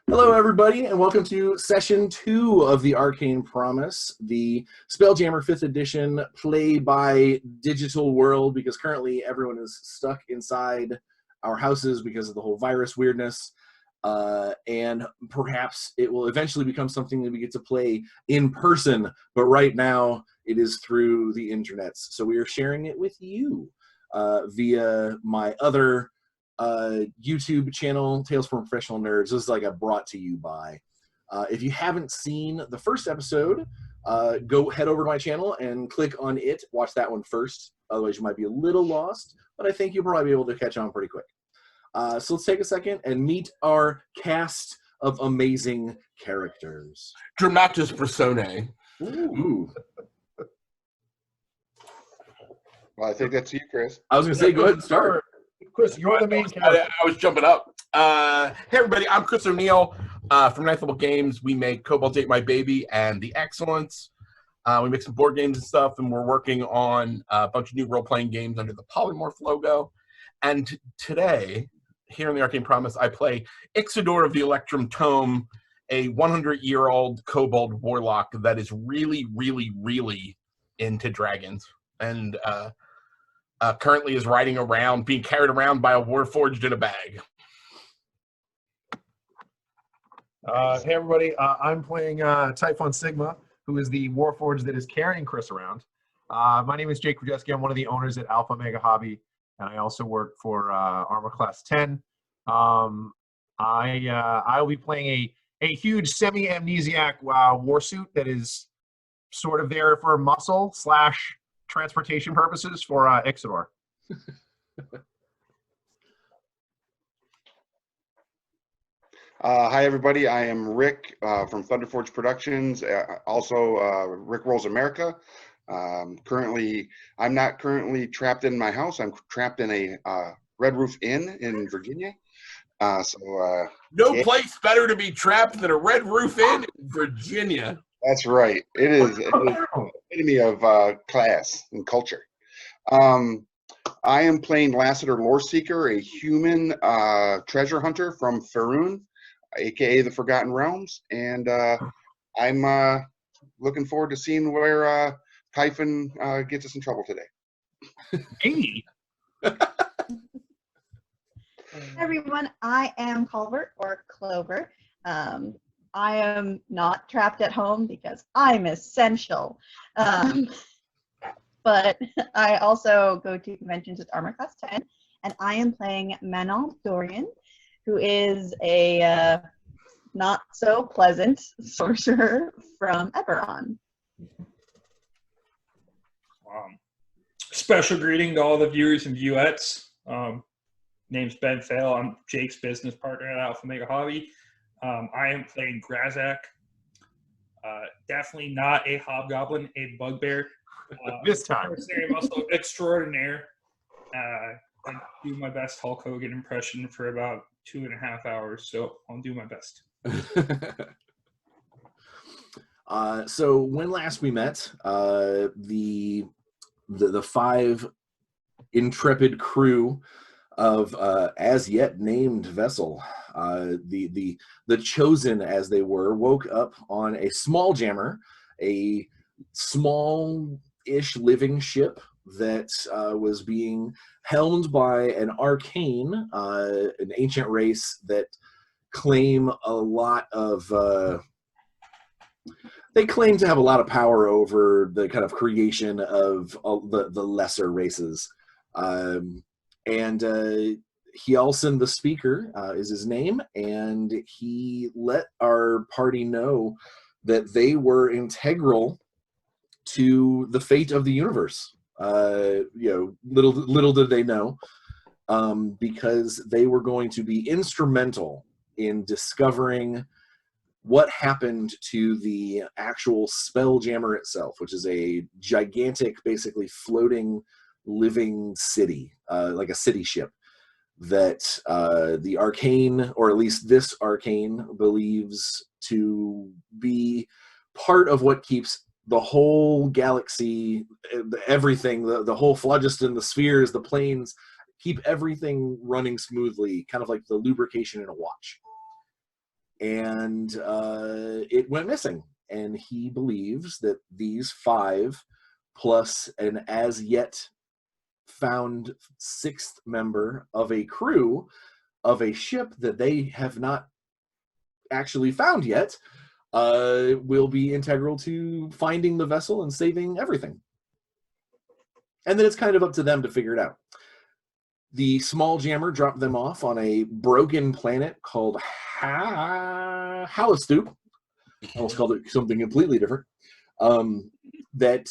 Hello, everybody, and welcome to Session 2 of the Arcane Promise, the Spelljammer 5th Edition play-by-digital world, because currently everyone is stuck inside our houses because of the whole virus weirdness, and perhaps it will eventually become something that we get to play in person, but right now it is through the internets. So we are sharing it with you via my other YouTube channel, Tales from Professional Nerds. This is like a brought to you by. If you haven't seen the first episode, go head over to my channel and click on it. Watch that one first. Otherwise, you might be a little lost, but I think you'll probably be able to catch on pretty quick. So let's take a second and meet our cast of amazing characters. Dramatis personae. Ooh. Well, I think that's you, Chris. I was going to say, go ahead and start. Chris, you're the main character. I was jumping up. Hey, everybody, I'm Chris O'Neill from Ninth Level Games. We make Cobalt Ate My Baby and The Excellence. We make some board games and stuff, and we're working on a bunch of new role-playing games under the Polymorph logo. And today, here in the Arcane Promise, I play Ixidor of the Electrum Tome, a 100-year-old kobold warlock that is really, really, really into dragons. And currently is being carried around by a warforged in a bag. Hey everybody, I'm playing Typhon Sigma, who is the warforged that is carrying Chris around. My name is Jake Krajeski. I'm one of the owners at Alpha Mega Hobby, and I also work for Armor Class 10. I will be playing a huge semi-amnesiac warsuit that is sort of there for muscle / transportation purposes for Ixidor. Hi, everybody. I am Rick from Thunderforge Productions, also Rick Rolls America. I'm not currently trapped in my house. I'm trapped in a Red Roof Inn in Virginia. No place better to be trapped than a Red Roof Inn in Virginia. That's right. It is an epitome of class and culture. I am playing Lassiter Lorekeeper, a human treasure hunter from Faerun, aka the Forgotten Realms, and I'm looking forward to seeing where Typhon gets us in trouble today. Hey! Hi everyone, I am Culvert, or Clover. I am not trapped at home because I'm essential. But I also go to conventions with Armor Class 10, and I am playing Manon Dorian, who is a not so pleasant sorcerer from Eberron. Special greeting to all the viewers and viewettes. Name's Ben Fail. I'm Jake's business partner at Alpha Mega Hobby. I am playing Grazakh. Definitely not a hobgoblin, a bugbear. This time. Mercenary muscle extraordinaire. I do my best Hulk Hogan impression for about 2.5 hours, so I'll do my best. So when last we met, the 5 intrepid crew of as yet named vessel, the chosen as they were, woke up on a small jammer, a small-ish living ship that was being helmed by an Arcane, an ancient race that claim a lot of they claim to have a lot of power over the kind of creation of the lesser races. And Hyalsen, the speaker, is his name, and he let our party know that they were integral to the fate of the universe. Little did they know, because they were going to be instrumental in discovering what happened to the actual Spelljammer itself, which is a gigantic, basically floating, living city, like a city ship, that the Arcane, or at least this Arcane, believes to be part of what keeps the whole galaxy, everything, the whole phlogiston, the spheres, the planes, keep everything running smoothly, kind of like the lubrication in a watch. and it went missing. And he believes that these 5 plus an as yet found 6th member of a crew of a ship that they have not actually found yet will be integral to finding the vessel and saving everything. And then it's kind of up to them to figure it out. The small jammer dropped them off on a broken planet called Hallistoop. I almost called it something completely different. That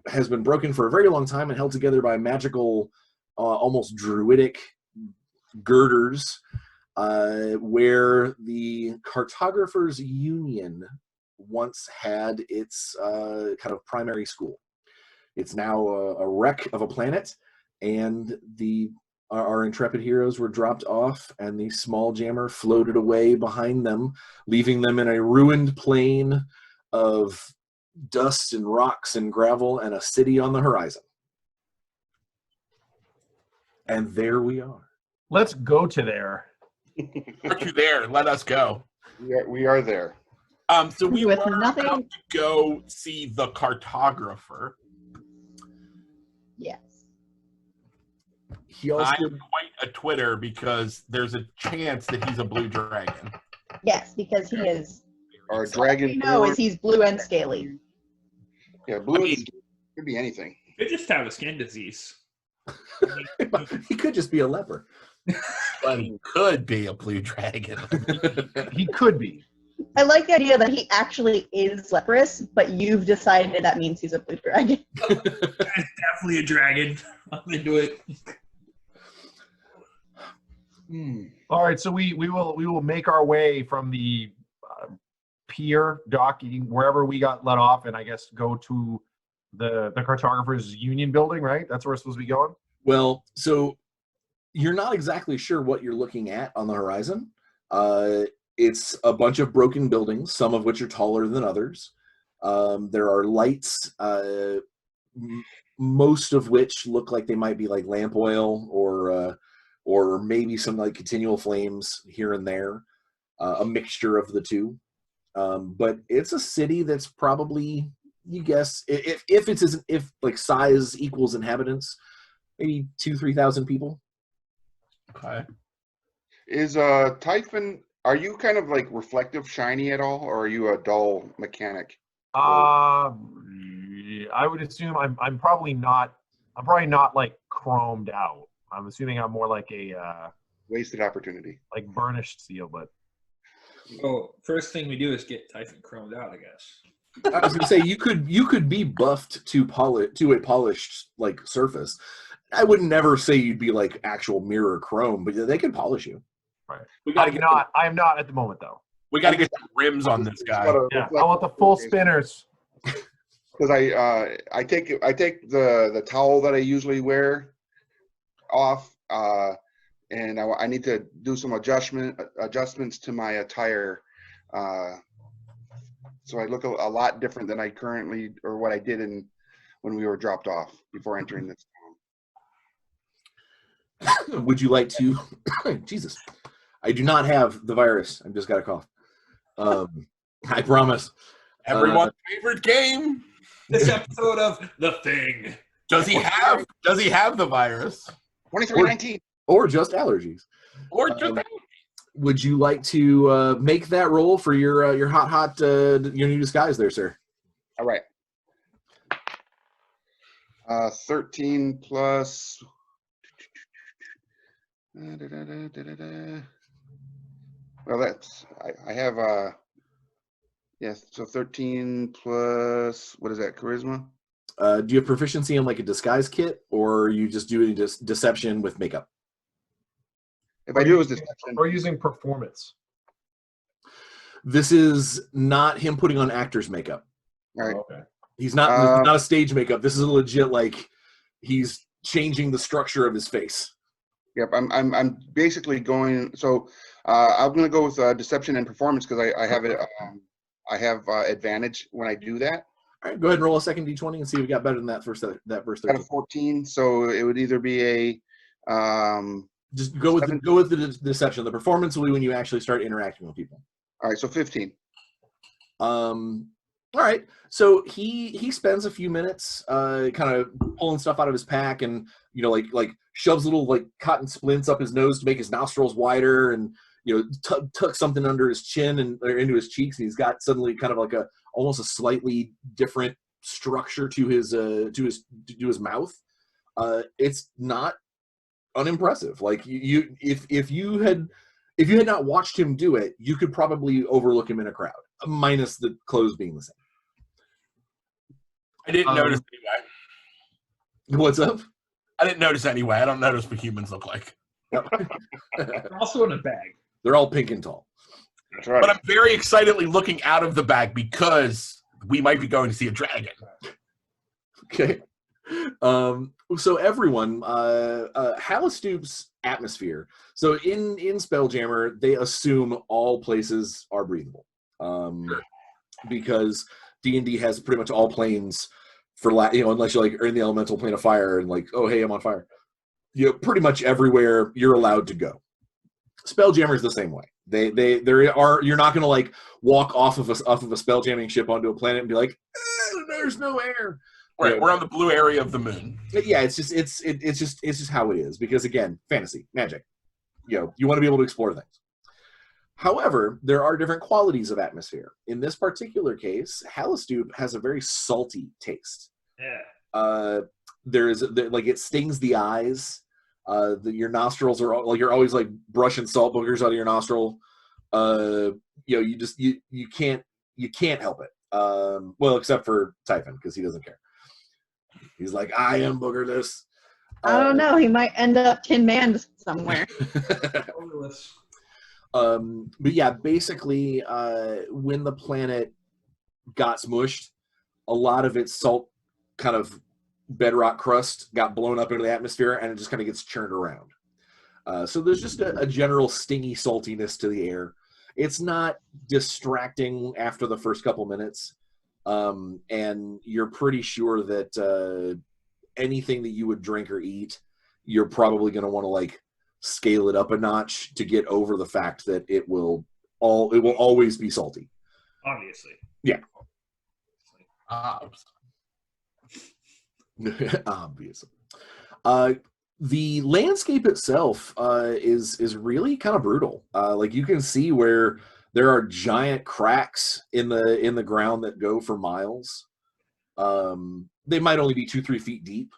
has been broken for a very long time and held together by magical, almost druidic girders, where the Cartographers Union once had its kind of primary school. It's now a wreck of a planet, and our intrepid heroes were dropped off, and the small jammer floated away behind them, leaving them in a ruined plain of dust and rocks and gravel and a city on the horizon. And there we are. Let's go to there. Are you there? Let us go. We are there. So we With were nothing- about to go see the Cartographer. Yes. He also I'm quite a Twitter because there's a chance that he's a blue dragon. Yes, because he is. Our So all we dragon. know is he's blue and scaly. Yeah, blue I mean- could be anything. They just have a skin disease. he could just be a leper. But he could be a blue dragon. He could be. I like the idea that he actually is leprous, but you've decided that means he's a blue dragon. Definitely a dragon. I'm into it. All right, so we will make our way from the pier docking wherever we got let off, and I guess go to the Cartographers Union building, right? That's where we're supposed to be going. Well, so you're not exactly sure what you're looking at on the horizon. It's a bunch of broken buildings, some of which are taller than others. There are lights, most of which look like they might be like lamp oil or maybe some like continual flames here and there, a mixture of the two. But it's a city that's probably, you guess, if like size equals inhabitants, maybe 2,000-3,000 people. Okay. Is Typhon, are you kind of like reflective shiny at all, or are you a dull mechanic? I would assume I'm probably not. I'm probably not like chromed out. I'm assuming I'm more like a Wasted opportunity. like burnished steel, but So first thing we do is get Typhon chromed out, I guess. I was gonna say you could be buffed to a polished like surface. I would never say you'd be like actual mirror chrome, but they can polish you. right. We gotta get I am not at the moment though. we gotta get some rims on this guy. Yeah, I want the full spinners. Because I take the towel that I usually wear off, and I need to do some adjustments to my attire, so I look a lot different than I currently, or what I did when we were dropped off before entering this town. Would you like to? Jesus, I do not have the virus. I've just got a cough. I promise. Everyone's favorite game. This episode of The Thing. Does he have the virus? 2319. Or just allergies. Or just Would you like to make that roll for your hot your new disguise there, sir? All right. 13 plus. Well, that's I have yes. So 13 plus, what is that? Charisma. Do you have proficiency in like a disguise kit, or are you just doing deception with makeup? If I do it as deception. Or using performance. This is not him putting on actor's makeup. All right. Okay. He's not not a stage makeup. This is a legit like he's changing the structure of his face. Yep. I'm basically going. So I'm going to go with deception and performance because I have it. I have advantage when I do that. All right, go ahead and roll a second d20 and see if you got better than that first Got a 13. 14, so it would either be a Just go with the deception. The performance will be when you actually start interacting with people. All right, so 15. All right. So he spends a few minutes kind of pulling stuff out of his pack, and like shoves little like cotton splints up his nose to make his nostrils wider, and tucks something under his chin or into his cheeks, and he's got suddenly kind of like almost a slightly different structure to his mouth. It's not unimpressive. Like if you had not watched him do it, you could probably overlook him in a crowd, minus the clothes being the same. I didn't notice anyway. What's up? I didn't notice anyway. I don't notice what humans look like. They're also in a bag. They're all pink and tall. That's right. But I'm very excitedly looking out of the bag because we might be going to see a dragon. Okay. So everyone, Hallistoop's atmosphere. So in Spelljammer, they assume all places are breathable. Because D&D has pretty much all planes for unless you're like are in the elemental plane of fire and like, oh hey, I'm on fire. Pretty much everywhere you're allowed to go. Spelljammer is the same way. You're not gonna like walk off of a spelljamming ship onto a planet and be like, there's no air. Right, we're on the blue area of the moon. Yeah, it's just how it is, because again, fantasy, magic. You want to be able to explore things. However, there are different qualities of atmosphere. In this particular case, Hallistoop has a very salty taste. Yeah. It stings the eyes. Your nostrils are like you're always like brushing salt boogers out of your nostril. You can't help it. Well, except for Typhon, because he doesn't care. He's like, I am boogerless. I don't know. He might end up Tin Man somewhere. But yeah, basically, when the planet got smushed, a lot of its salt kind of bedrock crust got blown up into the atmosphere, and it just kind of gets churned around. So there's just a general stingy saltiness to the air. It's not distracting after the first couple minutes, and you're pretty sure that anything that you would drink or eat, you're probably going to want to like scale it up a notch to get over the fact that it will always be salty. Obviously. Yeah. Obviously. The landscape itself is really kind of brutal. Like you can see where there are giant cracks in the ground that go for miles. They might only be 2-3 feet deep,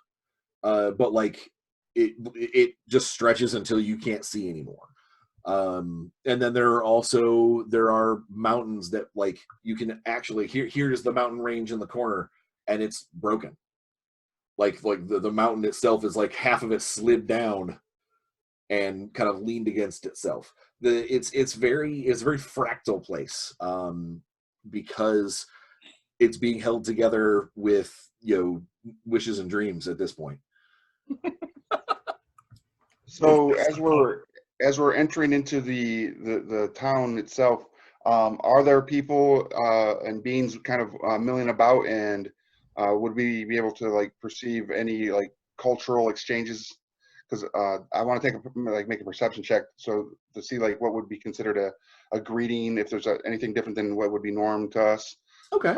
but like it just stretches until you can't see anymore. And then there are mountains that like you can actually here's the mountain range in the corner, and it's broken. Like the mountain itself is like half of it slid down and kind of leaned against itself. It's a very fractal place, because it's being held together with wishes and dreams at this point. So as we're entering into the town itself, are there people and beings kind of milling about, and would we be able to like perceive any like cultural exchanges? Because I want to make a perception check so to see like what would be considered a greeting, if there's anything different than what would be norm to us. Okay.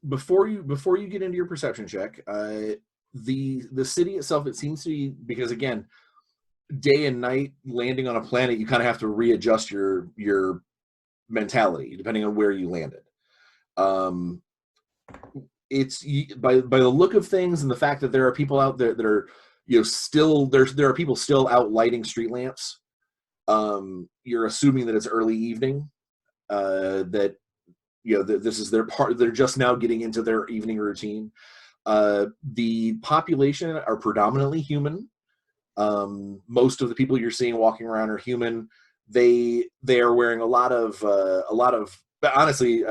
Before you get into your perception check, the city itself, it seems to be, because again, day and night landing on a planet, you kind of have to readjust your mentality depending on where you landed. It's by the look of things and the fact that there are people out there that are there are people still out lighting street lamps. You're assuming that it's early evening, that this is their part. They're just now getting into their evening routine. The population are predominantly human. Most of the people you're seeing walking around are human. They are wearing a lot of but honestly,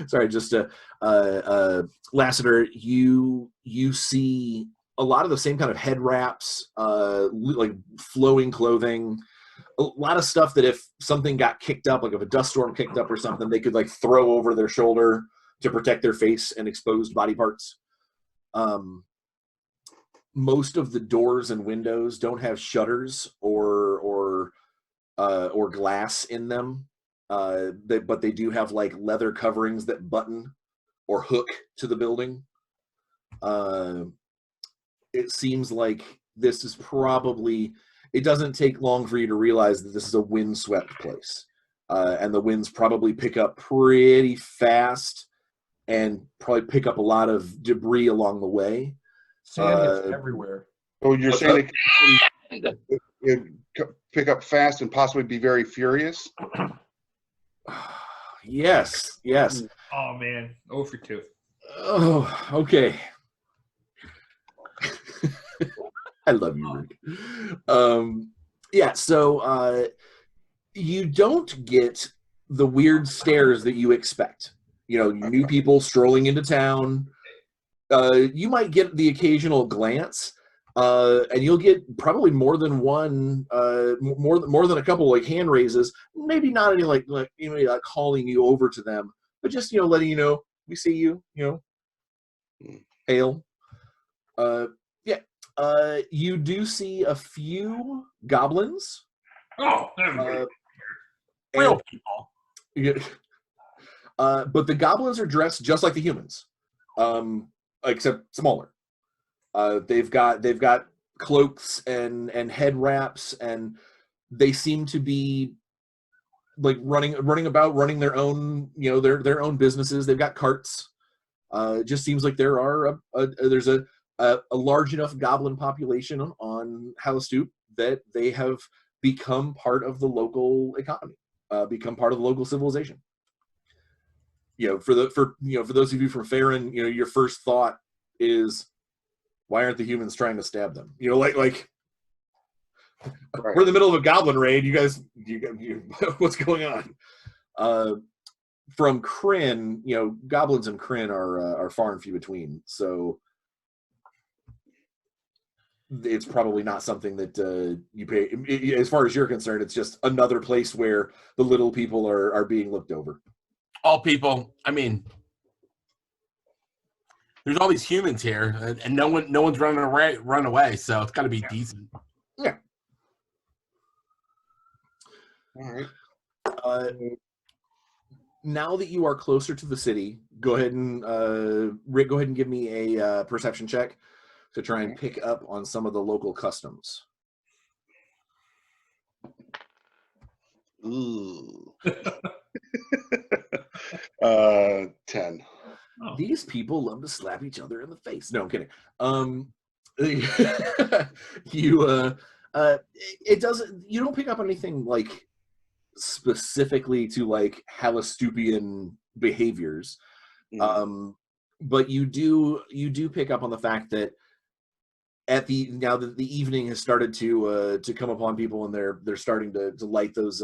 sorry, just Lassiter, you see a lot of the same kind of head wraps, like flowing clothing, a lot of stuff that if something got kicked up, like if a dust storm kicked up or something, they could like throw over their shoulder to protect their face and exposed body parts. most of the doors and windows don't have shutters or glass in them, but they do have like leather coverings that button or hook to the building. It seems like this is probably, it doesn't take long for you to realize that this is a windswept place. And the winds probably pick up pretty fast and probably pick up a lot of debris along the way. Sand is everywhere. So you're saying it pick up fast and possibly be very furious? Yes. Oh man, 0 for 2. Oh, okay. I love you, Rick. Yeah, so you don't get the weird stares that you expect. You know, new people strolling into town. You might get the occasional glance, and you'll get probably more than one, more than a couple like hand raises. Maybe not any like calling you over to them, but just letting you know we see you. Hail. You do see a few goblins. Oh, everybody. Real people. Yeah. But the goblins are dressed just like the humans, except smaller. They've got cloaks and head wraps, and they seem to be like running their own their own businesses. They've got carts. It just seems like there's a large enough goblin population on Hallistoop that they have become part of the local economy, become part of the local civilization. For those of you from Farron, your first thought is, why aren't the humans trying to stab them? Like Right. We're in the middle of a goblin raid. You guys, what's going on? From Kryn, goblins and Kryn are far and few between. So it's probably not something that you pay. As far as you're concerned, it's just another place where the little people are being looked over. All people. I mean, there's all these humans here, and no one's run away. So it's got to be decent. Yeah. All right. Now that you are closer to the city, go ahead and Rick, go ahead and give me a perception check to try and pick up on some of the local customs. Ooh. 10. Oh. These people love to slap each other in the face. No, I'm kidding. It doesn't. You don't pick up anything like specifically to like Hallistoopian behaviors, but you do pick up on the fact that now that the evening has started to come upon people, and they're starting to light those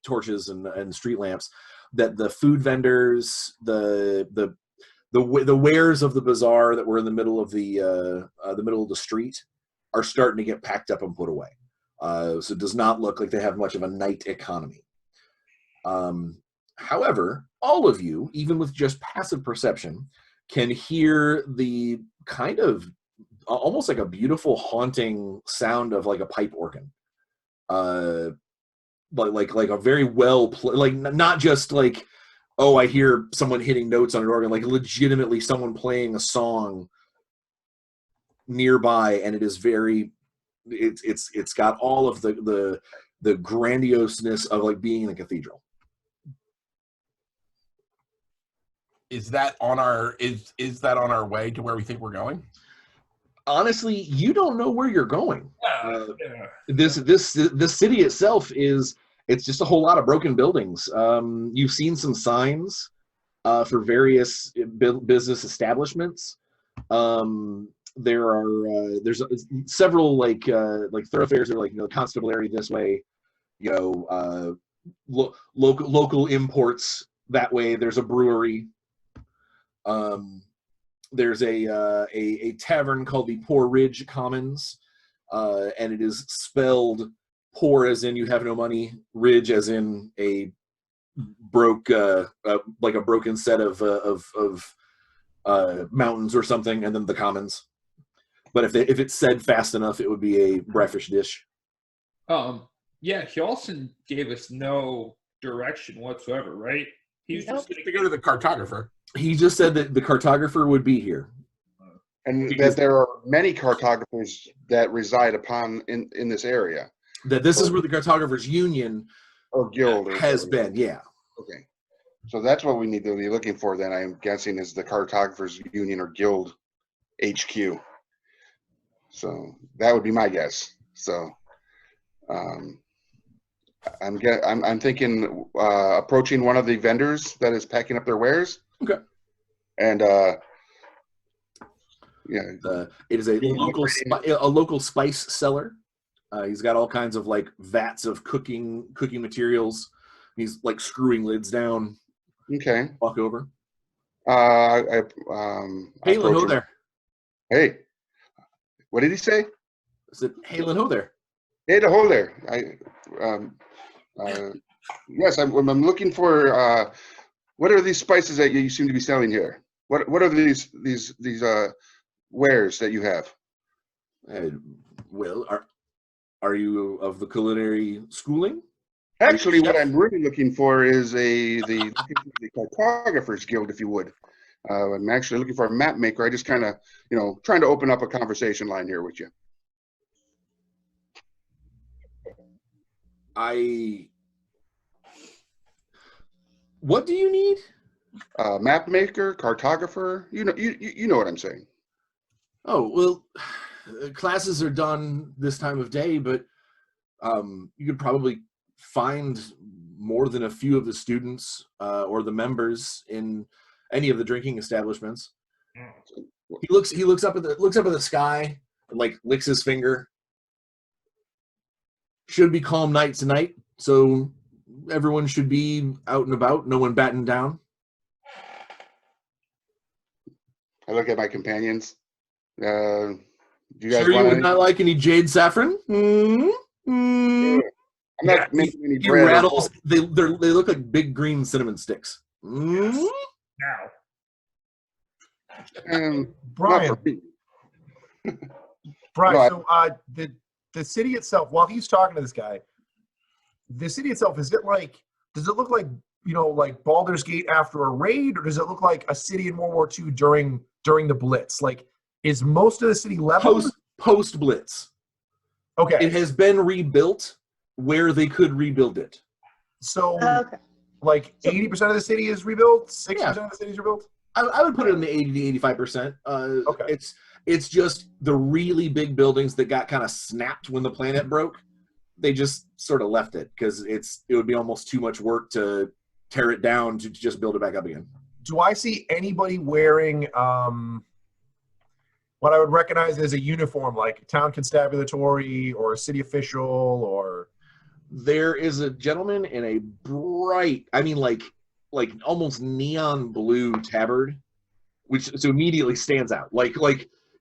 torches and street lamps, that the food vendors, the wares of the bazaar that were in the middle of the street are starting to get packed up and put away. So it does not look like they have much of a night economy. However, all of you, even with just passive perception, can hear the kind of almost like a beautiful haunting sound of like a pipe organ. Like a very like not just like, oh, I hear someone hitting notes on an organ, like legitimately someone playing a song nearby, and it is very, it's got all of the grandioseness of like being in a cathedral. Is that on our way to where we think we're going? Honestly, you don't know where you're going. Yeah. This city itself it's just a whole lot of broken buildings. You've seen some signs for various business establishments. There's several like thoroughfares that are like constabulary this way, local imports that way. There's a brewery. There's a tavern called the Poor Ridge Commons, and it is spelled poor as in you have no money, ridge as in a broke like a broken set of mountains or something, and then the commons. But if it's said fast enough, it would be a breakfast dish. Yeah, Hyalsen gave us no direction whatsoever, right? He's Nope. just To go to the cartographer. He just said that the cartographer would be here. And that there are many cartographers that reside in this area. That this is where the cartographers union Or guild. Or has whatever. been, yeah. Okay. So that's what we need to be looking for then, I'm guessing, is the cartographers union or guild HQ. So that would be my guess. So I'm thinking approaching one of the vendors that is packing up their wares. Okay. And yeah, It is a local spice seller. He's got all kinds of like vats of cooking materials. He's like screwing lids down. okay. Walk over. Hey, Halen, ho there. Hey, what did he say? I said, Halen, ho there. Hey, the hole there. Yes, I'm looking for. What are these spices that you seem to be selling here? What are these wares that you have? Well, are you of the culinary schooling? Actually, what I'm really looking for is the Cartographers Guild, if you would. I'm actually looking for a map maker. I just kind of, trying to open up a conversation line here with you. What do you need? Map maker, cartographer. You know what I'm saying. Oh, well, classes are done this time of day, but you could probably find more than a few of the students or the members in any of the drinking establishments. He looks up at the sky and like licks his finger. Should be calm night tonight, so everyone should be out and about. No one batting down. I look at my companions. Do you guys Sure, you want would not like any jade saffron? I'm not making any He bread. rattles. They look like big green cinnamon sticks. now. Not Brian, for me. Brian. No, So the city itself, while he's talking to this guy, the city itself, does it look like like Baldur's Gate after a raid, or does it look like a city in World War II during the Blitz? Like, is most of the city leveled? Post Blitz. Okay. It has been rebuilt where they could rebuild it. So, Okay. like 80% of the city is rebuilt, 60% of the city is rebuilt. I would put it in the 80 to 85%. Okay. It's just the really big buildings that got kind of snapped when the planet broke. They just sort of left it because it would be almost too much work to tear it down to just build it back up again. Do I see anybody wearing what I would recognize as a uniform, like town constabulary or a city official, or? There is a gentleman in a bright, like almost neon blue tabard, which so immediately stands out. Like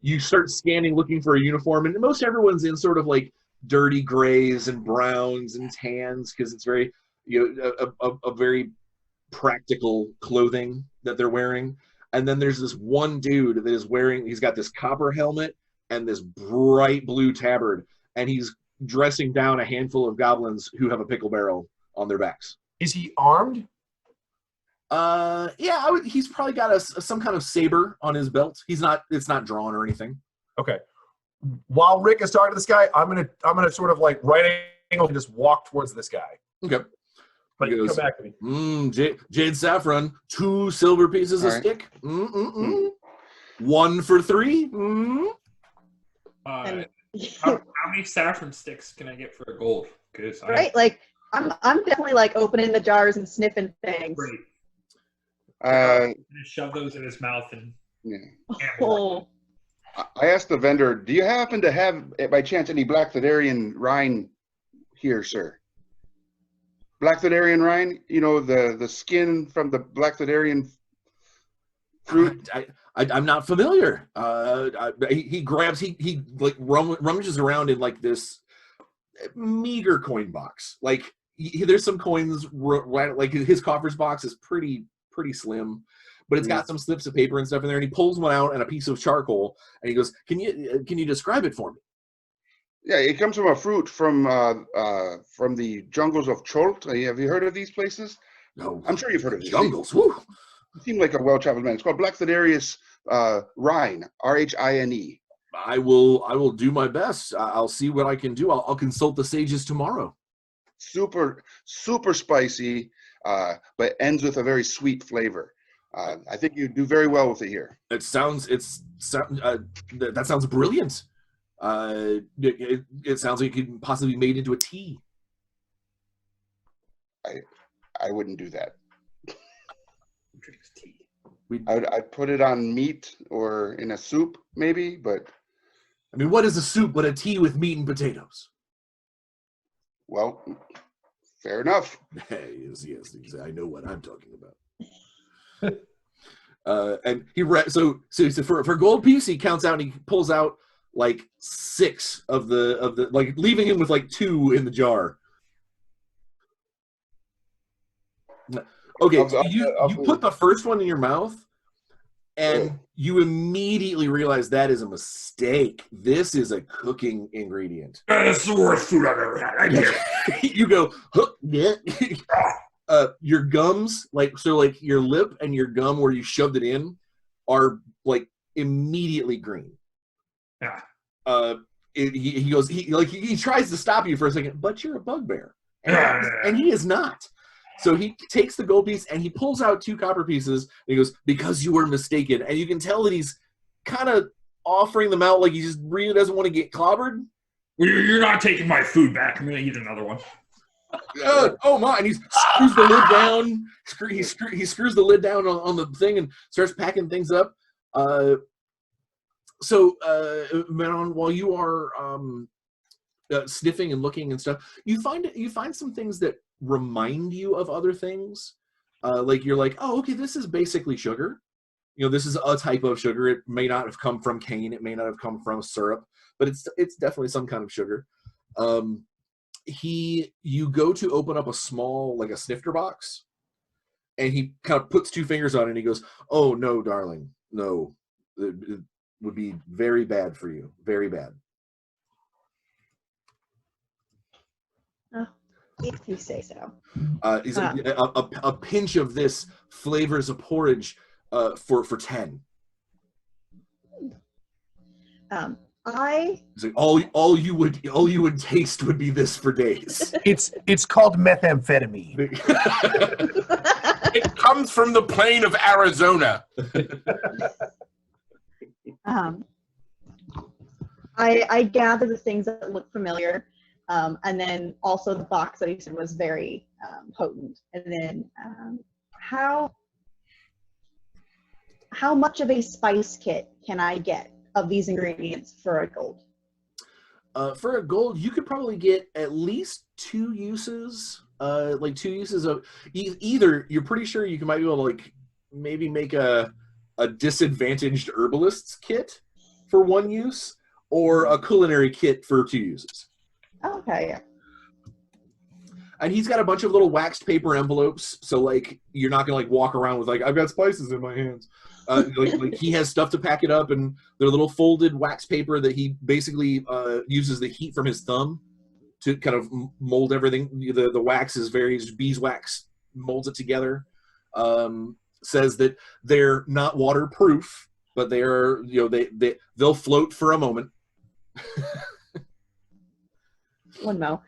you start scanning looking for a uniform, and most everyone's in sort of like dirty grays and browns and tans because it's very a very practical clothing that they're wearing. And then there's this one dude that is he's got this copper helmet and this bright blue tabard, and he's dressing down a handful of goblins who have a pickle barrel on their backs. Is he armed? Yeah, he's probably got some kind of saber on his belt. It's not drawn or anything. Okay. While Rick is talking to this guy, I'm gonna sort of like right angle and just walk towards this guy. Okay. But He goes, come back to me. Jade saffron, 2 silver pieces All a right. stick. 1 for 3. And, How many saffron sticks can I get for a gold? Because right? Like, I'm definitely like opening the jars and sniffing things. great. Just shove those in his mouth and Yeah. Oh, I asked the vendor, do you happen to have, by chance, any Black Thedarian Rhine here, sir? Black Thedarian Rhine? The skin from the Black Thedarian fruit? I'm not familiar. He grabs, he like rummages around in like this meager coin box. Like there's some coins, like his coffers box is pretty slim, but it's got some slips of paper and stuff in there. And he pulls one out and a piece of charcoal, and he goes, "Can you describe it for me?" Yeah, it comes from a fruit from the jungles of Cholt. Have you heard of these places? No, I'm sure you've heard of these. jungles. Woo. You seem like a well-traveled man. It's called Blackthidarius Rhine, Rhine. I will do my best. I'll see what I can do. I'll consult the sages tomorrow. Super spicy, but ends with a very sweet flavor. I think you do very well with it here. That sounds brilliant. It sounds like it could possibly be made into a tea. I wouldn't do that. Drinks tea. I'd put it on meat or in a soup, maybe, but... I mean, what is a soup but a tea with meat and potatoes? Well, fair enough. Yes, I know what I'm talking about. And so for gold piece, he counts out and he pulls out like 6 of the like, leaving him with like 2 in the jar. Okay, so you put the first one in your mouth, and you immediately realize that is a mistake. This is a cooking ingredient. That's the worst food I've ever had. You go, huh, yeah. Your gums, like your lip and your gum where you shoved it in, are like immediately green. Yeah. He goes, he tries to stop you for a second, but you're a bugbear, and he is not. So he takes the gold piece and he pulls out 2 copper pieces. And he goes, "Because you were mistaken." And you can tell that he's kind of offering them out like he just really doesn't want to get clobbered. Well, you're not taking my food back. I'm going to eat another one. Oh my! And he screws the lid down. He screws the lid down on the thing and starts packing things up. So Manon, while you are sniffing and looking and stuff, you find some things that remind you of other things. Like you're like, oh, okay, this is basically sugar. You know, this is a type of sugar. It may not have come from cane. It may not have come from syrup, but it's definitely some kind of sugar. You go to open up a small, like a snifter box, and he kind of puts 2 fingers on it and he goes, "Oh no, darling, no, it would be very bad for you, very bad." If you say so. He's like, a pinch of this flavors a porridge for 10. He's like, all you would taste would be this for days. It's called methamphetamine. It comes from the plain of Arizona. I gather the things that look familiar. And then also the box that he said was very potent. And then how much of a spice kit can I get of these ingredients for a gold? For a gold, you could probably get at least 2 uses. Like 2 uses of either. You're pretty sure you might be able to like maybe make a disadvantaged herbalist's kit for 1 use, or a culinary kit for 2 uses. Okay, yeah. And he's got a bunch of little waxed paper envelopes, so like you're not gonna like walk around with like, "I've got spices in my hands." Like he has stuff to pack it up, and they're little folded wax paper that he basically uses the heat from his thumb to kind of mold everything. The wax is various beeswax, molds it together. Says that they're not waterproof, but they are, you know, they'll float for a moment. One mo.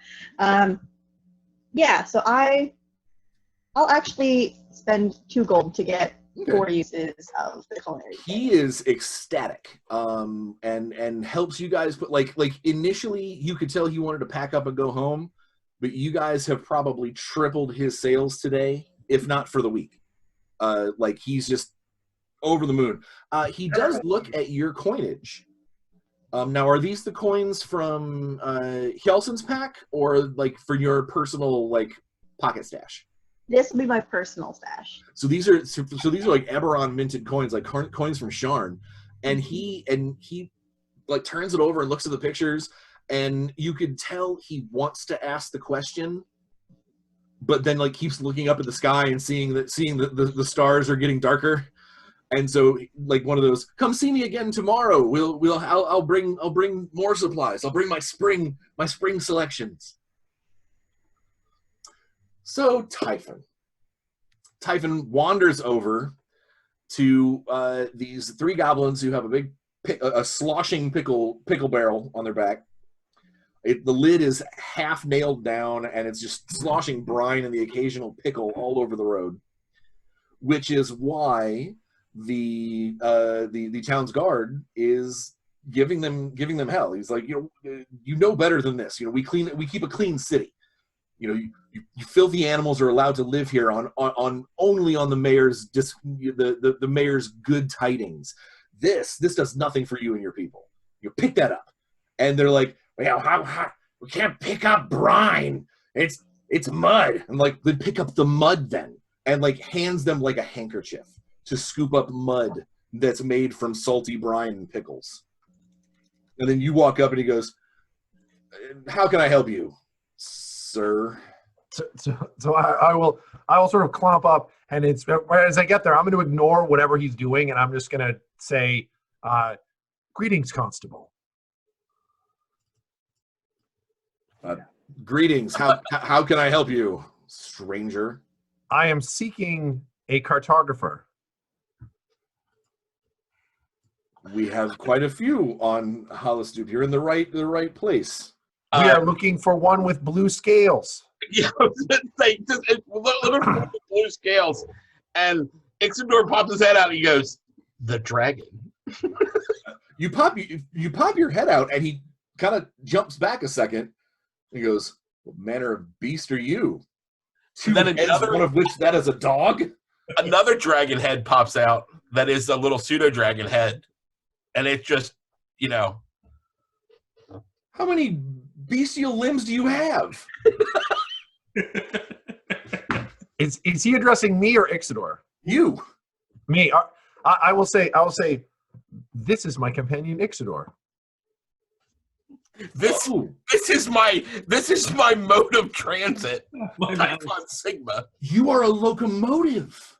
Yeah, so I'll actually spend 2 gold to get 4 uses of the culinary kit. He is ecstatic, and helps you guys put like initially you could tell he wanted to pack up and go home, but you guys have probably tripled his sales today, if not for the week. Like he's just over the moon. He does look at your coinage. Now, are these the coins from Hyalsen's pack, or like for your personal like pocket stash? This will be my personal stash. So these are like Eberron minted coins, like coins from Sharn, and he like turns it over and looks at the pictures, and you could tell he wants to ask the question, but then like keeps looking up at the sky and seeing that the stars are getting darker. And so, like one of those, come see me again tomorrow. I'll bring more supplies. I'll bring my spring selections. So Typhon wanders over to these three goblins who have a sloshing pickle barrel on their back. The lid is half nailed down, and it's just sloshing brine and the occasional pickle all over the road, which is why the town's guard is giving them hell. He's like, you know better than this. We keep a clean city. You filthy animals are allowed to live here on only on the mayor's the mayor's good tidings. This does nothing for you and your people. Pick that up. And they're like, well, how we can't pick up brine. It's mud. I'm like, then pick up the mud then. And like hands them like a handkerchief to scoop up mud that's made from salty brine and pickles. And then you walk up and he goes, how can I help you, sir? So I will sort of clump up, and it's as I get there, I'm going to ignore whatever he's doing, and I'm just going to say, greetings, Constable. Greetings. How can I help you, stranger? I am seeking a cartographer. We have quite a few on Hallistoop. You're in the right place. We are looking for one with blue scales. Yeah, I was gonna say, literally blue scales, and Ixidor pops his head out and he goes, "The dragon." You pop your head out, and he kind of jumps back a second. He goes, "What manner of beast are you? Two then heads, one of which that is a dog." Another dragon head pops out that is a little pseudo dragon head, and it's just, How many bestial limbs do you have? Is he addressing me or Ixidor? You. Me. I will say, this is my companion Ixidor. This is my mode of transit. Typhon Sigma. You are a locomotive.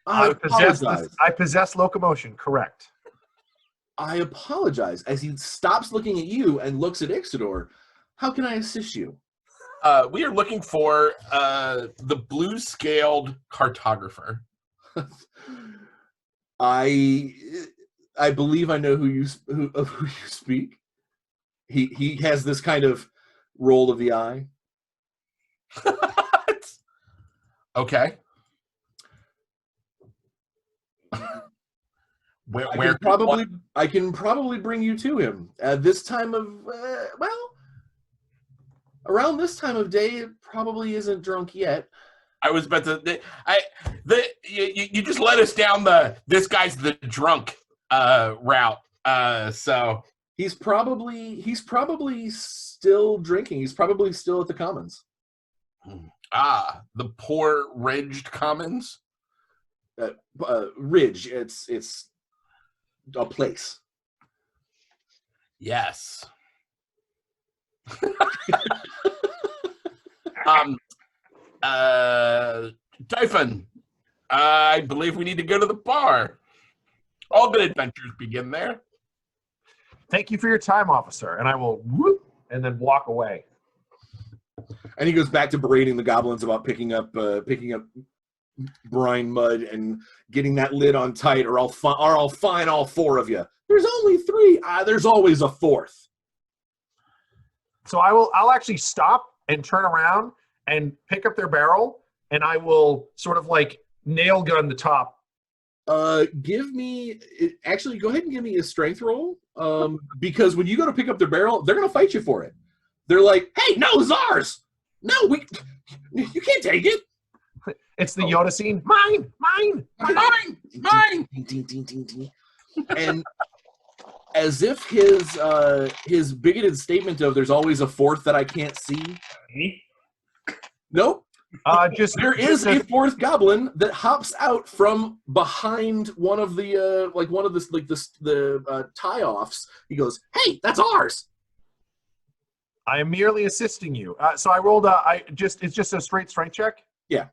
I possess locomotion. Correct. I apologize. As he stops looking at you and looks at Ixidor, how can I assist you? We are looking for the blue-scaled cartographer. I believe I know who you speak. He has this kind of roll of the eye. Okay. I can probably bring you to him at this time of around this time of day. It probably isn't drunk yet. I was about to. You just led us down this guy's the drunk route. So he's probably still drinking. He's probably still at the Commons. The poor ridged Commons. Ridge. It's a place. Yes. Typhon, I believe we need to go to the bar. All good adventures begin there. Thank you for your time, officer. And I will whoop and then walk away. And he goes back to berating the goblins about picking up brine mud and getting that lid on tight, or I'll fine all four of you. There's only three. There's always a fourth. So I'll actually stop and turn around and pick up their barrel, and I will sort of like nail gun the top. Go ahead and give me a strength roll. Because when you go to pick up their barrel, they're gonna fight you for it. They're like, "Hey, no, it's ours. No, you can't take it." It's the Yoda scene. Mine. Ding, ding, ding, ding, ding. And as if his bigoted statement of "there's always a fourth that I can't see." Nope. There is a fourth goblin that hops out from behind one of the tie-offs. He goes, "Hey, that's ours." I am merely assisting you. So I rolled it's just a straight strength check. Yeah.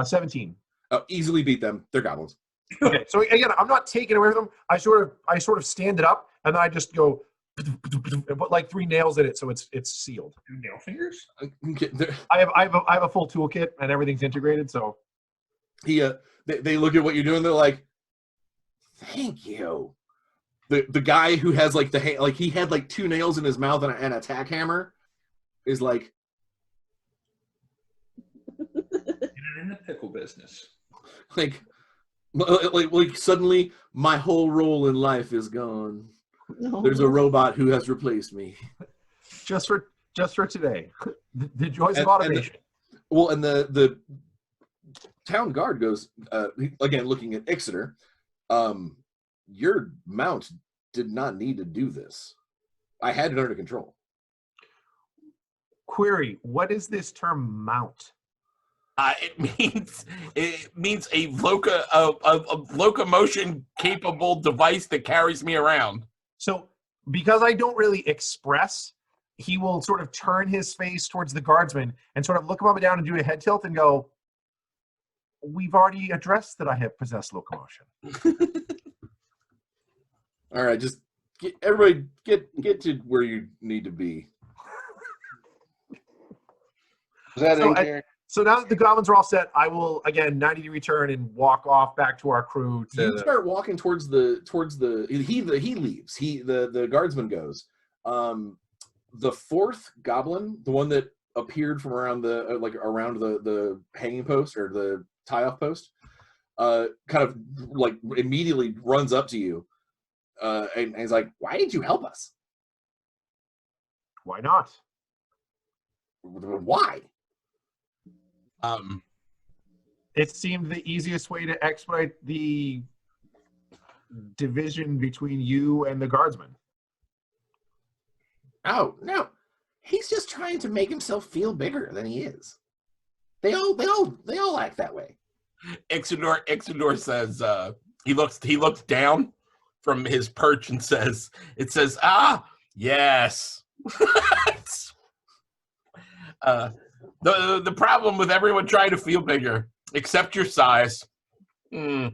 17. Oh, easily beat them. They're goblins. Okay, so again, I'm not taking away from them. I sort of stand it up, and then I just go and put like 3 nails in it, so it's sealed. Nail fingers? I have a full toolkit, and everything's integrated. So they look at what you're doing. They're like, "Thank you." The guy who has like he had like 2 nails in his mouth and an attack hammer is like, In the pickle business. like suddenly my whole role in life is gone. No. There's a robot who has replaced me. just for today, the joys of automation. And the town guard goes again, looking at Ixidor. Your mount did not need to do this. I had it under control. Query: what is this term mount? It means a locomotion capable device that carries me around. So because I don't really express, he will sort of turn his face towards the guardsman and sort of look him up and down and do a head tilt and go, "We've already addressed that I have possessed locomotion." All right, just everybody get to where you need to be. Is that in here? So now that the goblins are all set, I will again 90-degree turn and walk off back to our crew. You start walking towards the he leaves. The guardsman goes. The 4th goblin, the one that appeared from around the hanging post or the tie-off post, kind of like immediately runs up to you, and he's like, "Why did you help us?" Why not? Why? It seemed the easiest way to expedite the division between you and the guardsman. Oh no, he's just trying to make himself feel bigger than he is. They all act that way. Ixidor says he looks down from his perch and says, yes. The problem with everyone trying to feel bigger, except your size. Yeah.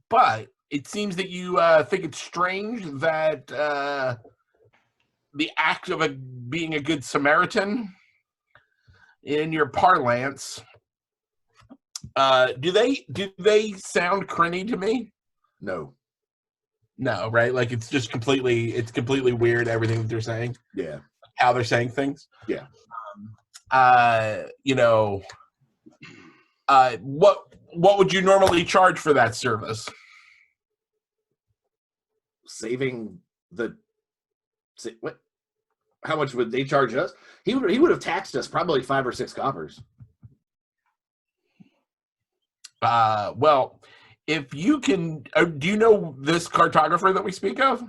But it seems that you think it's strange that the act of being a good Samaritan, in your parlance, do they sound crinny to me? No, right? Like it's completely weird, everything that they're saying. Yeah. How they're saying things. Yeah. What would you normally charge for that service? Saving what? How much would they charge us? He would have taxed us probably 5 or 6 coppers. Well, if you can, do you know this cartographer that we speak of?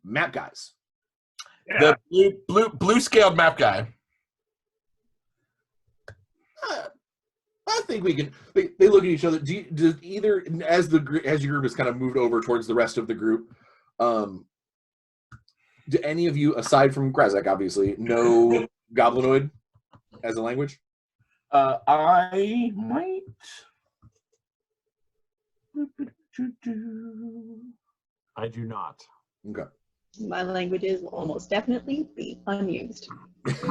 Map guys. Yeah. The blue scaled map guy. I think we can. They look at each other. Do either as your group has kind of moved over towards the rest of the group? Do any of you, aside from Grazakh, obviously, know Goblinoid as a language? I might. I do not. Okay. My languages will almost definitely be unused. Let's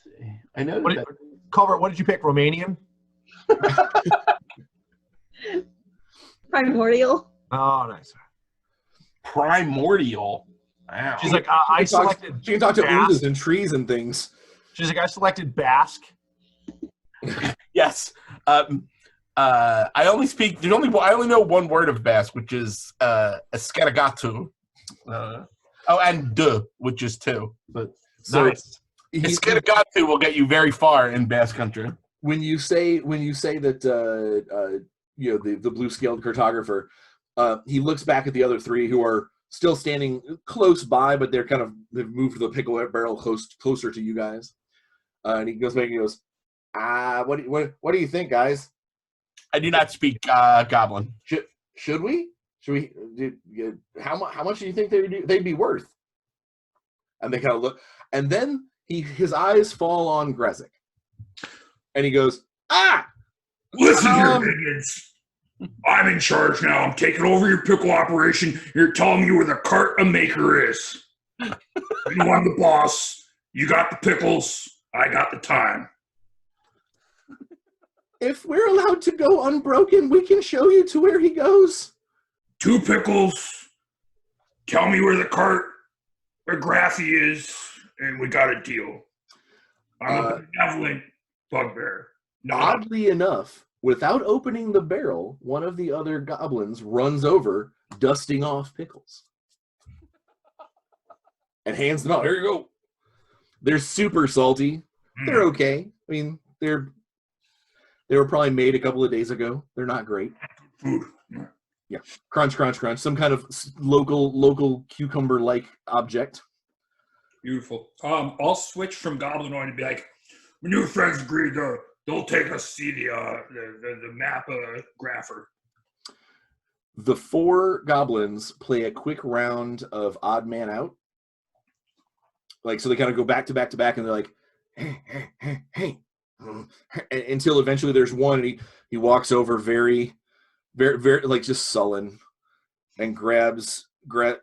see. I know that. Culvert, what did you pick? Romanian? Primordial. Oh, nice. Primordial. Wow. She's like, I selected. She can talk to Basque. oozes and trees and things. She's like, I selected Basque. Yes. I only know one word of Basque, which is escaragatu. And de, which is 2. But So Nice. escaragatu will get you very far in Basque country. when you say that the blue scaled cartographer, he looks back at the other 3 who are still standing close by, but they've moved the pickle barrel closer to you guys. And he goes back and he goes, what do you think, guys? I do not speak Goblin. Should we? How much do you think they'd be worth? And they kind of look, and then his eyes fall on Grazakh, and he goes, "Ah, Listen here, minions. I'm in charge now. I'm taking over your pickle operation. You're telling me where the cart maker is. You know I'm the boss. You got the pickles. I got the time. If we're allowed to go unbroken, we can show you to where he goes." 2 pickles. Tell me where the cart where Graffy is, and we got a deal. I'm a benevolent bugbear. Oddly enough, without opening the barrel, one of the other goblins runs over, dusting off pickles, and hands them out. Here you go. They're super salty. They're okay. I mean, they were probably made a couple of days ago. They're not great. Food. Yeah, crunch, crunch, crunch. Some kind of local cucumber-like object. Beautiful. I'll switch from Goblinoid and be like, my new friends agreed they'll take us see the map grapher. The 4 goblins play a quick round of odd man out. Like, so they kind of go back to back to back, and they're like, hey. Until eventually there's one, and he walks over very, very, like, just sullen, and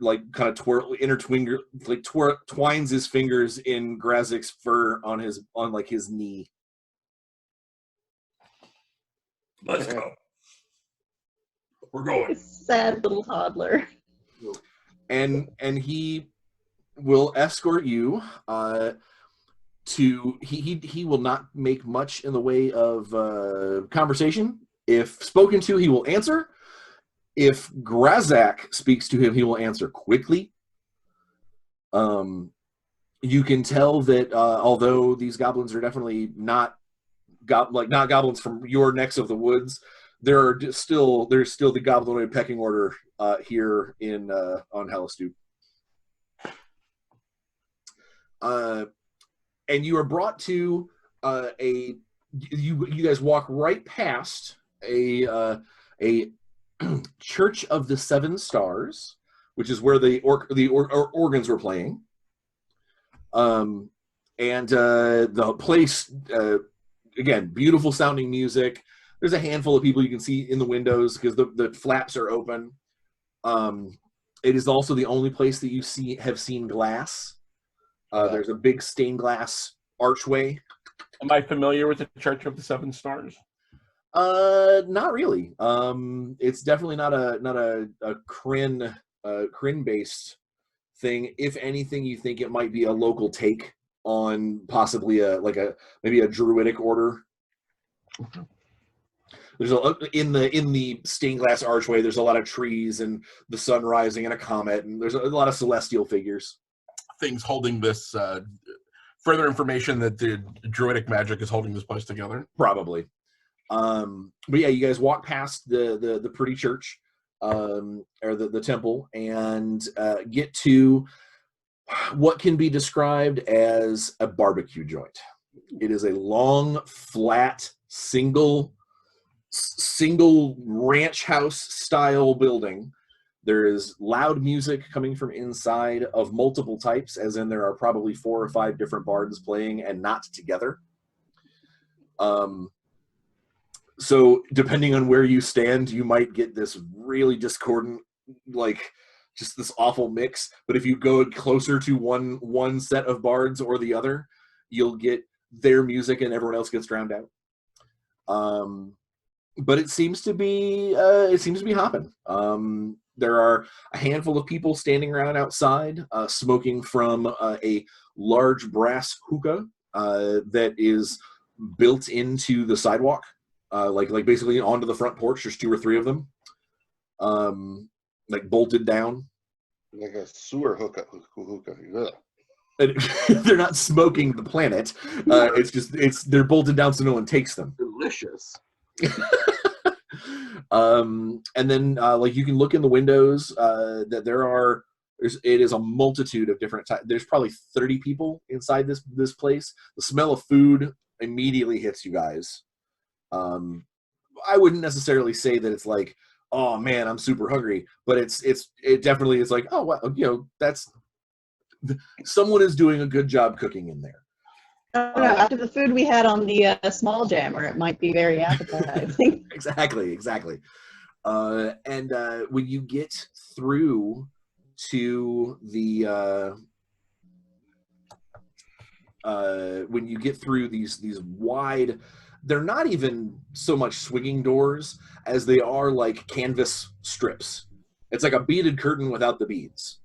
like, kind of twines his fingers in Grazakh's fur on his knee. Let's go. We're going. Sad little toddler. And he will escort you to. He will not make much in the way of conversation. If spoken to, he will answer. If Grazakh speaks to him, he will answer quickly. You can tell that although these goblins are definitely not goblins from your necks of the woods, there's still the goblinoid pecking order here on Hallistoop. And you are brought to you guys walk right past a Church of the Seven Stars, which is where the organs were playing. And the place, again, beautiful sounding music. There's a handful of people you can see in the windows because the flaps are open. It is also the only place that you have seen glass. There's a big stained glass archway. Am I familiar with the Church of the Seven Stars? Not really. It's definitely not a Kryn based thing. If anything, you think it might be a local take on possibly maybe a druidic order. There's in the stained glass archway. There's a lot of trees and the sun rising and a comet, and there's a lot of celestial figures. Things holding this further information that the druidic magic is holding this place together. Probably. But yeah, you guys walk past the pretty church, or the temple, and get to what can be described as a barbecue joint. It is a long, flat, single ranch house style building. There is loud music coming from inside of multiple types, as in there are probably 4 or 5 different bards playing and not together. So depending on where you stand, you might get this really discordant, like just this awful mix. But if you go closer to one set of bards or the other, you'll get their music and everyone else gets drowned out. But it seems to be hopping. There are a handful of people standing around outside, smoking from a large brass hookah that is built into the sidewalk. Like basically onto the front porch. There's 2 or 3 of them, like bolted down, like a sewer hookah. They're not smoking the planet. They're bolted down so no one takes them. Delicious. And then like you can look in the windows that it is a multitude of different types. There's probably 30 people inside this place. The smell of food immediately hits you guys. I wouldn't necessarily say that it's like, oh man, I'm super hungry, but it definitely is like, oh well, that's someone is doing a good job cooking in there. I don't know, after the food we had on the small jammer, it might be very appetizing. Exactly. And when you get through to the when you get through these wide, they're not even so much swinging doors as they are like canvas strips. It's like a beaded curtain without the beads.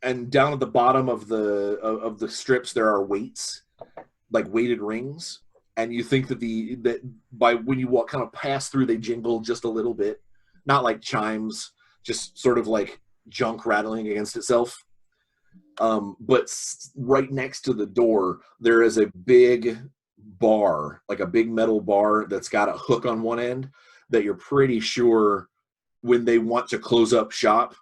And down at the bottom of the strips there are weights, like weighted rings. And you think that by when you walk kind of pass through, they jingle just a little bit, not like chimes, just sort of like junk rattling against itself. But right next to the door, there is a big bar, like a big metal bar that's got a hook on one end that you're pretty sure when they want to close up shop,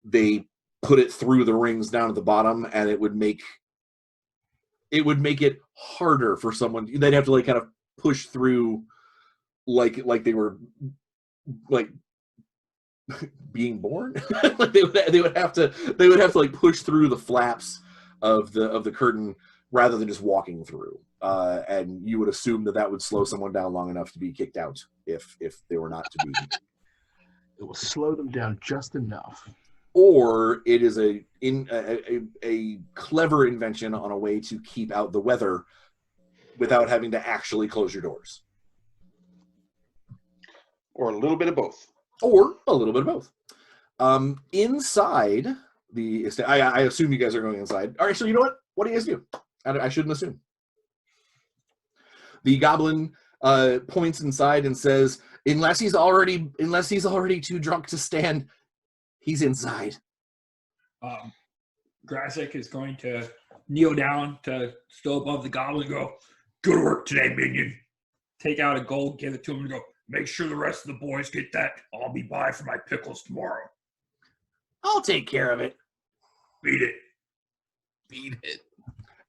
they put it through the rings down at the bottom, and it would make it harder for someone. They'd have to like kind of push through like they were like being born. Like they would have to like push through the flaps of the curtain rather than just walking through. And you would assume that would slow someone down long enough to be kicked out if they were not to be. It will slow them down just enough. Or it is a clever invention on a way to keep out the weather without having to actually close your doors. Or a little bit of both. Inside the, I assume you guys are going inside. All right, so you know what? What do you guys do? I shouldn't assume. The goblin points inside and says, unless he's already too drunk to stand, he's inside. Grazakh is going to kneel down to still above the goblin and go, "Good work today, minion." Take out a gold, give it to him, and go, "Make sure the rest of the boys get that. I'll be by for my pickles tomorrow." I'll take care of it. Beat it.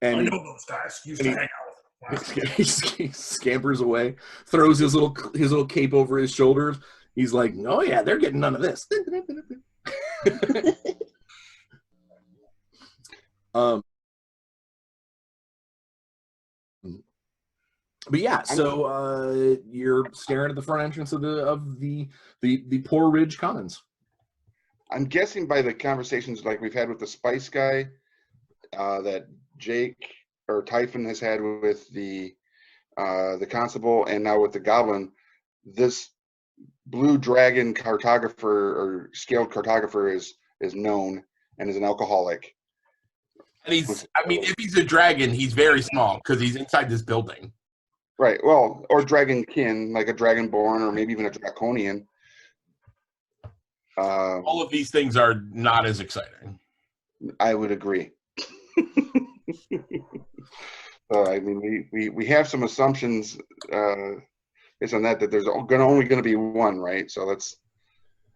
And I know those guys. Used to hang out with them. he scampers away, throws his little cape over his shoulders. He's like, "Oh yeah, they're getting none of this." But yeah, so you're staring at the front entrance of the Poor Ridge Commons. I'm guessing by the conversations like we've had with the Spice guy, that Jake or Typhon has had with the constable, and now with the goblin, this blue dragon cartographer or scaled cartographer is known and is an alcoholic. And if he's a dragon, he's very small because he's inside this building. Right. Well, or dragonkin, like a dragonborn, or maybe even a draconian. All of these things are not as exciting. I would agree. I mean, we have some assumptions based on that there's only going to be one, right? So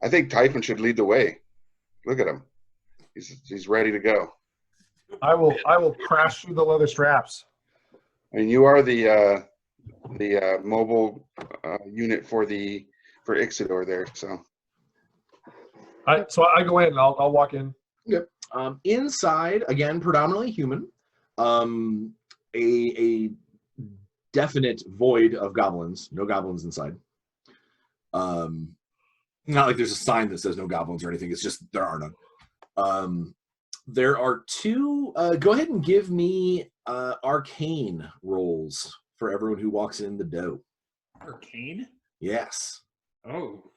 I think Typhon should lead the way. Look at him. He's ready to go. I will crash through the leather straps. I mean, you are the mobile unit for Ixidor there. So I go in and I'll walk in. Yep. Inside, again, predominantly human. A definite void of goblins. No goblins inside. Not like there's a sign that says no goblins or anything. It's just there are none. There are two. Go ahead and give me arcane rolls for everyone who walks in the door. Arcane? Yes. Oh.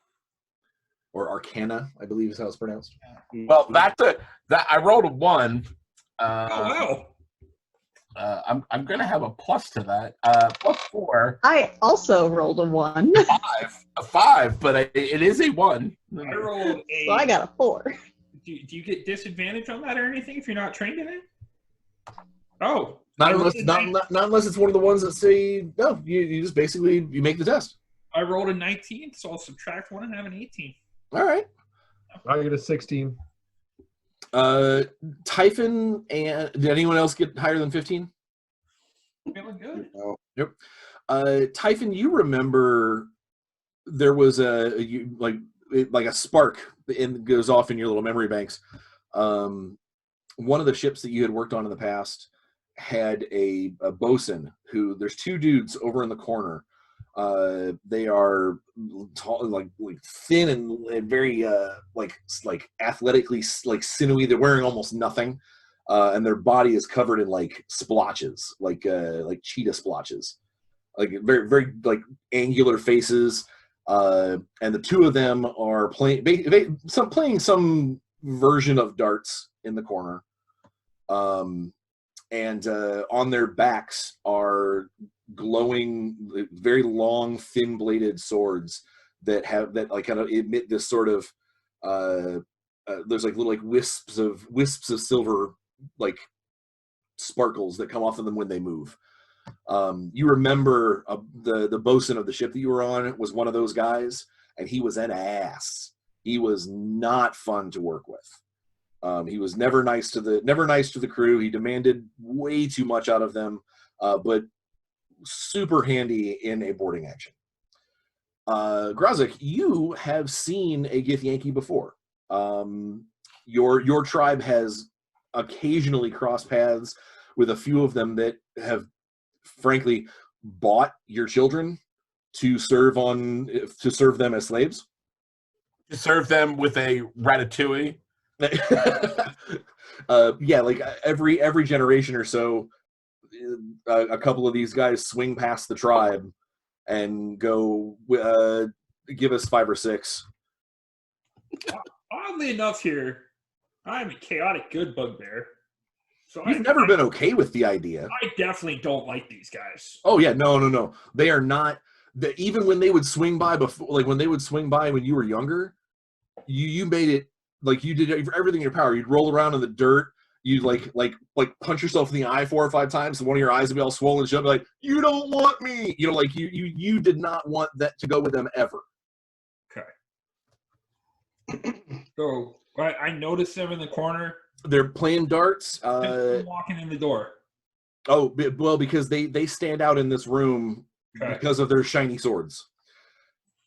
Or arcana, I believe is how it's pronounced. Well, I rolled a 1. Oh wow. I'm gonna have a plus to that. Plus 4. I also rolled a 1. A 5, but it is a 1. I rolled a. So I got a 4. Do you get disadvantage on that or anything if you're not trained in it? Oh. Not unless it's one of the ones that say no. You just basically you make the test. I rolled a 19, so I'll subtract 1 and have an 18. All right. I get a 16. Typhon and did anyone else get higher than 15? Feeling good. No. Yep. Typhon, you remember there was like a spark and goes off in your little memory banks one of the ships that you had worked on in the past had a bosun who, there's two dudes over in the corner. They are tall, like thin and very like athletically like sinewy. They're wearing almost nothing, and their body is covered in like splotches, like cheetah splotches, like very very like angular faces. And the two of them are playing some version of darts in the corner. And on their backs are glowing, very long, thin-bladed swords that like kind of emit this sort of there's like little like wisps of silver like sparkles that come off of them when they move. You remember the bosun of the ship that you were on was one of those guys, and he was an ass. He was not fun to work with. He was never nice to the crew. He demanded way too much out of them, but super handy in a boarding action. Grazakh, you have seen a Githyanki before. Your tribe has occasionally crossed paths with a few of them that have, frankly, bought your children to serve them as slaves. To serve them with a ratatouille. Yeah, like every generation or so, a couple of these guys swing past the tribe and go, give us 5 or 6. Oddly enough, here I'm a chaotic good bugbear. So You've never been okay with the idea. I definitely don't like these guys. Oh yeah, no. They are not. Even when they would swing by before, like when they would swing by when you were younger, you made it. Like you did everything in your power. You'd roll around in the dirt. You'd like punch yourself in the eye 4 or 5 times, and one of your eyes would be all swollen shut. Like, you don't want me. You know, like you did not want that to go with them ever. Okay. So I noticed them in the corner. They're playing darts. Walking in the door. Oh well, because they stand out in this room because of their shiny swords.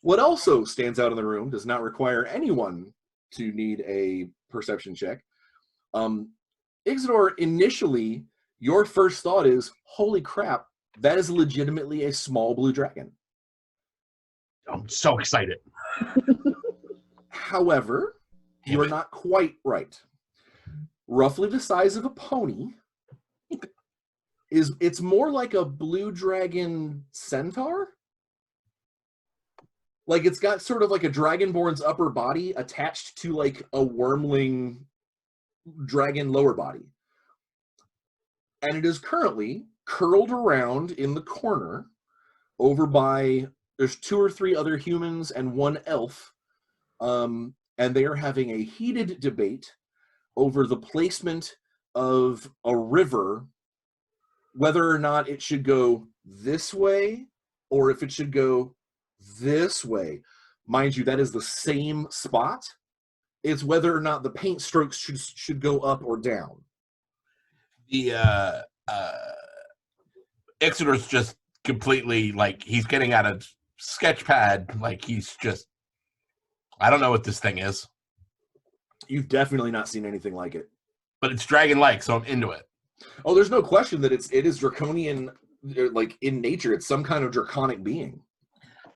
What also stands out in the room does not require anyone to need a perception check. Ixidor, initially, your first thought is, holy crap, that is legitimately a small blue dragon. I'm so excited. However, you're not quite right. Roughly the size of a pony, it's more like a blue dragon centaur. Like it's got sort of like a dragonborn's upper body attached to like a wormling dragon lower body. And it is currently curled around in the corner over by, there's 2 or 3 other humans and 1 elf. And they are having a heated debate over the placement of a river, whether or not it should go this way or if it should go this way. Mind you, that is the same spot. It's whether or not the paint strokes should go up or down. The Ixidor's just completely like he's getting out a sketch pad. Like he's just, I don't know what this thing is. You've definitely not seen anything like it. But it's dragon-like, so I'm into it. Oh, there's no question that it is draconian, like in nature. It's some kind of draconic being.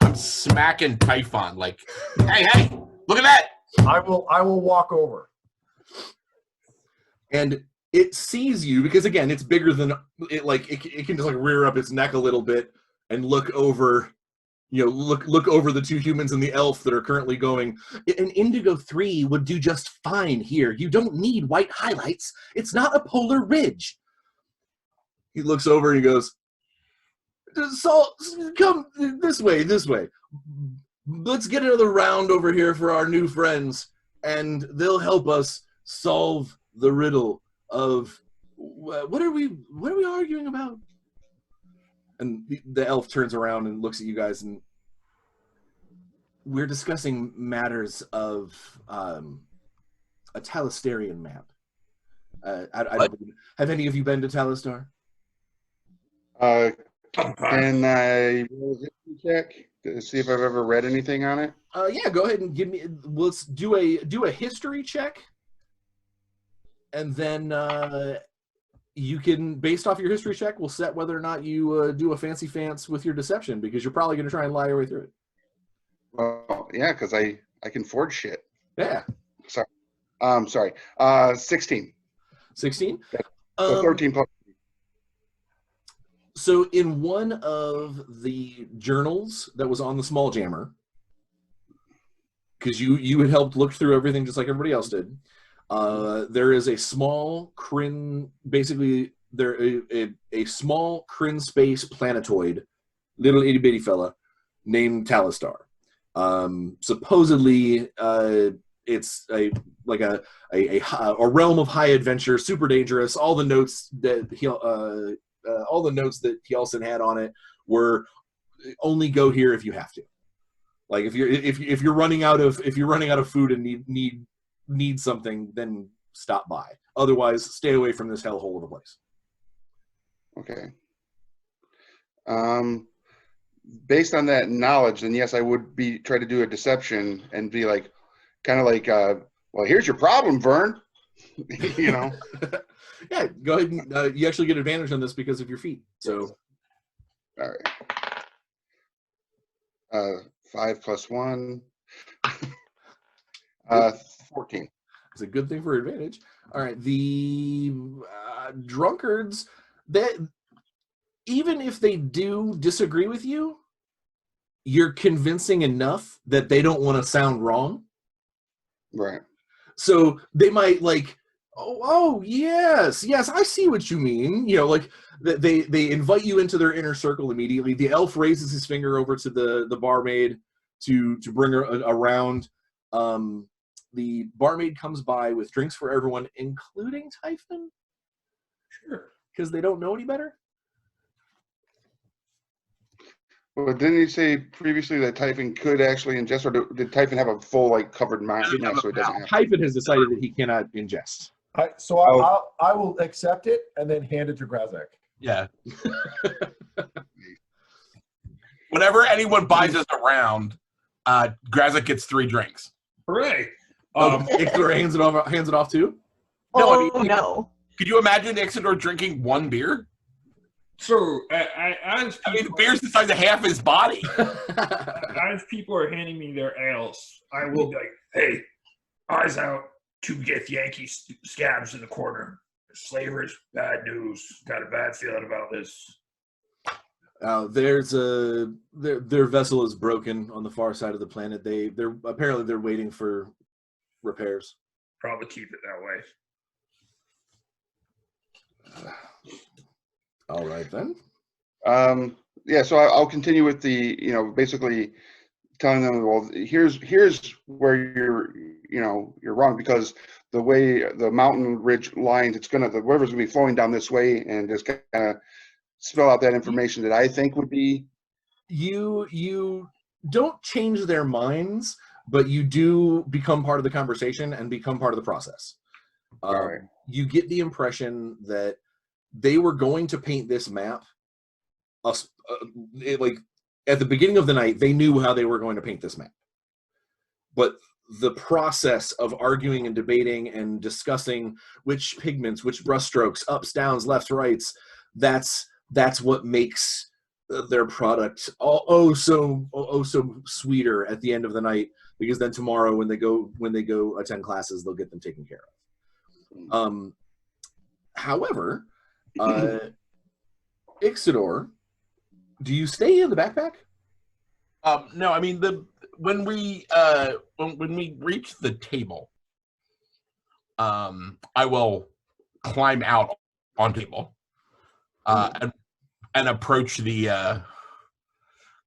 I'm smacking Typhon like, hey, look at that. I will walk over. And it sees you because again, it's bigger than it. Like it can just like rear up its neck a little bit and look over, look over the 2 humans and the elf that are currently going. An indigo 3 would do just fine here. You don't need white highlights. It's not a polar ridge. He looks over and he goes, "Salt, come this way. Let's get another round over here for our new friends, and they'll help us solve the riddle of what are we arguing about?" And the elf turns around and looks at you guys, and we're discussing matters of a Talistarian map. Have any of you been to Talistar? Can I roll a history check to see if I've ever read anything on it? Yeah, go ahead and give me. Let's do a history check. and then you can, based off your history check, will set whether or not you do a fancy pants with your deception, because you're probably going to try and lie your way through it. Well, yeah, because I can forge shit. Yeah. Sorry. 16. 16? So 13 plus. So in one of the journals that was on the Spelljammer, because you had helped look through everything just like everybody else did, there is a small Kryn, basically a small Kryn space planetoid, little itty bitty fella named Talistar. Supposedly, it's a realm of high adventure, super dangerous. All the notes that Hyalsen had on it were only go here if you have to. Like if you're running out of food and need something, then stop by. Otherwise, stay away from this hellhole of a place. Okay. Based on that knowledge, then yes, I would try to do a deception and be like, kind of like, well, here's your problem, Vern. You know. Yeah, go ahead and you actually get advantage on this because of your feet. So, all right. 5 plus 1. 14. It's a good thing for advantage. All right, the drunkards, that even if they do disagree with you, you're convincing enough that they don't want to sound wrong. Right. So they might like, oh yes, I see what you mean. You know, like they invite you into their inner circle immediately. The elf raises his finger over to the barmaid to bring her around. The barmaid comes by with drinks for everyone, including Typhon. Sure. Because they don't know any better. Well, didn't you say previously that Typhon could actually ingest, or did Typhon have a full, like, covered mouth so it doesn't have? Typhon has decided that he cannot ingest. I will accept it and then hand it to Grazakh. Yeah. Whenever anyone buys us around, Grazakh gets 3 drinks. Hooray! Ixidor hands it off too? Oh, no. Could you imagine Ixidor drinking 1 beer? So, as the beer's the size of half his body. as people are handing me their ales, I will be like, hey, eyes out, 2 Gith Yankee scabs in the corner. Slavers, bad news. Got a bad feeling about this. There's their vessel is broken on the far side of the planet. They're apparently waiting for repairs. Probably keep it that way. All right then. Yeah, so I'll continue with the, basically telling them, well, here's where you're wrong, because the way the mountain ridge lines, the river's gonna be flowing down this way, and just kind of spell out that information that I think would be. You don't change their minds, but you do become part of the conversation and become part of the process. Right. You get the impression that they were going to paint this map. Like at the beginning of the night, they knew how they were going to paint this map. But the process of arguing and debating and discussing which pigments, which brushstrokes, ups, downs, lefts, rights, that's what makes their product so sweeter at the end of the night, because then tomorrow when they go attend classes, they'll get them taken care of. However, Ixidor, do you stay in the backpack? No, I mean when we reach the table, I will climb out on table and approach the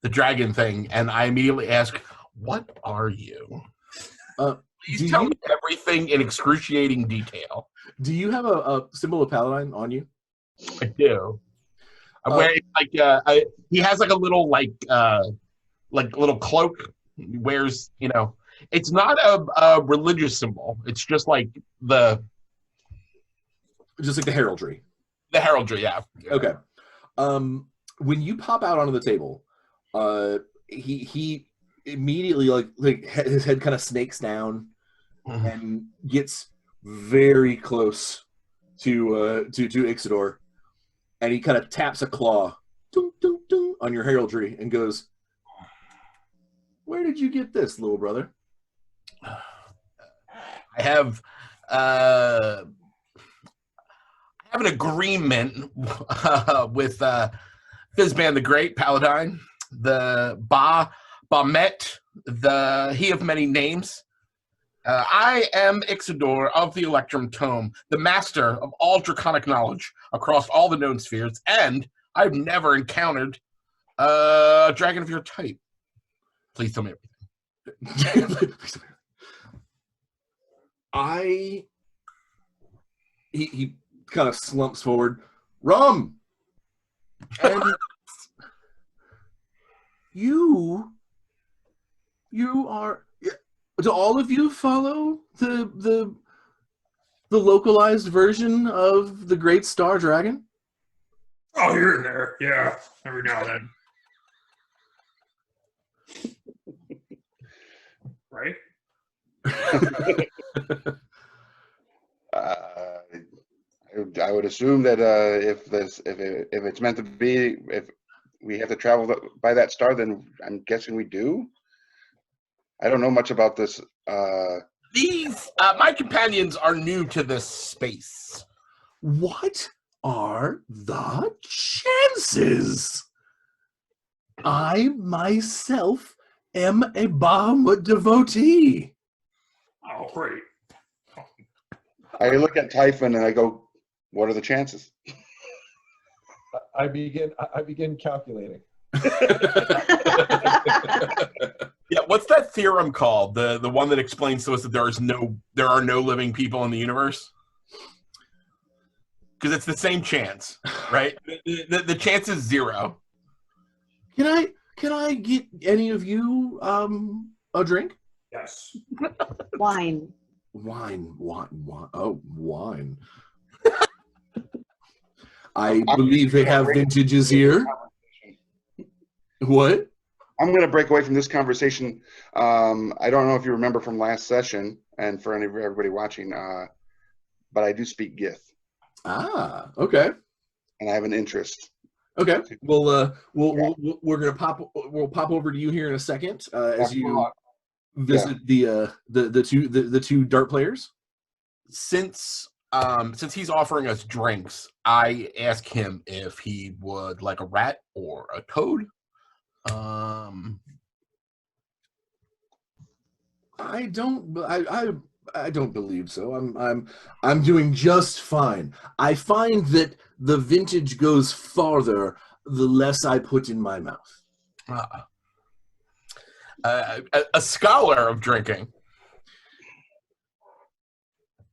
dragon thing, and I immediately ask, "What are you?" Please tell me everything in excruciating detail. Do you have a symbol of Paladin on you? I do. I'm wearing he has like a little little cloak. He wears, it's not a religious symbol. It's just like the heraldry. The heraldry, yeah. Okay. When you pop out onto the table, he immediately like his head kind of snakes down and gets very close to Ixidor, and he kind of taps a claw ding, ding, ding, on your heraldry and goes, "Where did you get this, little brother?" I have an agreement with Fizban the Great, Paladin, the Bamet, the He of Many Names. I am Ixidor of the Electrum Tome, the master of all draconic knowledge across all the known spheres, and I've never encountered a dragon of your type. Please tell me everything. He kind of slumps forward. Rum! And you are... Do all of you follow the localized version of the Great Star Dragon? Oh, here and there. Yeah, every now and then. Right? I would assume that if it's meant to be, if we have to travel by that star, then I'm guessing we do. I don't know much about this. These, my companions are new to this space. What are the chances? I myself am a Bahamut devotee. Oh, great. I look at Typhon and I go, "What are the chances?" I begin calculating. Yeah, what's that theorem called? The one that explains to us that there are no living people in the universe? Because it's the same chance, right? The chance is 0. Can I get any of you a drink? Yes. Wine. Wine. Oh, wine. I believe they have vintages here. What? I'm going to break away from this conversation. I don't know if you remember from last session, and for everybody watching, but I do speak Gith. Ah, okay. And I have an interest. Okay. We're gonna pop over to you here in a second as you visit the two dart players. Since he's offering us drinks, I ask him if he would like a rat or a toad. I don't believe so. I'm doing just fine. I find that the vintage goes farther the less I put in my mouth. A scholar of drinking.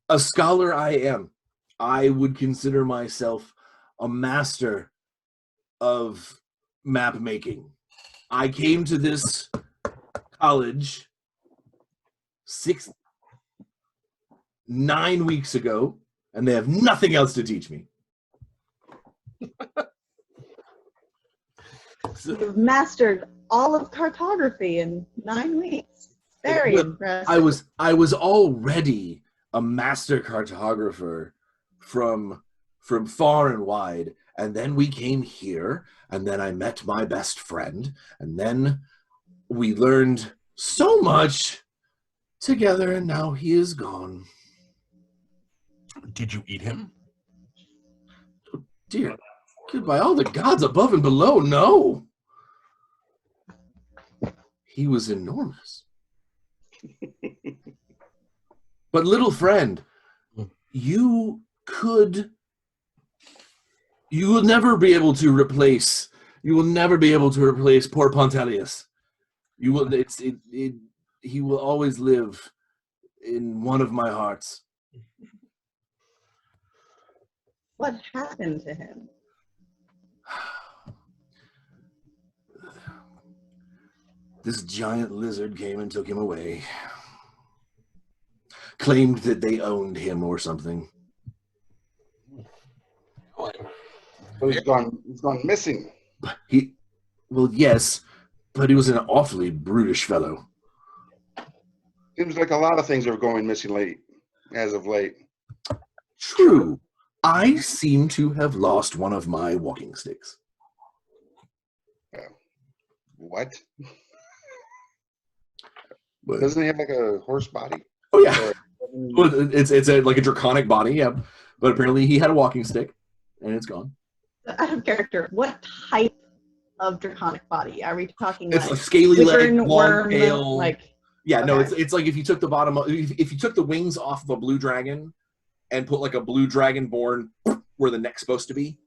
A scholar I am. I would consider myself a master of map making. I came to this college 9 weeks ago, and they have nothing else to teach me. You've mastered all of cartography in 9 weeks. Very impressive. I was already a master cartographer from far and wide, and then we came here, and then I met my best friend, and then we learned so much together, and now he is gone. Did you eat him? Oh, dear. Good, by all the gods above and below, no. He was enormous. But little friend, you will never be able to replace poor Pontelius. You will he will always live in one of my hearts. What happened to him? This giant lizard came and took him away. Claimed that they owned him or something. So he's gone missing. Well, yes, but he was an awfully brutish fellow. Seems like a lot of things are going missing as of late. True. I seem to have lost one of my walking sticks. What? But, Doesn't he have like a horse body? oh yeah, Or- well, it's like a draconic body. Yeah, but apparently he had a walking stick, and it's gone. Out of character, what type of draconic body are we talking? It's like like scaly leg, wyvern, long worm, tail. like Yeah, no, okay. it's like if you took the bottom, if you took the wings off of a blue dragon, and put like a blue dragonborn where the neck's supposed to be.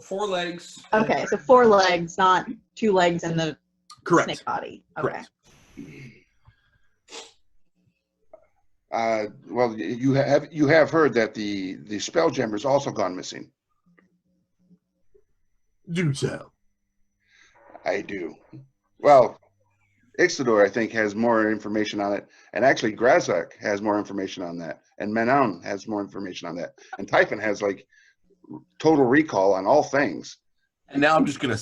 Four legs. Okay, so 4 legs, not 2 legs and the Correct. snake body. Okay. Correct. Well, you have heard that the Spelljammer's also gone missing. Do tell. I do. Well, Ixidor, I think, has more information on it, and actually Grazakh has more information on that, and Manon has more information on that, and Typhon has like total recall on all things. And now I'm just gonna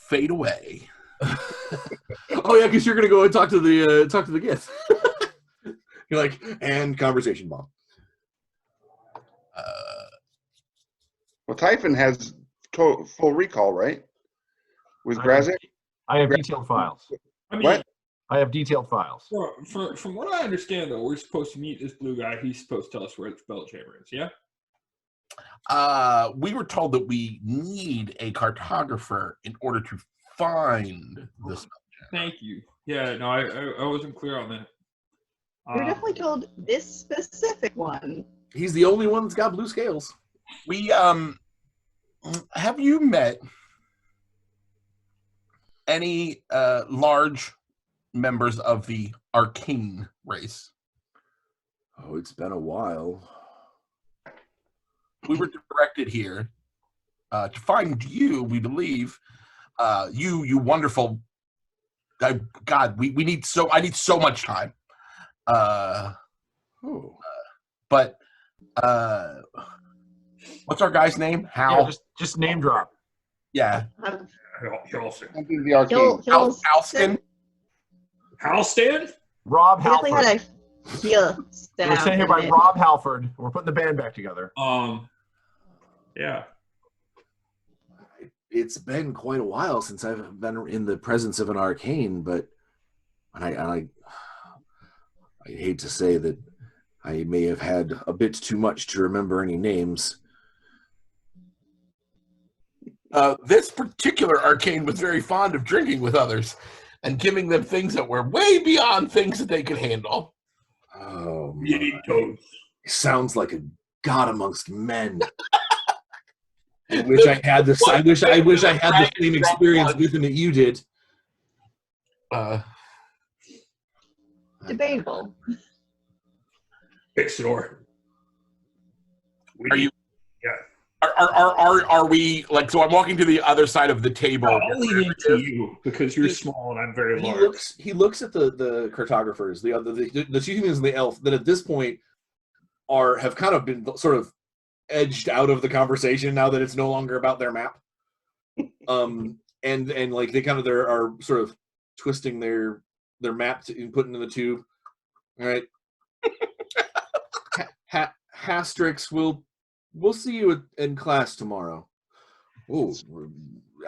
fade away. Oh yeah, because you're gonna go and talk to the gift. You're like, and conversation bomb. Well, Typhon has full recall, right? With Grazakh? I have detailed files. I mean, What? I have detailed files. from what I understand, though, we're supposed to meet this blue guy. He's supposed to tell us where the Spelljammer is. Yeah. We were told that we need a cartographer in order to find the Spelljammer. Thank you. Yeah. No, I wasn't clear on that. You're definitely told this specific one. He's the only one that's got blue scales. We have you met any large members of the Arcane race? Oh, it's been a while. We were directed here to find you, we believe. You wonderful. God, I need so much time. But what's our guy's name? Hal? Yeah, just name drop. Yeah. Hyalsen. Something the Arcane. Halston? Halston? Rob Definitely Halford. had a heel We're stab. sitting here by in it. Rob Halford. We're putting the band back together. Yeah. It's been quite a while since I've been in the presence of an Arcane, but I hate to say that I may have had a bit too much to remember any names. This particular Arcane was very fond of drinking with others and giving them things that were way beyond things that they could handle. Oh, Eating toads. sounds like a god amongst men. I wish I had this. I wish I had the same experience with him that you did. Debatable. Ixidor. Are you? Yeah. Are we like? So I'm walking to the other side of the table. I'll lean into you because you're small and I'm very large. He looks at the cartographers, the two humans and the elf that at this point have kind of been sort of edged out of the conversation now that it's no longer about their map. And like they are sort of twisting their map and putting in the tube. All right. Hastrix, we'll see you in class tomorrow. Oh,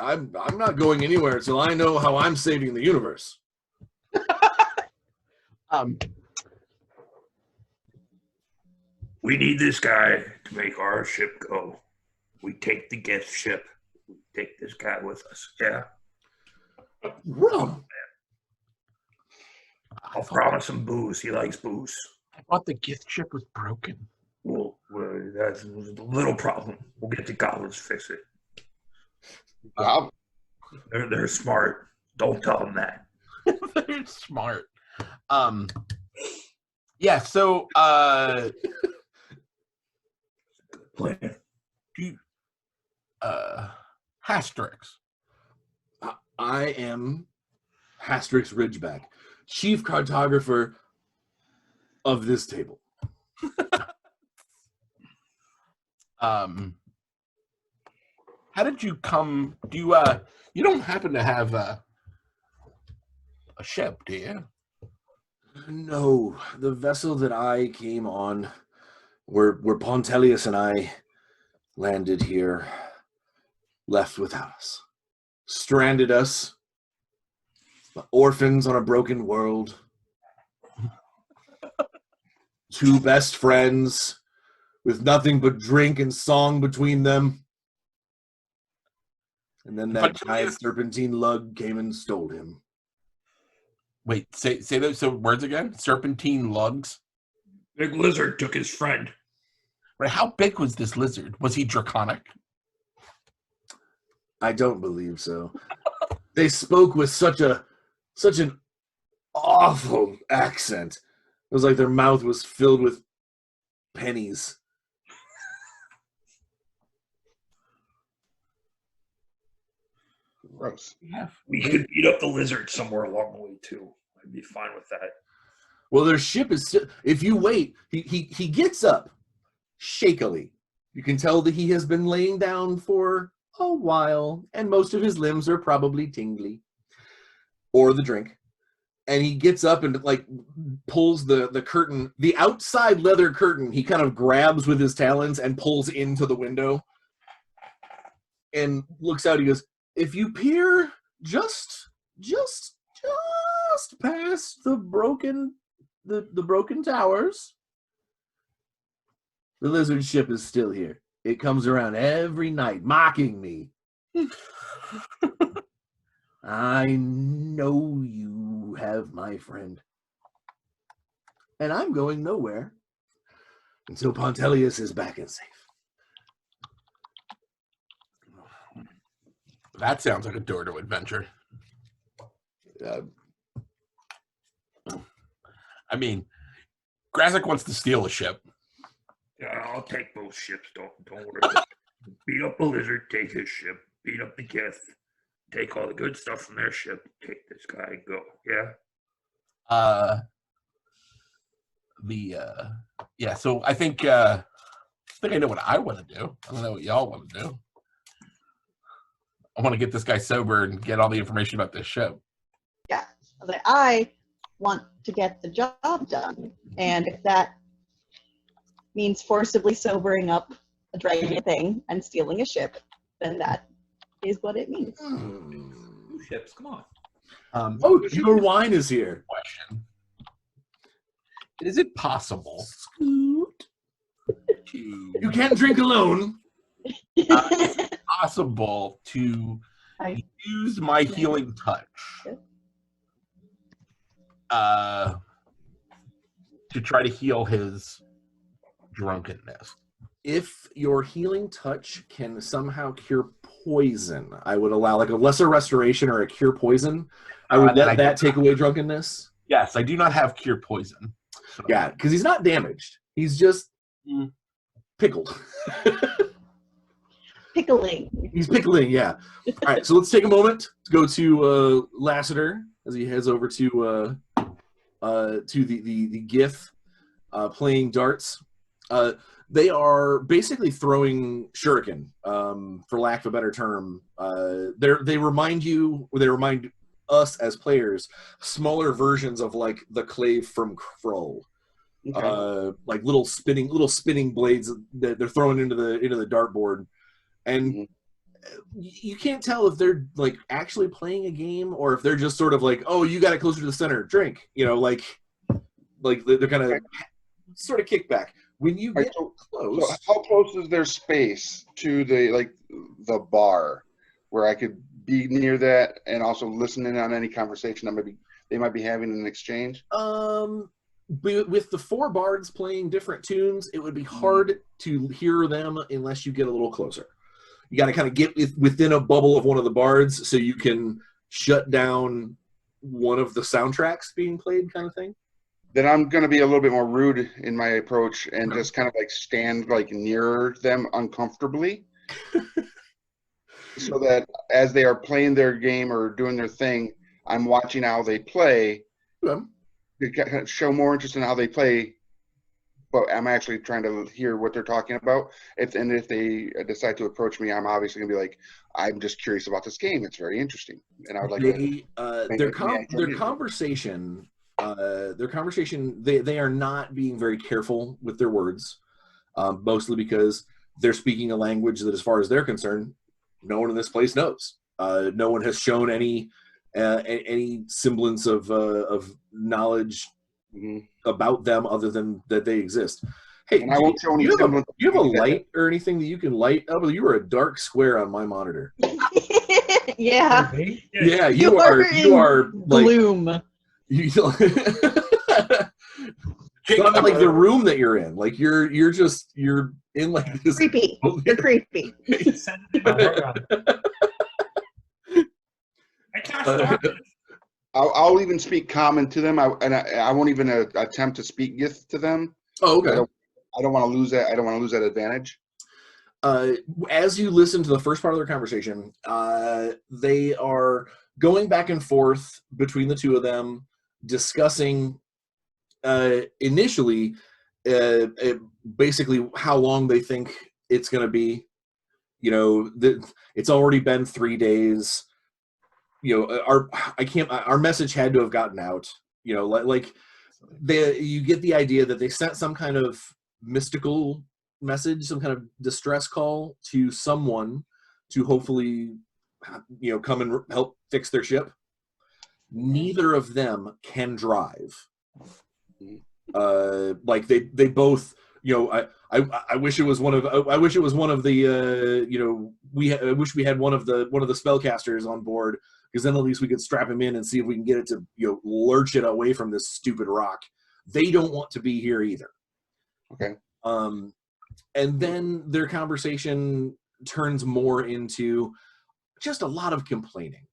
I'm not going anywhere until I know how I'm saving the universe. We need this guy to make our ship go. We take the gift ship. We take this guy with us. Yeah. Rum. I'll promise him booze. He likes booze. I thought the gift ship was broken. Well, that's a little problem. We'll get the goblins to fix it. They're smart. Don't tell them that. They're smart. Yeah. So, Plan. Hastrix. I am Hastrix Ridgeback, chief cartographer of this table. How did you come? Do you you don't happen to have a ship, do you? No, the vessel that I came on where Pontelius and I landed here, left without us, stranded us, orphans on a broken world, two best friends with nothing but drink and song between them. And then that giant serpentine lug came and stole him. Wait, say those words again. Serpentine lugs. Big lizard took his friend. Right? How big was this lizard? Was he draconic? I don't believe so. They spoke with such an awful accent. It was like their mouth was filled with pennies. Gross. We could beat up the lizard somewhere along the way too. I'd be fine with that. Well, their ship is still, if you wait, he gets up shakily. You can tell that he has been laying down for a while, and most of his limbs are probably tingly. Or the drink. And he gets up and like pulls the curtain, the outside leather curtain, he kind of grabs with his talons and pulls into the window. And looks out, he goes, if you peer just past the broken towers, the lizard ship is still here. It comes around every night, mocking me. I know you have my friend. And I'm going nowhere until Pontelius is back and safe. That sounds like a door to adventure. I mean, Grazakh wants to steal a ship. Yeah, I'll take both ships. Don't worry about it. Beat up the lizard, take his ship. Beat up the Gith, take all the good stuff from their ship. Take this guy and go. Yeah. Yeah. So I think I know what I want to do. I don't know what y'all want to do. I want to get this guy sober and get all the information about this ship. Yeah, I want to get the job done, and if that means forcibly sobering up a dragon thing and stealing a ship, then that is what it means. Two ships, come on. Your wine is here. Question: is it possible to? You can't drink alone. Is it possible to use my healing touch to try to heal his drunkenness? If your healing touch can somehow cure poison, I would allow like a lesser restoration or a cure poison. I would let that take away drunkenness. Yes, I do not have cure poison. So. Yeah, because he's not damaged. He's just pickled. Pickling. He's pickling, yeah. All right, so let's take a moment to go to Lassiter as he heads over to the GIF playing darts. They are basically throwing shuriken, for lack of a better term. They remind us as players smaller versions of like the clave from Krull. Okay. Like little spinning blades that they're throwing into the dartboard. And you can't tell if they're like actually playing a game or if they're just sort of like, oh, you got it closer to the center, drink. You know, like they're kind of sort of kickback. When you get close, so how close is their space to the bar, where I could be near that and also listen in on any conversation that they might be having in an exchange? With the four bards playing different tunes, it would be hard to hear them unless you get a little closer. You got to kind of get within a bubble of one of the bards so you can shut down one of the soundtracks being played, kind of thing. Then I'm going to be a little bit more rude in my approach and just kind of like stand like near them uncomfortably so that as they are playing their game or doing their thing, I'm watching how they play to kind of show more interest in how they play, but I'm actually trying to hear what they're talking about. If they decide to approach me, I'm obviously going to be like, I'm just curious about this game. It's very interesting. And I would like their conversation, they are not being very careful with their words. mostly because they're speaking a language that, as far as they're concerned, no one in this place knows. No one has shown any semblance of knowledge about them other than that they exist. Hey, And I won't show any semblance. do you have a light or anything that you can light? Oh, you are a dark square on my monitor. Yeah. Yeah, you are like gloom. it's not like the room that you're in. Like you're in like this Creepy. You're creepy. I cast darkness. I'll even speak common to them. I won't even attempt to speak Gith to them. Oh, okay. I don't want to lose that. I don't want to lose that advantage. As you listen to the first part of their conversation, they are going back and forth between the two of them, discussing initially basically how long they think it's going to be. You know, it's already been 3 days. You know, our message had to have gotten out. You know, like you get the idea that they sent some kind of mystical message, some kind of distress call to someone to hopefully, you know, come and help fix their ship. Neither of them can drive. Like they both, you know, I wish it was one of the you know, I wish we had one of the spellcasters on board, because then at least we could strap him in and see if we can get it to, you know, lurch it away from this stupid rock. They don't want to be here either. Okay. And then their conversation turns more into just a lot of complaining.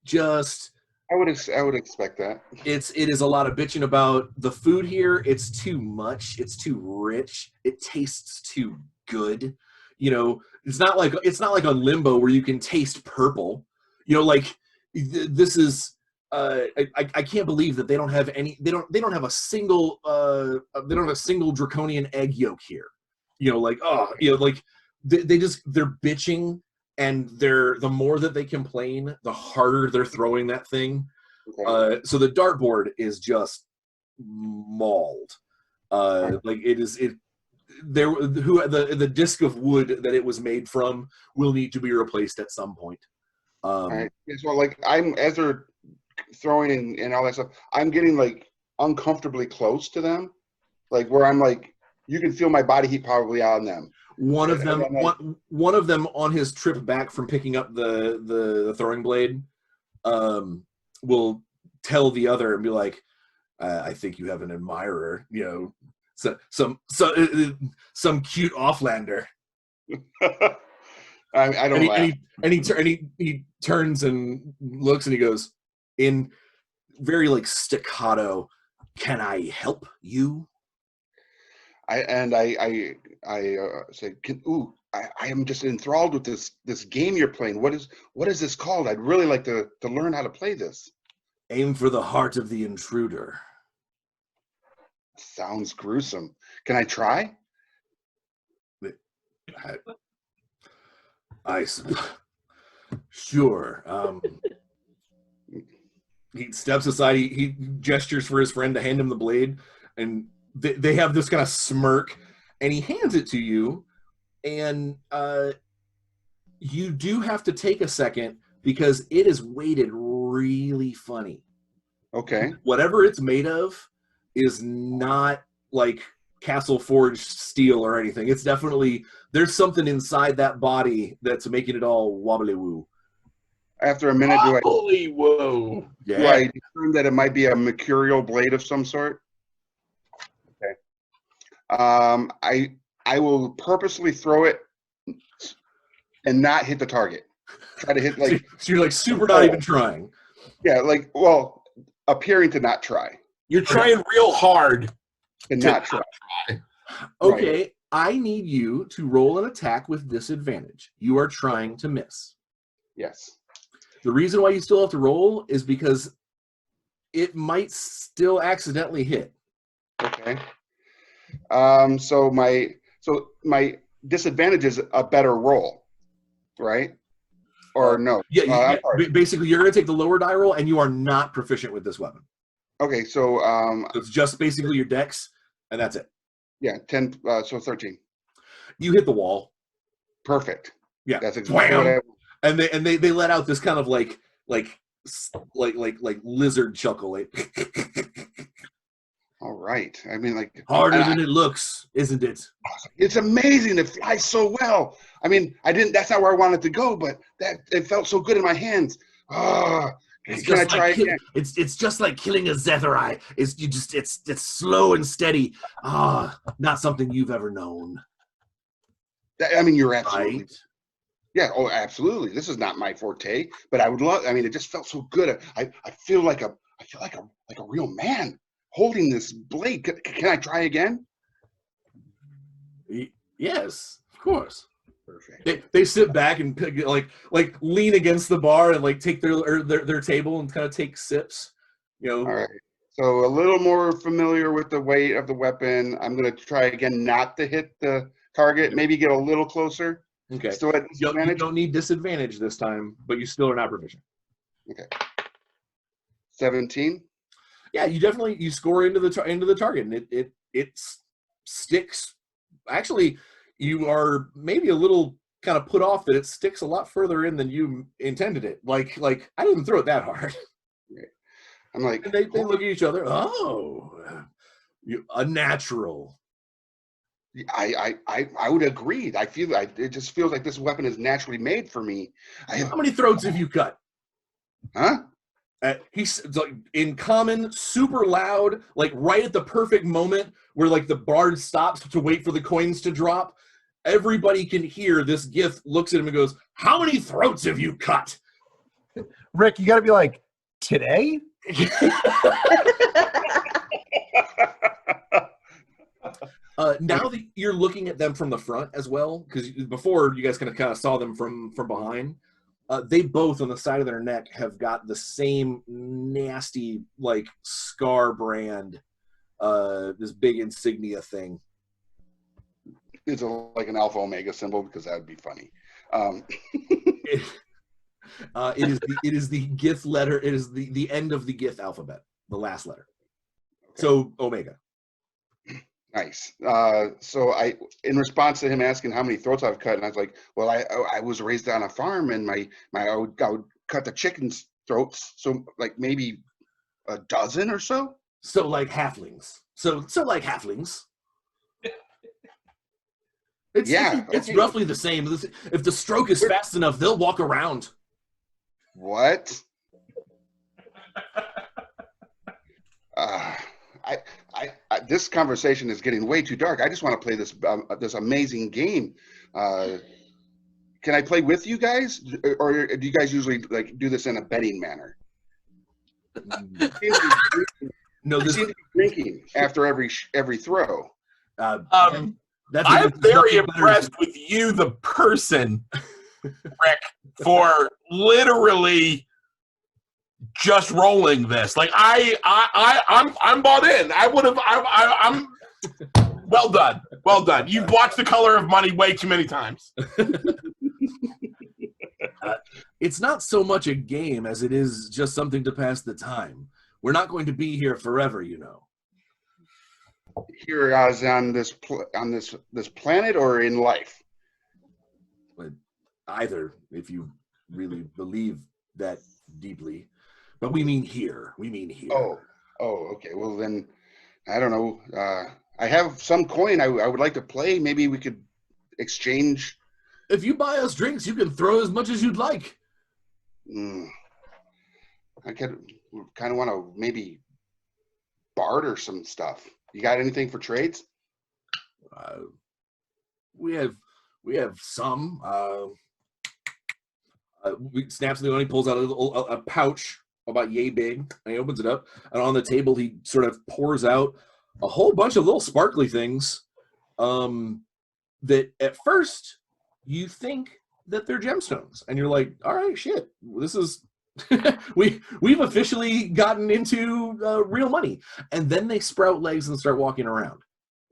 Just I would expect that. it is a lot of bitching about the food here. It's too much. It's too rich. It tastes too good. You know, it's not like a Limbo where you can taste purple. You know, like this is. I can't believe that they don't have any. They don't have a single. They don't have a single draconian egg yolk here. You know, like you know, like they're bitching, and the more that they complain, the harder they're throwing that thing. Okay. So the dartboard is just mauled. Like the disc of wood that it was made from will need to be replaced at some point. Right. So like as they're throwing and all that stuff, I'm getting like uncomfortably close to them, like where I'm like, you can feel my body heat probably on them. One of them on his trip back from picking up the throwing blade will tell the other and be like, I think you have an admirer, you know, some cute offlander. I don't laugh. And he turns and looks and he goes in very like staccato, "Can I help you?" I say, I am just enthralled with this game you're playing. What is this called? I'd really like to learn how to play this. Aim for the heart of the intruder. Sounds gruesome. Can I try? Sure. He steps aside. He gestures for his friend to hand him the blade, and they have this kind of smirk, and he hands it to you, and you do have to take a second because it is weighted really funny. Okay. Whatever it's made of is not like Castle Forged steel or anything. It's definitely, there's something inside that body that's making it all wobbly woo. After a minute, do I discern that it might be a mercurial blade of some sort? Okay. I will purposely throw it and not hit the target. Try to hit like. So you're like super not even trying. Yeah, like, well, appearing to not try. You're trying real hard to not try. Okay, right. I need you to roll an attack with disadvantage. You are trying to miss. Yes. The reason why you still have to roll is because it might still accidentally hit. Okay. So my disadvantage is a better roll, right? Or no? Yeah. Basically, you're going to take the lower die roll, and you are not proficient with this weapon. Okay, so it's just basically your dex, and that's it. Yeah, 10. So 13. You hit the wall. Perfect. Yeah. That's exactly what I. And they let out this kind of like lizard chuckle. All right. I mean, like Harder than it looks, isn't it? It's amazing. It flies so well. I mean, I didn't. That's not where I wanted to go, but it felt so good in my hands. Ah, can I try again? It's just like killing a Zethari. It's slow and steady. Not something you've ever known. I mean, you're absolutely right. Yeah. Oh, absolutely. This is not my forte, but I would love. I mean, it just felt so good. I feel like a real man holding this blade. Can I try again? Yes, of course. Perfect. They sit back and like lean against the bar and like take their table and kind of take sips. All right. So a little more familiar with the weight of the weapon. I'm going to try again not to hit the target. Maybe get a little closer. Okay. Still at disadvantage? You don't need disadvantage this time, but you still are not proficient. Okay. 17. Yeah, you score into the target, and it sticks. Actually, you are maybe a little kind of put off that it sticks a lot further in than you intended it. Like I didn't throw it that hard. Right. I'm like, and they look at each other. Oh, a natural. I would agree. It just feels like this weapon is naturally made for me. How many throats have you cut? Huh? He's like in common, super loud, like right at the perfect moment where like the bard stops to wait for the coins to drop. Everybody can hear this Gith looks at him and goes, "How many throats have you cut?" Rick, you got to be like, today? Now that you're looking at them from the front as well, because before you guys kind of saw them from behind, they both on the side of their neck have got the same nasty like scar brand, this big insignia thing. It's like an Alpha Omega symbol because that would be funny. It is the Gith letter. It is the end of the Gith alphabet, the last letter. Okay. So Omega. Nice. So in response to him asking how many throats I've cut, and I was like, well, I was raised on a farm, and I would cut the chickens' throats, so like maybe a dozen or so. So like halflings. So like halflings. It's roughly the same. If the stroke is fast enough, they'll walk around. What? This conversation is getting way too dark. I just want to play this amazing game. Can I play with you guys, or do you guys usually like do this in a betting manner? No, this is drinking after every throw. I'm very impressed with you, the person, Rick, for literally just rolling this. Like I'm bought in. I'm well done. Well done. You've watched The Color of Money way too many times. It's not so much a game as it is just something to pass the time. We're not going to be here forever, you know. Here as on this planet or in life? But either, if you really believe that deeply. But we mean here. We mean here. Oh, okay. Well then, I don't know. I have some coin I would like to play. Maybe we could exchange. If you buy us drinks, you can throw as much as you'd like. I kind of want to maybe barter some stuff. You got anything for trades? We have some. Snaps the one. He pulls out a pouch about yay big, and he opens it up. And on the table, he sort of pours out a whole bunch of little sparkly things. That at first you think that they're gemstones, and you're like, "All right, shit, this is." we've officially gotten into real money, and then they sprout legs and start walking around.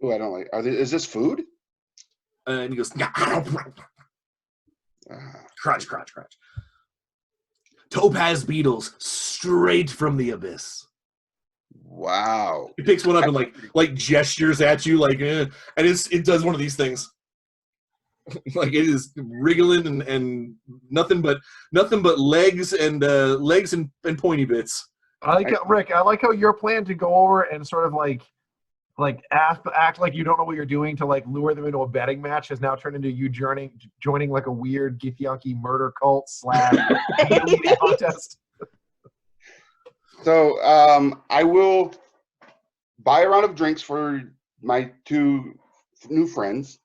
Oh, I don't like. Is this food? And he goes, crunch. Topaz beetles straight from the abyss. Wow. He picks one up and like gestures at you, and it does one of these things. Like it is wriggling and nothing but legs and pointy bits. I like how, Rick. I like how your plan to go over and sort of like act like you don't know what you're doing to like lure them into a betting match has now turned into you joining like a weird Githyanki murder cult / contest. So I will buy a round of drinks for my 2 new friends.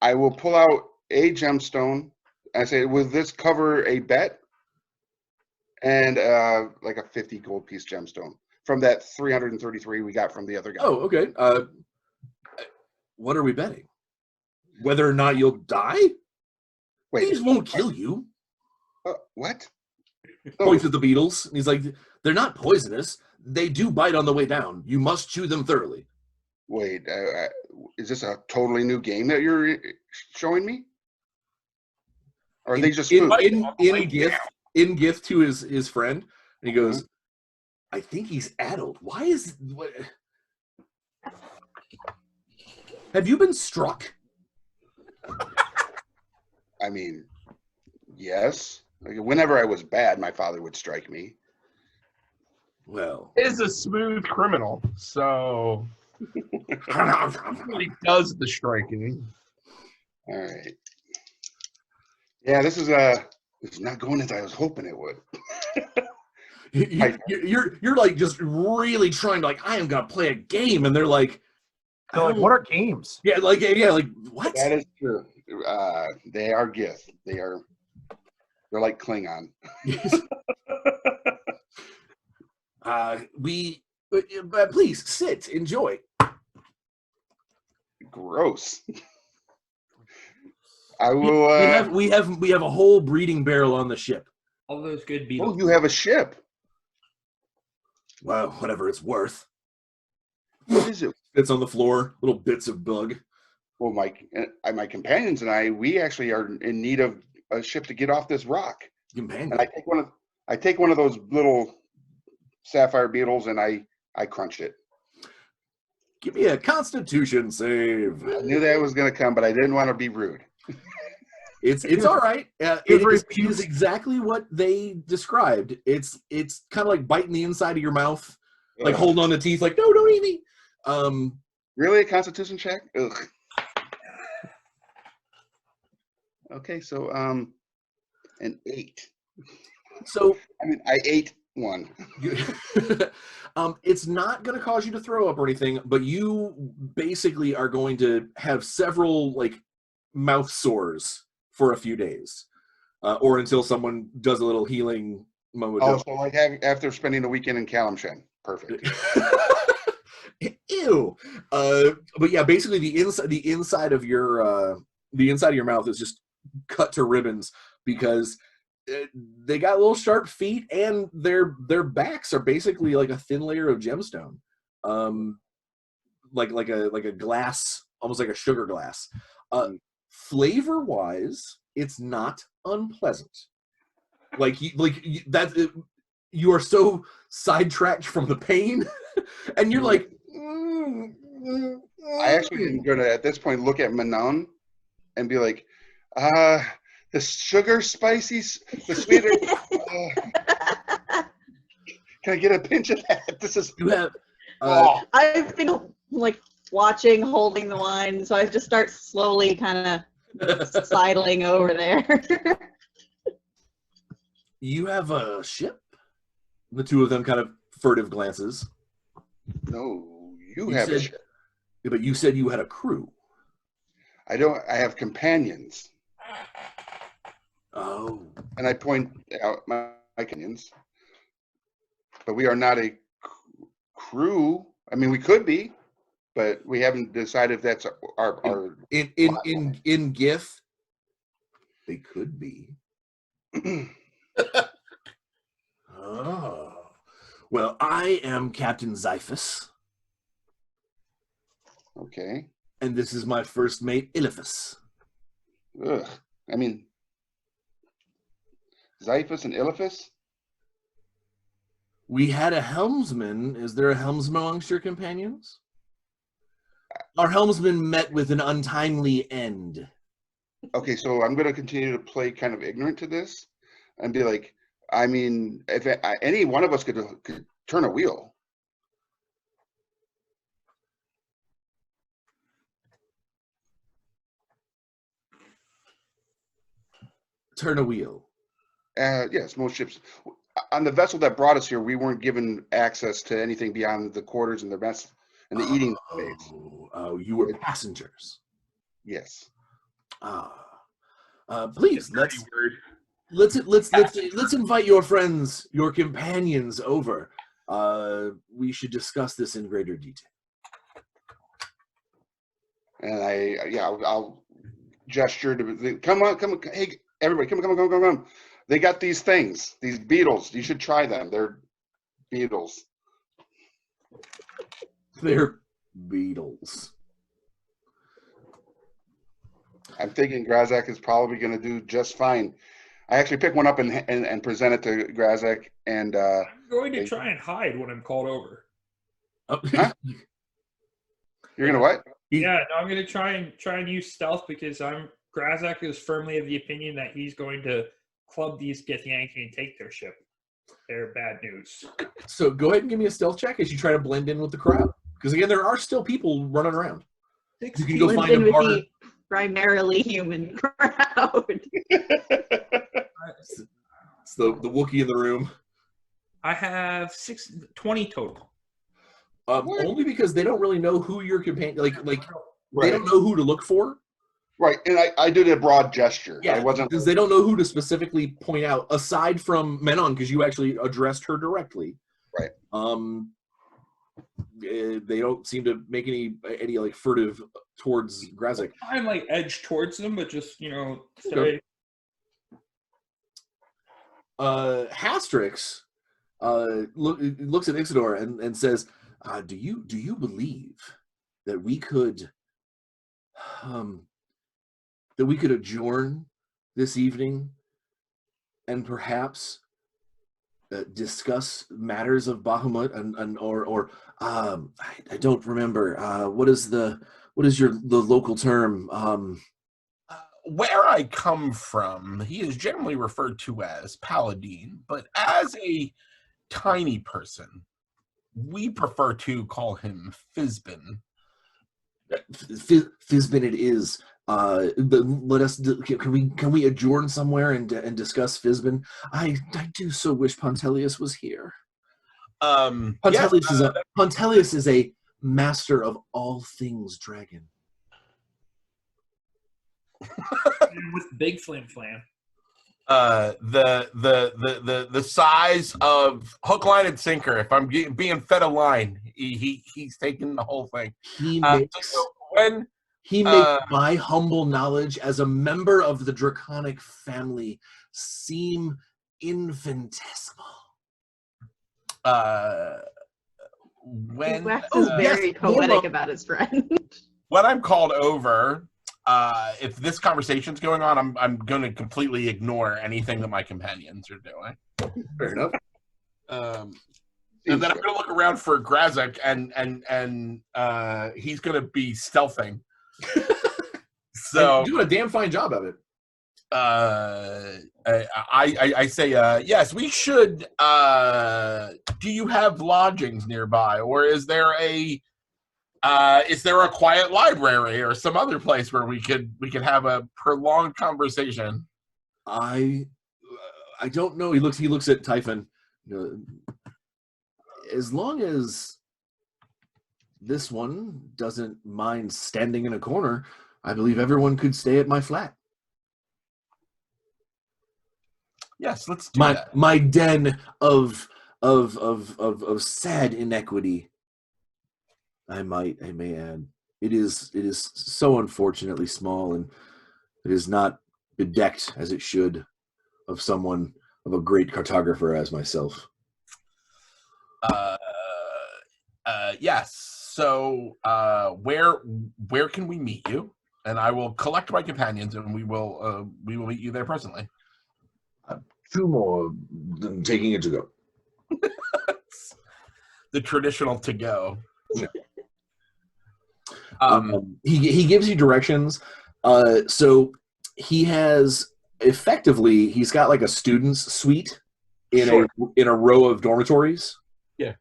I will pull out a gemstone. I say, will this cover a bet? And like a 50 gold piece gemstone from that 333 we got from the other guy. Oh, okay. What are we betting? Whether or not you'll die? Wait, These won't kill you. what? Points at the beetles. And he's like, they're not poisonous. They do bite on the way down. You must chew them thoroughly. Wait, is this a totally new game that you're showing me? Or are they just food? In gift to his friend, and he goes, I think he's addled. Why is what? Have you been struck? I mean, yes. Like, whenever I was bad, my father would strike me. Well, Is a smooth criminal, so he does the striking. All right. Yeah, this is not going as I was hoping it would. you're like just really trying to like I am gonna play a game, and they're like, what are games? Yeah, like what? That is true. They are Gith. They're like Klingon. But please sit, enjoy. Gross. I will. We have a whole breeding barrel on the ship. All those good beetles. Oh, you have a ship. Well, whatever it's worth. What is it? It's on the floor, little bits of bug. Well, my companions and we actually are in need of a ship to get off this rock. Companion. And I take one of those little sapphire beetles and I crunch it. Give me a Constitution save. I knew that was going to come, but I didn't want to be rude. It's all right. It is exactly what they described. It's kind of like biting the inside of your mouth, like holding on to teeth, like no, don't eat me. Really, a Constitution check? Ugh. Okay, so an 8. So I mean, I ate one. It's not going to cause you to throw up or anything, but you basically are going to have several like mouth sores for a few days, or until someone does a little healing moment. Oh, so like after spending a weekend in Kalamshan. Perfect. Ew. But yeah, basically the inside of your mouth is just cut to ribbons because they got little sharp feet and their backs are basically like a thin layer of gemstone, like a glass, almost like a sugar glass. Flavor wise, it's not unpleasant. You are so sidetracked from the pain, and you're like. I actually am going to, at this point, look at Manon and be like, the sugar spicy, the sweeter. Can I get a pinch of that? This is. You have. I've been like watching, holding the wine, so I just start slowly kind of sidling over there. You have a ship? The two of them kind of furtive glances. No, you have a ship. But you said you had a crew. I don't. I have companions. Oh. And I point out my companions. But we are not a crew. I mean, we could be, but we haven't decided if that's our in GIF. They could be. Oh. Well, I am Captain Xiphus. Okay. And this is my first mate, Iliphus. Ugh. I mean, Xiphus and Iliphus? We had a helmsman. Is there a helmsman amongst your companions? Our helmsman met with an untimely end. Okay, so I'm going to continue to play kind of ignorant to this and be like, I mean, if any one of us could turn a wheel. Turn a wheel. Yes, most ships. On the vessel that brought us here, we weren't given access to anything beyond the quarters and the mess and the eating space. Oh, you were passengers. Yes. Please let's invite your friends, your companions over. We should discuss this in greater detail. And I'll gesture to come on, hey everybody, come on. They got these things, these beetles. You should try them. They're beetles. They're beetles. I'm thinking Grazakh is probably going to do just fine. I actually picked one up and present it to Grazakh, and I'm going to try and hide when I'm called over. Huh? You're gonna what? Yeah, no, I'm going to try and use stealth because Grazakh is firmly of the opinion that he's going to club these Githyanki and take their ship. They're bad news. So go ahead and give me a stealth check as you try to blend in with the crowd. Because again, there are still people running around. You can go find a bar. The primarily human crowd. It's the Wookiee in the room. I have 20 total. Only because they don't really know who your companion. Like Right. They don't know who to look for. Right, and I did a broad gesture. Yeah, I wasn't because they don't know who to specifically point out aside from Manon, because you actually addressed her directly. Right. They don't seem to make any like furtive towards Grazakh. I like edge towards them, but just stay. Okay. Hastrix looks at Ixidor and says, "Do you believe that we could adjourn this evening and perhaps discuss matters of Bahamut or I don't remember what is the local term? Where I come from, he is generally referred to as Paladin, but as a tiny person, we prefer to call him Fizbin. Fizbin it is. Can we adjourn somewhere and discuss Fizbin? I do so wish Pontelius was here. Pontelius is a master of all things dragon. With big flam. The size of hook, line, and sinker. If I'm being fed a line, he's taking the whole thing. He makes my humble knowledge as a member of the draconic family seem infinitesimal. Wax is very poetic about his friend. When I'm called over, if this conversation's going on, I'm going to completely ignore anything that my companions are doing. Fair enough. And then I'm going to look around for Grazakh, and he's going to be stealthing. So you're doing a damn fine job of it. I say yes. We should. Do you have lodgings nearby, or is there a quiet library or some other place where we could have a prolonged conversation? I don't know. He looks at Typhon. As long as this one doesn't mind standing in a corner, I believe everyone could stay at my flat. Yes, let's do that. My den of sad inequity. I may add. It is so unfortunately small, and it is not bedecked as it should of someone of a great cartographer as myself. Yes. So, where can we meet you? And I will collect my companions, and we will meet you there presently. 2 more than taking it to go. The traditional to go. Yeah. He gives you directions. So he has effectively he's got like a student's suite in Sure. a row of dormitories. Yeah.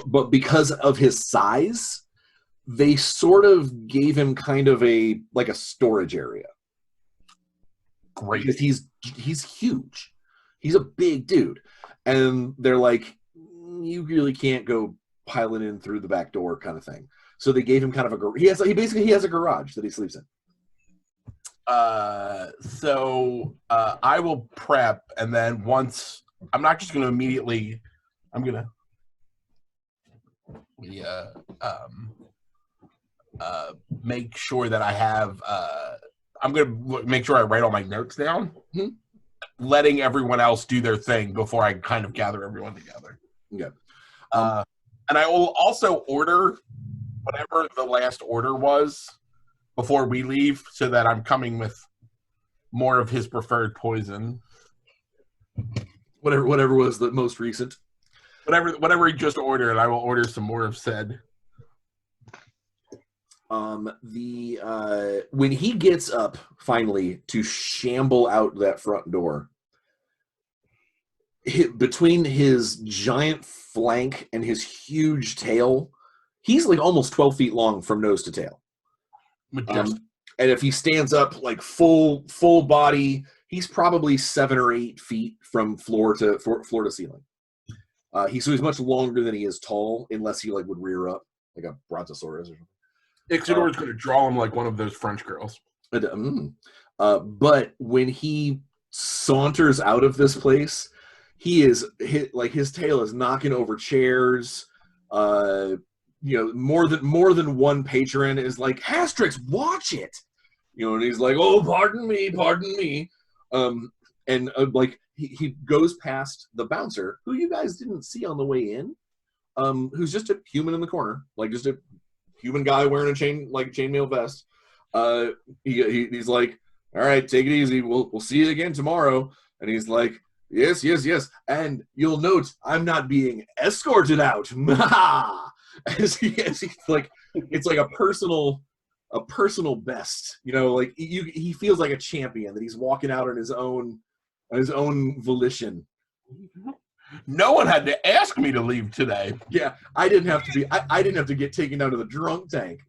But because of his size, they sort of gave him kind of a storage area. Great. Because he's huge. He's a big dude. And they're like, you really can't go piling in through the back door kind of thing. So they gave him kind of he has a garage that he sleeps in. So I will prep, and then once I'm not just going to immediately, I'm going to make sure that I have. I'm going to make sure I write all my notes down, letting everyone else do their thing before I kind of gather everyone together. Yeah. And I will also order whatever the last order was before we leave, so that I'm coming with more of his preferred poison. Whatever was the most recent. Whatever he just ordered, I will order some more of said. When he gets up finally to shamble out that front door, between his giant flank and his huge tail, he's like almost 12 feet long from nose to tail. And if he stands up like full body, he's probably 7 or 8 feet from floor to ceiling. So he's much longer than he is tall, unless he like would rear up like a brontosaurus or something. Ixidor is going to draw him like one of those French girls. But when he saunters out of this place, his tail is knocking over chairs. More than one patron is like, Hastrix, watch it. And he's like, oh, pardon me. He goes past the bouncer, who you guys didn't see on the way in, who's just a human in the corner, like just a human guy wearing a chainmail vest. He's like, all right, take it easy. We'll see you again tomorrow. And he's like, yes. And you'll note I'm not being escorted out. As he's like, it's like a personal best. He feels like a champion that he's walking out on his own volition. No one had to ask me to leave today. Yeah, I didn't have to get taken down to the drunk tank.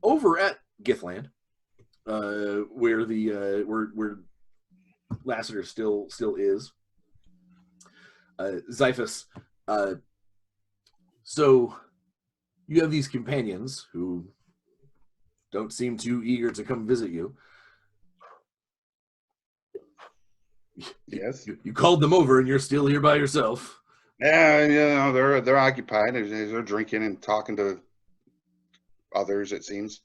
Over at Githland, where Lassiter still is. Xiphus, so you have these companions who don't seem too eager to come visit you. Yes. You called them over and you're still here by yourself. Yeah, they're occupied. They're drinking and talking to others, it seems.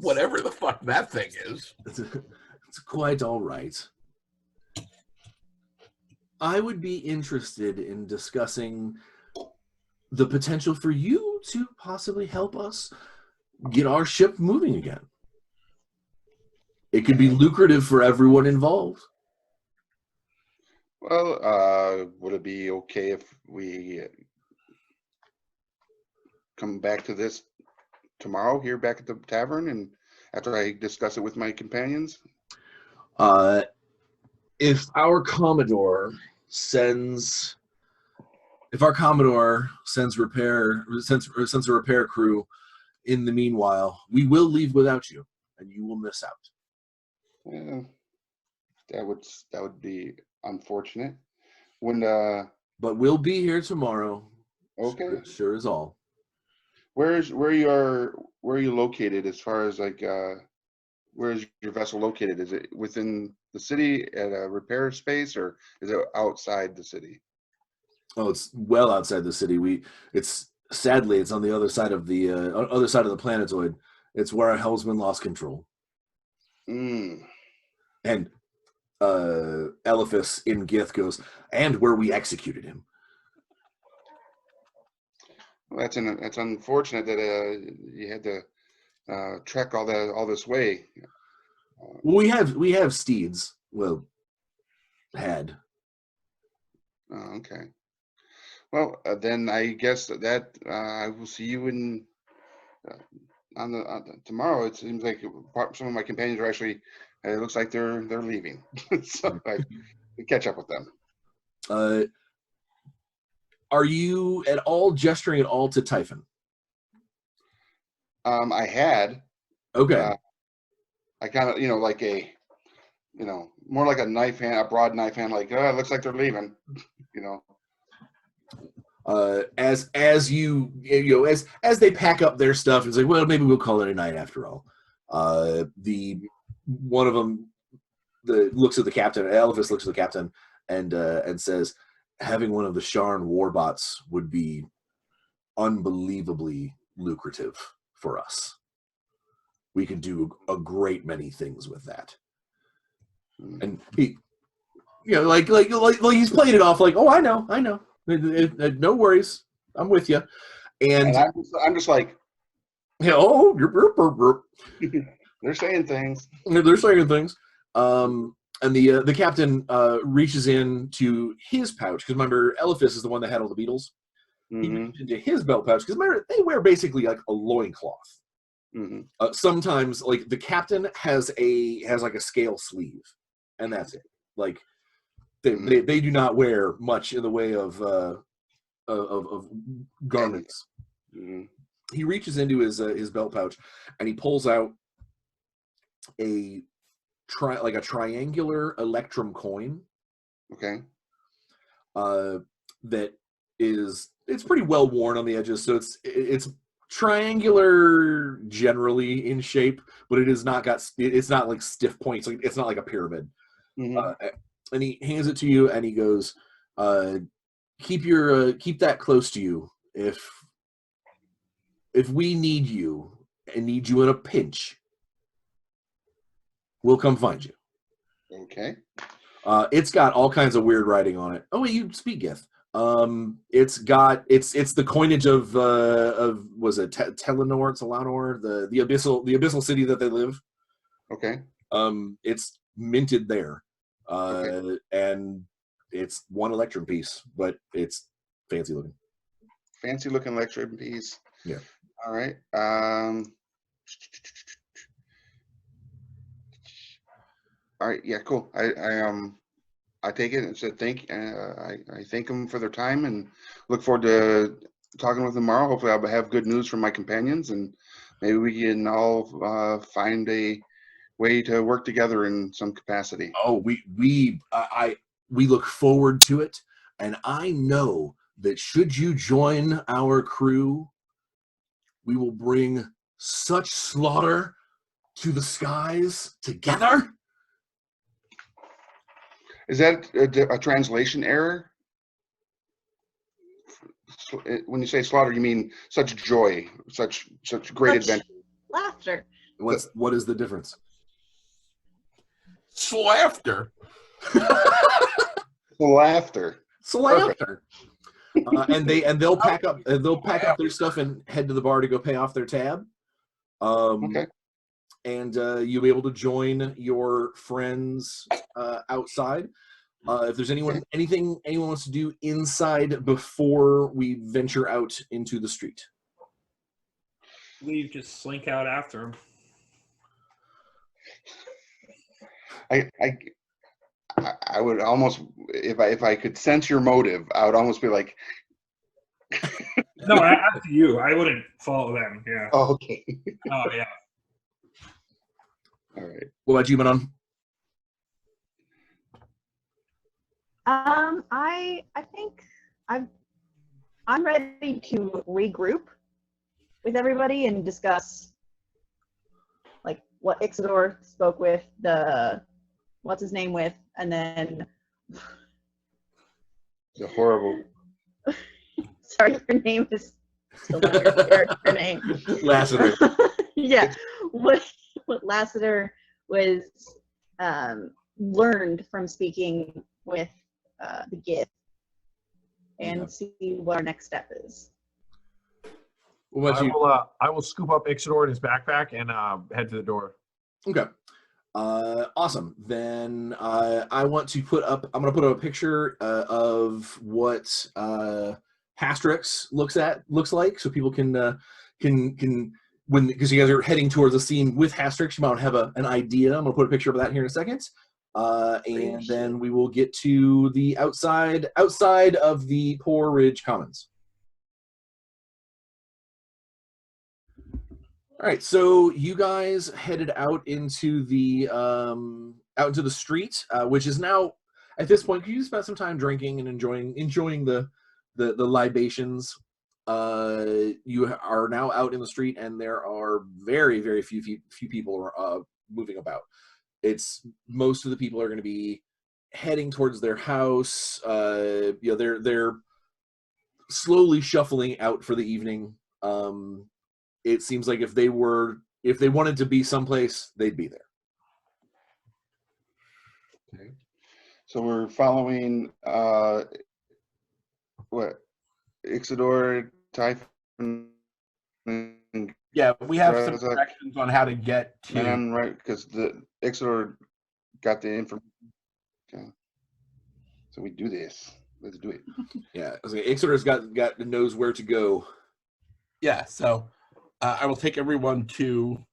Whatever the fuck that thing is. It's quite all right. I would be interested in discussing the potential for you to possibly help us get our ship moving again. It could be lucrative for everyone involved. Well, would it be okay if we come back to this tomorrow here back at the tavern, and after I discuss it with my companions? If our Commodore sends a repair crew in the meanwhile, we will leave without you, and you will miss out. Yeah, that would be unfortunate. But we'll be here tomorrow. Okay. Sure as all. Where are you located as far as where is your vessel located? Is it within the city at a repair space, or is it outside the city? Oh, it's well outside the city. It's on the other side of the planetoid. It's where our helmsman lost control. Mm. And Eliphas in Gith goes, and where we executed him. Well, that's unfortunate that you had to trek all this way. Well, we have steeds. Well, had. Oh, okay. Well, then I guess that I will see you tomorrow, it seems like some of my companions are actually. It looks like they're leaving, so I catch up with them. Are you at all gesturing at all to Typhon? I had. Okay. I kind of, like a, more like a knife hand, a broad knife hand, like, it looks like they're leaving, As you know, as they pack up their stuff and say, well, maybe we'll call it a night after all. One of them looks at the captain. Elvis looks at the captain and says, having one of the Sharn warbots would be unbelievably lucrative for us. We could do a great many things with that. And he, like he's played it off like, oh, I know. No worries, I'm with you. And I'm just like, oh, they're saying things. They're saying things. And the captain reaches into his pouch, because remember, Eliphas is the one that had all the beetles. He reaches into his belt pouch, because remember, they wear basically like a loincloth. Sometimes, like, the captain has like a scale sleeve, and that's it. Like, they do not wear much in the way of garments. He reaches into his belt pouch, and he pulls out a triangular electrum coin. Okay. That it's pretty well worn on the edges, so it's triangular generally in shape, but it's not like stiff points. Like, it's not like a pyramid. And he hands it to you, and he goes, keep that close to you. If we need you and need you in a pinch, we'll come find you. Okay. It's got all kinds of weird writing on it. Oh wait, you speak Gith. It's the coinage of was it Telenor, the abyssal city that they live. Okay. It's minted there. Okay. And it's one electrum piece, but it's fancy looking. Fancy looking electrum piece. Yeah. All right. All right. Yeah. Cool. I take it and said I thank them for their time and look forward to talking with them tomorrow. Hopefully, I'll have good news from my companions, and maybe we can all find a way to work together in some capacity. Oh, we look forward to it, and I know that should you join our crew, we will bring such slaughter to the skies together. Is that a translation error? When you say slaughter, you mean such joy, such great adventure. Laughter. What is the difference? Slaughter. Laughter. Slaughter. And they'll pack up their stuff and head to the bar to go pay off their tab. Okay. And you'll be able to join your friends outside. If there's anything anyone wants to do inside before we venture out into the street. Leave, just slink out after him. I would almost, if I could sense your motive, I would almost be like. No, after you. I wouldn't follow them. Yeah. Oh, okay. Oh yeah. All right. What about you, Manon? I think I'm ready to regroup with everybody and discuss like what Ixidor spoke with what's his name with, and then The horrible. Sorry, your name is still not your character name. Lassiter. Yeah, what Lassiter was learned from speaking with the Gith, and see what our next step is. What about you? I will scoop up Ixidor in his backpack and head to the door. Okay. Awesome. Then I want to put up. I'm going to put up a picture of what Hastrix looks like, so people can because you guys are heading towards a scene with Hastrix, you might have an idea. I'm going to put a picture of that here in a second. And then we will get to the outside of the Poor Ridge Commons. All right, so you guys headed out into the street, which is now at this point. You spent some time drinking and enjoying the libations. You are now out in the street, and there are very, very few people moving about. It's most of the people are going to be heading towards their house. They're slowly shuffling out for the evening. It seems like if they wanted to be someplace, they'd be there. Okay. So we're following Ixidor, Typhon, and Yeah, we have some Grazakh, directions on how to get to. Manon, right? Because the Ixidor got the information. Okay. So we do this. Let's do it. Yeah, Ixidor's knows where to go. Yeah, so I will take everyone to.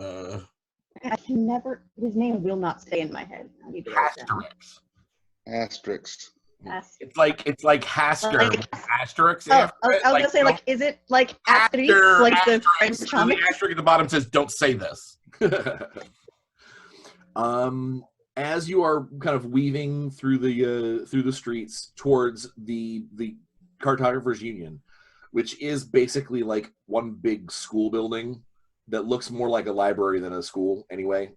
I can never. His name will not stay in my head. I need to write it down. Asterix. Asterix. It's like Haster Like- with asterisks Oh, after I was it. gonna say, like, is it like after Asterix, like the French asterisk, comic? the asterisk at the bottom says, "Don't say this." As you are kind of weaving through the streets towards the Cartographers Union, which is basically like one big school building that looks more like a library than a school anyway.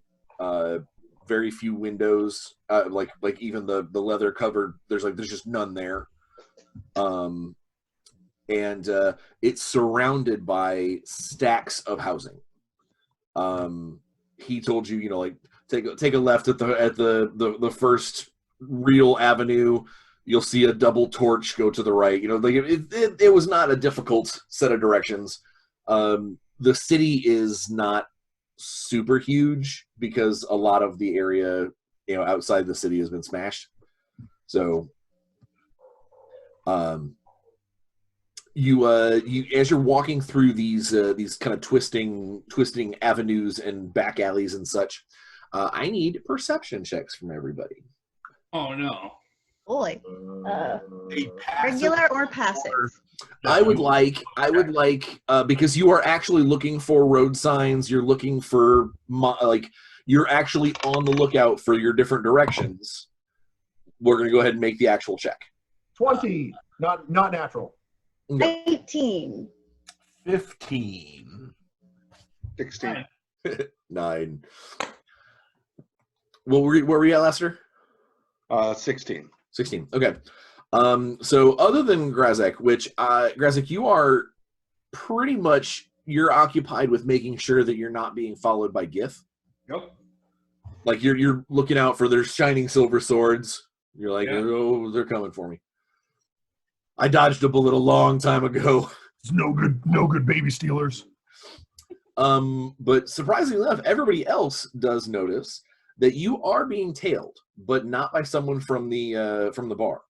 Very few windows, like even the leather covered. There's just none there. And it's surrounded by stacks of housing. He told you, take a left at the first real avenue. You'll see a double torch go to the right. It was not a difficult set of directions. The city is not super huge because a lot of the area, outside the city has been smashed. So, you as you're walking through these kind of twisting avenues and back alleys and such, I need perception checks from everybody. Oh no. Boy, A passive regular or passive? I would like because you are actually looking for road signs. You're looking for you're actually on the lookout for your different directions. We're going to go ahead and make the actual check. 20, not natural. Okay. 18. 15. 16. 9. Where were you at, Lassiter? 16. 16. Okay. So other than Grazakh, which Grazakh, you are pretty much you're occupied with making sure that you're not being followed by Gith. Yep. Like you're looking out for their shining silver swords. You're like, Yeah. oh, they're coming for me. I dodged a bullet a long time ago. It's no good baby stealers. But surprisingly enough, everybody else does notice that you are being tailed, but not by someone from the bar.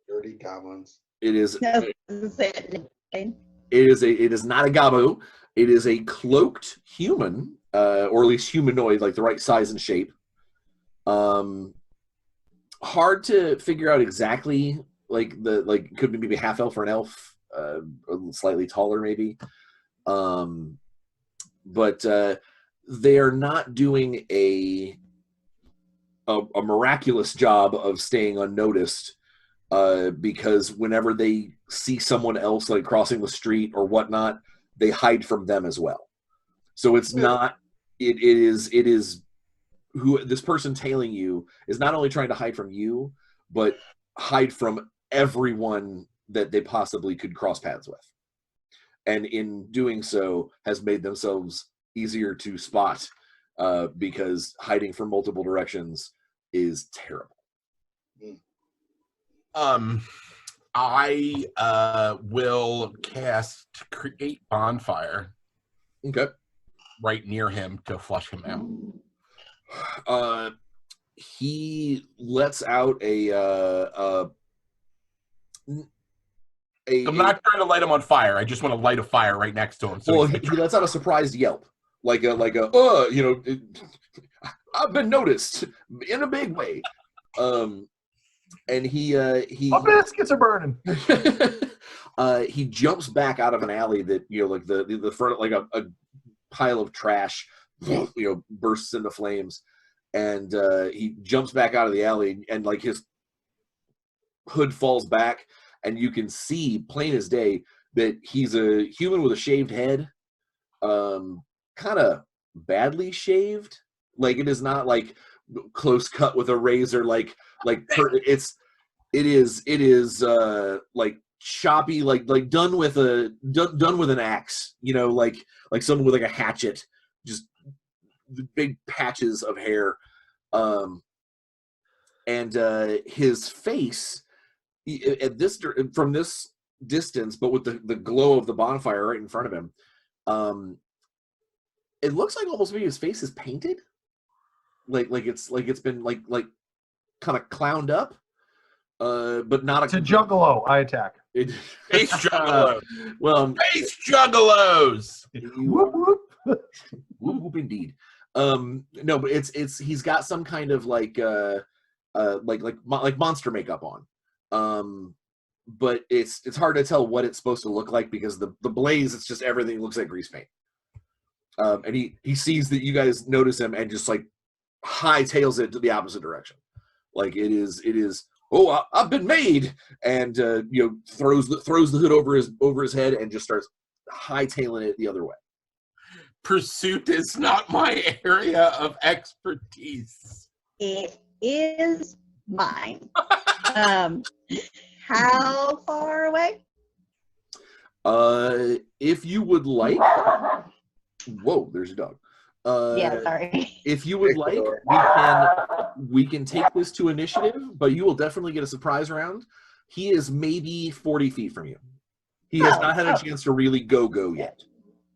Dirty goblins. It is. No, doesn't say it. Okay. It is not a Gabo. It is a cloaked human, or at least humanoid, like the right size and shape. Hard to figure out exactly, could be maybe half elf or an elf, slightly taller maybe. But they are not doing a miraculous job of staying unnoticed, because whenever they see someone else like crossing the street or whatnot, they hide from them as well. So it's not. It is who this person tailing you is not only trying to hide from you, but hide from everyone that they possibly could cross paths with. And in doing so has made themselves easier to spot, because hiding from multiple directions is terrible. I will cast Create Bonfire Okay. right near him to flush him out. He lets out I'm not trying to light him on fire. I just want to light a fire right next to him. So well, he lets out a surprised yelp, like a I've been noticed in a big way. And he My biscuits are burning. he jumps back out of an alley that like the front, like a pile of trash, bursts into flames, and he jumps back out of the alley, and like his hood falls back, and you can see plain as day that he's a human with a shaved head, kind of badly shaved. Like it is not like close cut with a razor, it is like choppy, like done with an axe, like someone with like a hatchet, just big patches of hair, and his face from this distance, but with the glow of the bonfire right in front of him, it looks like almost maybe his face is painted, like it's been like kind of clowned up, but not It's a juggalo. I attack. Face juggalos. Well, Face juggalos. Whoop, whoop. Whoop, whoop, indeed. No, but it's he's got some kind of like monster makeup on. But it's hard to tell what it's supposed to look like because the blaze, it's just everything looks like grease paint. And he sees that you guys notice him and just like hightails it to the opposite direction. Like it is. Oh, I've been made, and throws the hood over his head and just starts hightailing it the other way. Pursuit is not my area of expertise. It is mine. How far away? If you would like. Whoa, there's a dog. Yeah, sorry. If you would like, we can take this to initiative, but you will definitely get a surprise round. He is maybe 40 feet from you. He has not had a chance to really go yet.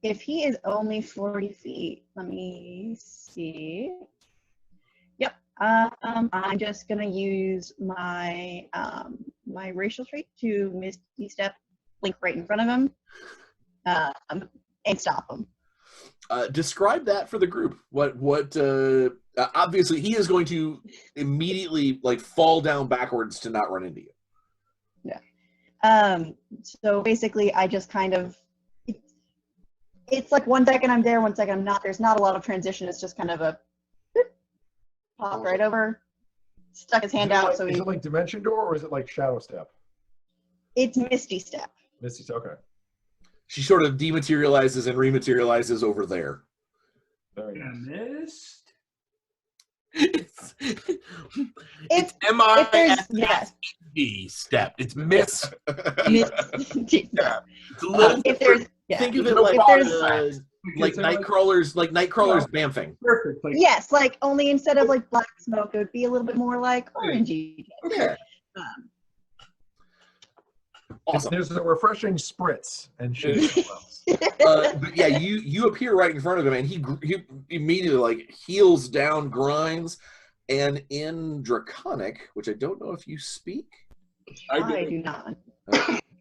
If he is only 40 feet, let me see. Yep. I'm just gonna use my my racial trait to Misty Step, blink right in front of him, and stop him. Describe that for the group. What obviously he is going to immediately like fall down backwards to not run into you. Yeah. So basically I just kind of, it's like 1 second I'm there, 1 second I'm not. There's not a lot of transition. It's just kind of a pop right over, stuck his hand out. Is it like Dimension Door or is it like Shadow Step? It's Misty Step. Misty Step, okay. She sort of dematerializes and rematerializes over there. Very nice. It's It's M-I-S-S-D step. It's Miss. Step. It's a little If there's, yeah. Think of it like Nightcrawler's bamfing. Perfect. Yes, like only instead of like black smoke, it would be a little bit more like orangey. Yeah. Awesome. There's a refreshing spritz and shit. But yeah, you appear right in front of him, and he immediately like heels down, grinds, and in Draconic, which I don't know if you speak. I do not.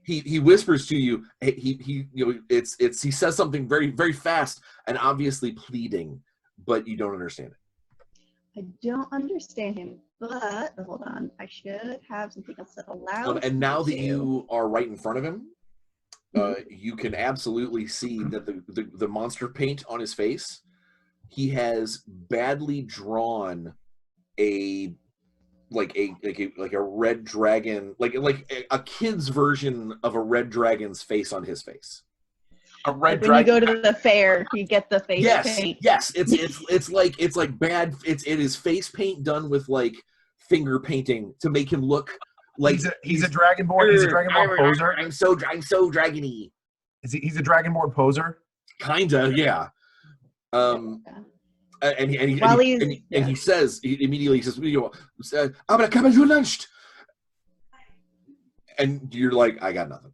He whispers to you. He he says something very very fast and obviously pleading, but you don't understand it. I don't understand him, but hold on. I should have something else that allows. And now that me to. you are right in front of him, you can absolutely see that the monster paint on his face, he has badly drawn a red dragon, like a kid's version of a red dragon's face on his face. A red when dragon. you go to the fair, you get the face paint. Yes, it's like bad. It is face paint done with like finger painting to make him look like he's a dragonborn. He's a dragonborn poser. I'm so dragony. He's a dragonborn poser. Kinda, yeah. And he says immediately, I'm gonna come and do lunch. And you're like, I got nothing.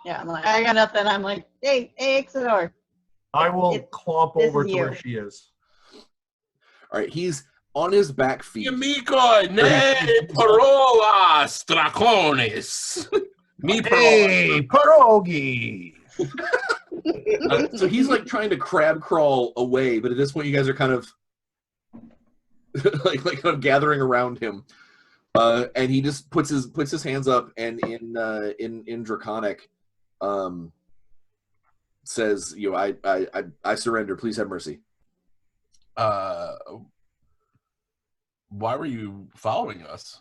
Yeah, I'm like, I got nothing. I'm like, hey, Ixidor. I will clomp over to where she is. All right, he's on his back feet. Amico, ne parola draconis. Me, Hey, pierogi! So he's like trying to crab crawl away, but at this point, you guys are kind of like kind of gathering around him, and he just puts his hands up and in Draconic, says, "You know, I surrender. Please have mercy." Why were you following us?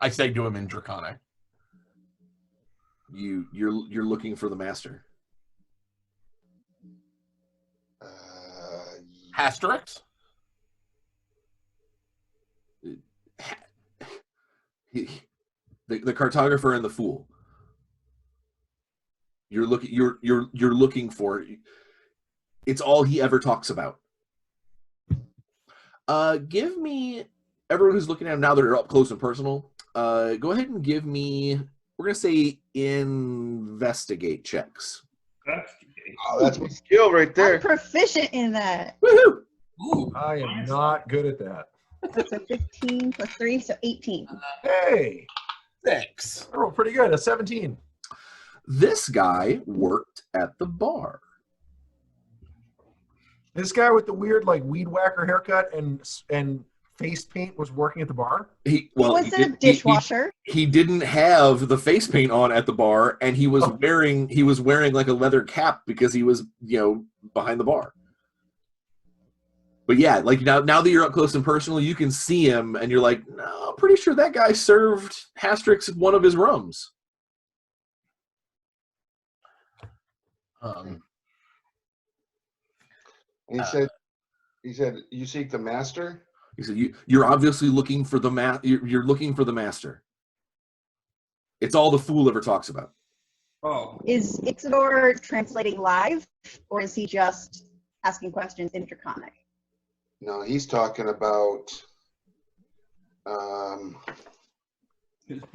I say to him in Draconic. You're looking for the master. Hasterix? The cartographer and the fool. You're looking for. It's all he ever talks about. Give me, everyone who's looking at him now that are up close and personal. Go ahead and give me. We're gonna say investigate checks. Oh, that's my skill right I'm there. proficient in that. Woohoo! Ooh, I am not good at that. That's a 15 plus 3, so 18. Hey, 6. I rolled pretty good. A 17. This guy worked at the bar. This guy with the weird like weed whacker haircut and face paint was working at the bar. He Was it a dishwasher? He didn't have the face paint on at the bar, and he was wearing like a leather cap because he was, you know, behind the bar. But yeah, like now that you're up close and personal, you can see him, and you're like, no, I'm pretty sure that guy served Hastrix one of his rums. And he said, you seek the master? He said, you're obviously looking for the you're looking for the master. It's all the fool ever talks about. Oh, Is Ixidor translating live, or is he just asking questions in Draconic? No, he's talking about. Hey,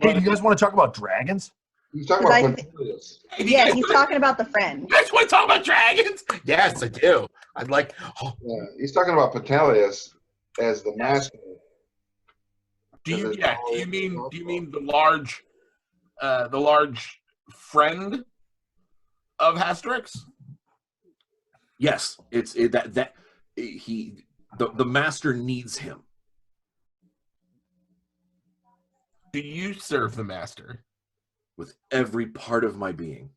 do you guys want to talk about dragons? He's talking Because about I- Cornelius. Yeah, he's talking about the friend. You guys want to talk about dragons? Yes, I do. I'd like. Oh, Yeah, he's talking about Petelius as the master. do you mean the large friend of Hasterix? Yes, the master needs him. Do you serve the master? With every part of my being.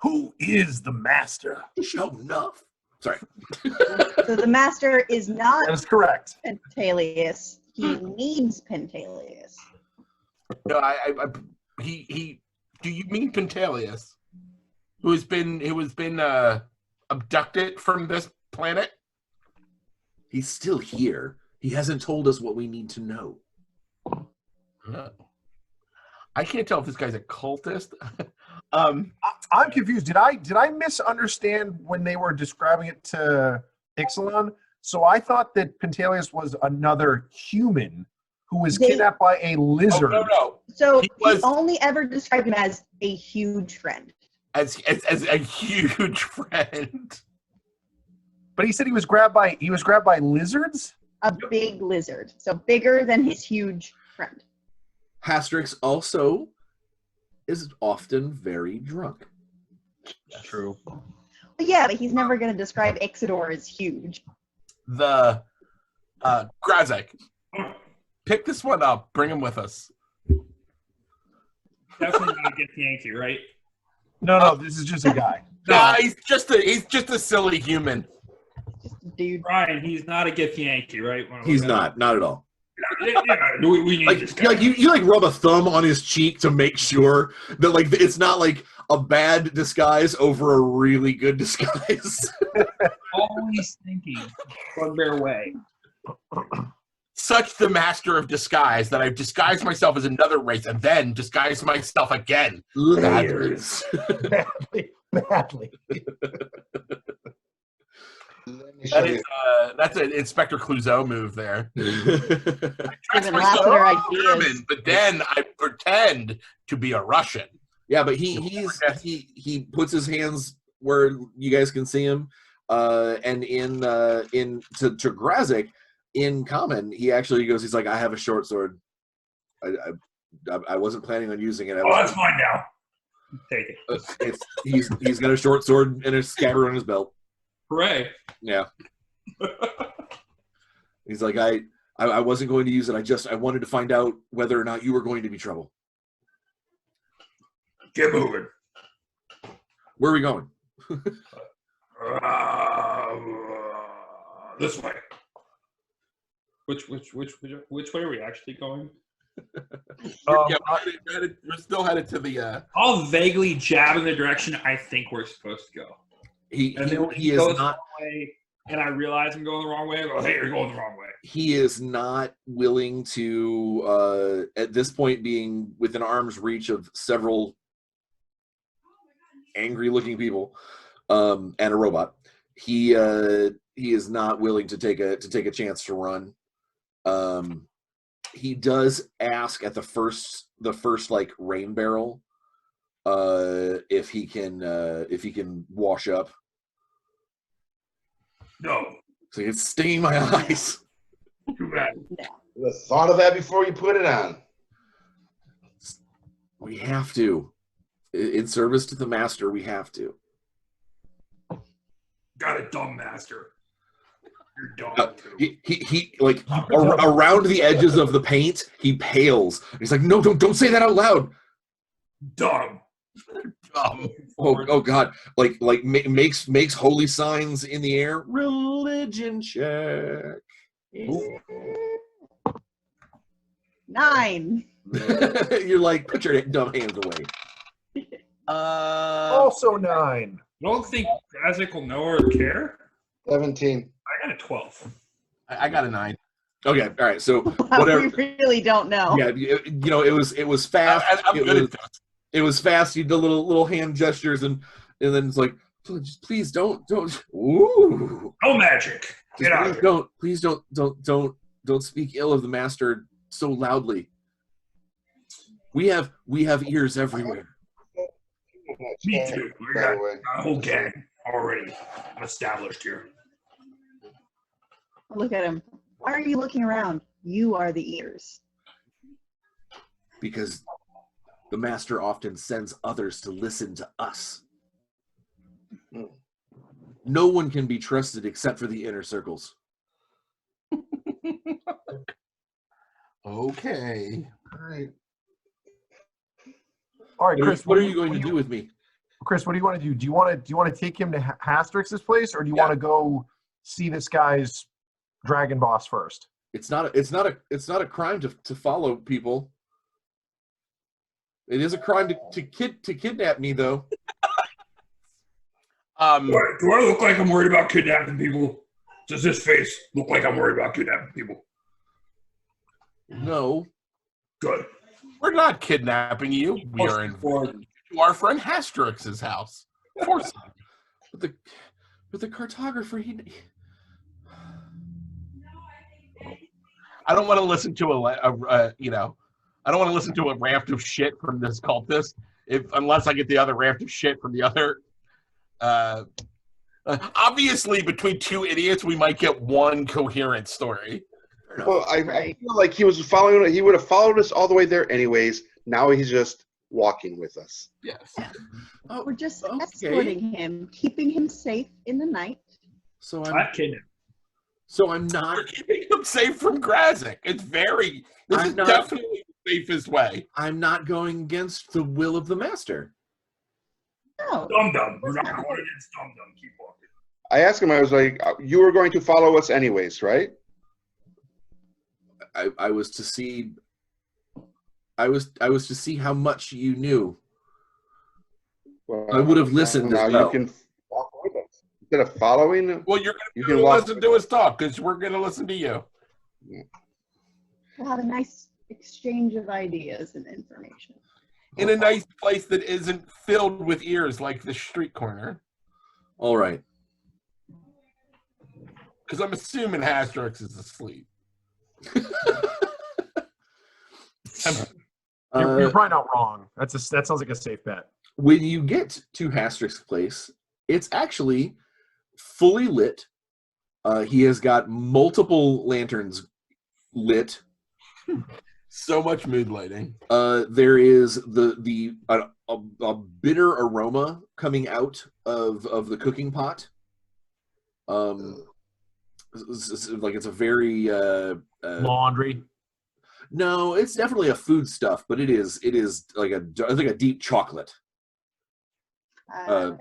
Who is the master? Show enough. Sorry. So the master is not That is correct. Pentelius. He needs Pentelius. No, he. Do you mean Pentelius, who has been abducted from this planet? He's still here. He hasn't told us what we need to know. No. I can't tell if this guy's a cultist. I'm confused. Did I misunderstand when they were describing it to Ixalan? So I thought that Pentelius was another human who was kidnapped by a lizard. Oh, no. So He he was- only ever described him as a huge friend. As a huge friend. But he said he was grabbed by lizards? A big lizard. So bigger than his huge friend. Hastrix also is often very drunk. True. But yeah, but he's never going to describe Ixidor as huge. The Grazakh. Pick this one up. Bring him with us. definitely not get Yankee, right? No, this is just a guy. No, he's just a silly human. Dude. Brian, he's not a Gith Yankee, right? He's not at all. Yeah, we need this guy. Like you like rub a thumb on his cheek to make sure that like it's not like a bad disguise over a really good disguise. Always thinking on their way. Such the master of disguise that I've disguised myself as another race and then disguised myself again. Layers. Badly. That's an Inspector Clouseau move there. I dress Giving myself Lassiter as ideas. German, but then I pretend to be a Russian. Yeah, but he puts his hands where you guys can see him, and to Grazakh in common, he actually goes. He's like, I have a short sword. I wasn't planning on using it. Oh, that's fine now. Take it. He's got a short sword and a scabbard on his belt. Hooray. Yeah. He's like, I wasn't going to use it. I wanted to find out whether or not you were going to be trouble. Get moving. Where are we going? This way. Which way are we actually going? Yeah, we're still headed to the. I'll vaguely jab in the direction I think we're supposed to go. He When is goes not. the wrong way, and I realize I'm going the wrong way. I go, hey, you're going the wrong way. He is not willing to, at this point, being within arm's reach of several angry-looking people and a robot. He is not willing to take a chance to run. He does ask at the first like rain barrel if he can wash up. No. So it's stinging my eyes. Too bad. You thought of that before you put it on. We have to. In service to the master, we have to. Got a dumb master. You're dumb too. He like around the edges of the paint, he pales. He's like, no, don't say that out loud. Dumb. Oh God! Like makes holy signs in the air. Religion check. Ooh. 9. You're like, put your dumb hands away. Also 9. You don't think Grazakh will know or care? 17. I got a 12. I got a 9. Okay, all right. So Wow, whatever. we really don't know. Yeah, it was fast. I'm good at this. It was fast. You did little hand gestures, and then it's like, please don't. Ooh. No magic. Get out of here. Please don't speak ill of the master so loudly. We have ears everywhere. Me too. We By got the way. a whole gang already established here. Look at him. Why are you looking around? You are the ears. Because the master often sends others to listen to us. No one can be trusted except for the inner circles. Okay. All right, Chris. What are you going to do with me? Chris, what do you want to do? Do you want to take him to Hastrix's place, or do you want to go see this guy's dragon boss first? It's not a crime to follow people. It is a crime to kidnap me, though. Do I look like I'm worried about kidnapping people? Does this face look like I'm worried about kidnapping people? No. Good. We're not kidnapping you. We are invited to our friend Hastrix's house. Of course. But the cartographer, I don't want to listen to I don't want to listen to a raft of shit from this cultist unless I get the other raft of shit from the other. Obviously, between two idiots, we might get one coherent story. Well, I feel like he was following. He would have followed us all the way there, anyways. Now he's just walking with us. Yes. Oh, We're just okay. escorting him, keeping him safe in the night. So I'm kidding. I'm not. We're keeping him safe from Grazakh. This is definitely the safest way. I'm not going against the will of the master. No. Dum-dum. We're not going against dum-dum. Keep walking. I asked him. I was like, "You were going to follow us anyways, right?" I was to see. I was to see how much you knew. Well, I would have listened now as well. you can walk with us instead of following. Well, you're You going can to walk listen to us talk because we're going to listen to you. We'll have a nice exchange of ideas and information. In a nice place that isn't filled with ears like the street corner. All right. Because I'm assuming Hastrix is asleep. You're probably not wrong. That sounds like a safe bet. When you get to Hastrix's place, it's actually fully lit. He has got multiple lanterns lit. So much mood lighting. There is a bitter aroma coming out of the cooking pot. Like it's a very Laundry. no, it's definitely a food stuff, but it is like a deep chocolate. Yeah.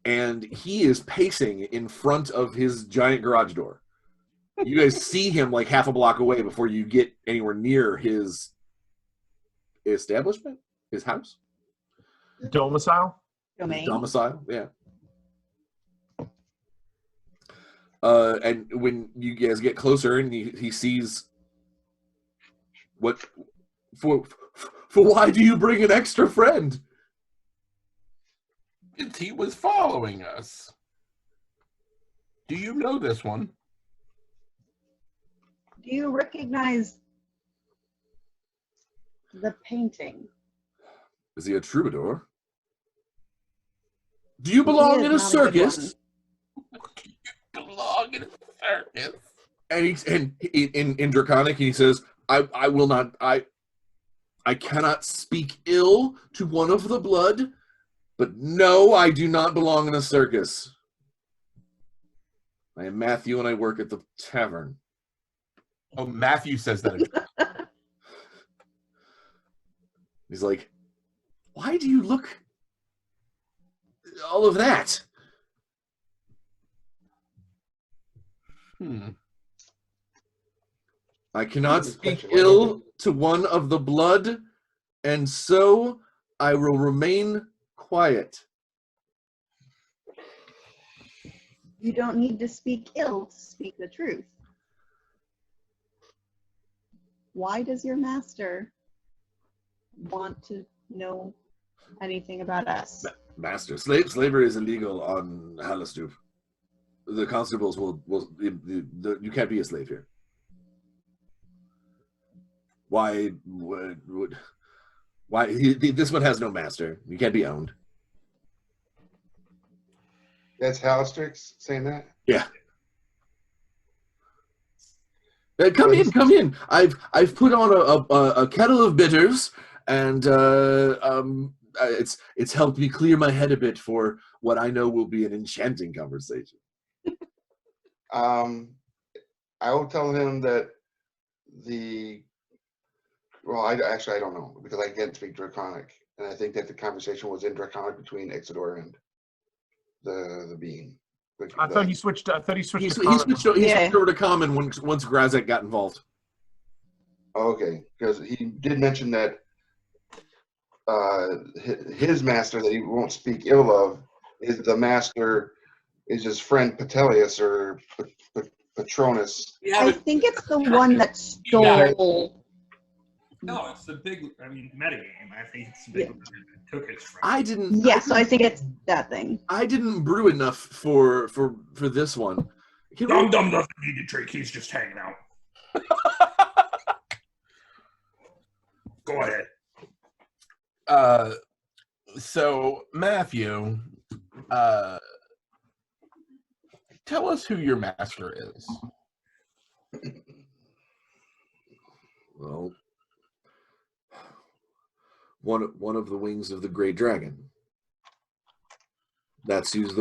And he is pacing in front of his giant garage door. You guys see him like half a block away before you get anywhere near his establishment, his house, Domicile. Domain. domicile. Yeah. And when you guys get closer, and he sees what for why do you bring an extra friend? He was following us. Do you know this one? Do you recognize the painting? Is he a troubadour? Do you belong in a is not a good circus? Belong in a circus. And in Draconic, he says, I will not, I cannot speak ill to one of the blood, but no, I do not belong in a circus. I am Matthew and I work at the tavern. Oh, Matthew says that. He's like, why do you look all of that? I cannot speak ill to one of the blood, and so I will remain quiet. You don't need to speak ill to speak the truth. Why does your master want to know anything about us? Master, slavery is illegal on Hallistoop. The constables will you can't be a slave here. Why would this one has no master? You can't be owned. That's Hallistrix saying that? Yeah. Come in. I've put on a kettle of bitters, and it's helped me clear my head a bit for what I know will be an enchanting conversation. I will tell him that I don't know, because I can't speak Draconic, and I think that the conversation was in Draconic between Ixidor and the being. I thought he switched. He to switched over to common once Grazakh got involved. Okay, because he did mention that his master that he won't speak ill of is the master is his friend Petelius or Patronus. I think it's the one that stole. No, it's the big. I mean, metagame. I think it's the big one that took it from. I didn't. Yeah, so I think it's that thing. I didn't brew enough for this one. Dum Dum doesn't need to drink. He's just hanging out. Go ahead. So Matthew, tell us who your master is. Well, one of the wings of the Great Dragon. That's who's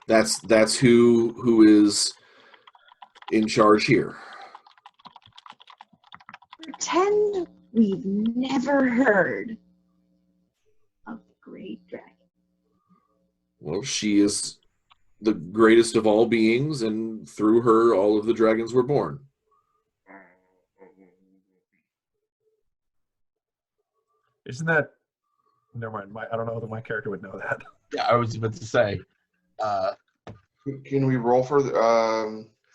that's who is in charge here. Pretend we've never heard of the Great Dragon. Well, she is the greatest of all beings, and through her, all of the dragons were born. Isn't that? Never mind. I don't know that my character would know that. Yeah, I was about to say. Can we roll for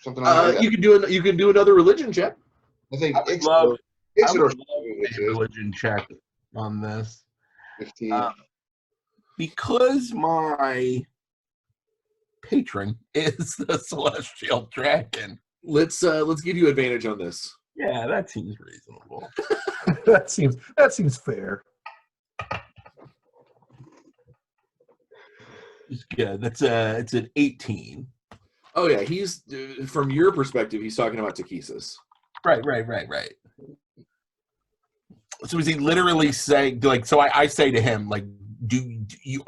something like that? You can do another religion check. I think I would love Ixidor a religion check on this. 15. Because my patron is the celestial dragon. Let's give you advantage on this. Yeah, that seems reasonable. that seems fair. It's good. It's an 18. Oh yeah, he's from your perspective. He's talking about Takesis. Right. So is he literally saying, like, so I say to him, like, do you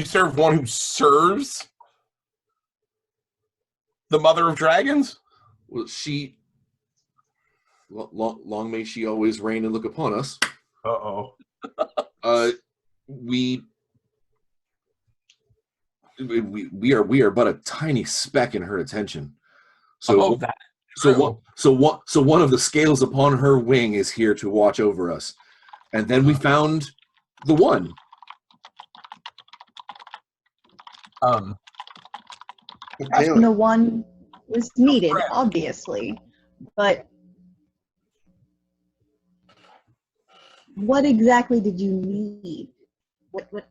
serve one who serves the mother of dragons? Well, long may she always reign and look upon us. Uh-oh. We are but a tiny speck in her attention. So one of the scales upon her wing is here to watch over us. And then we found the one. And the one was needed, obviously, but what exactly did you need? What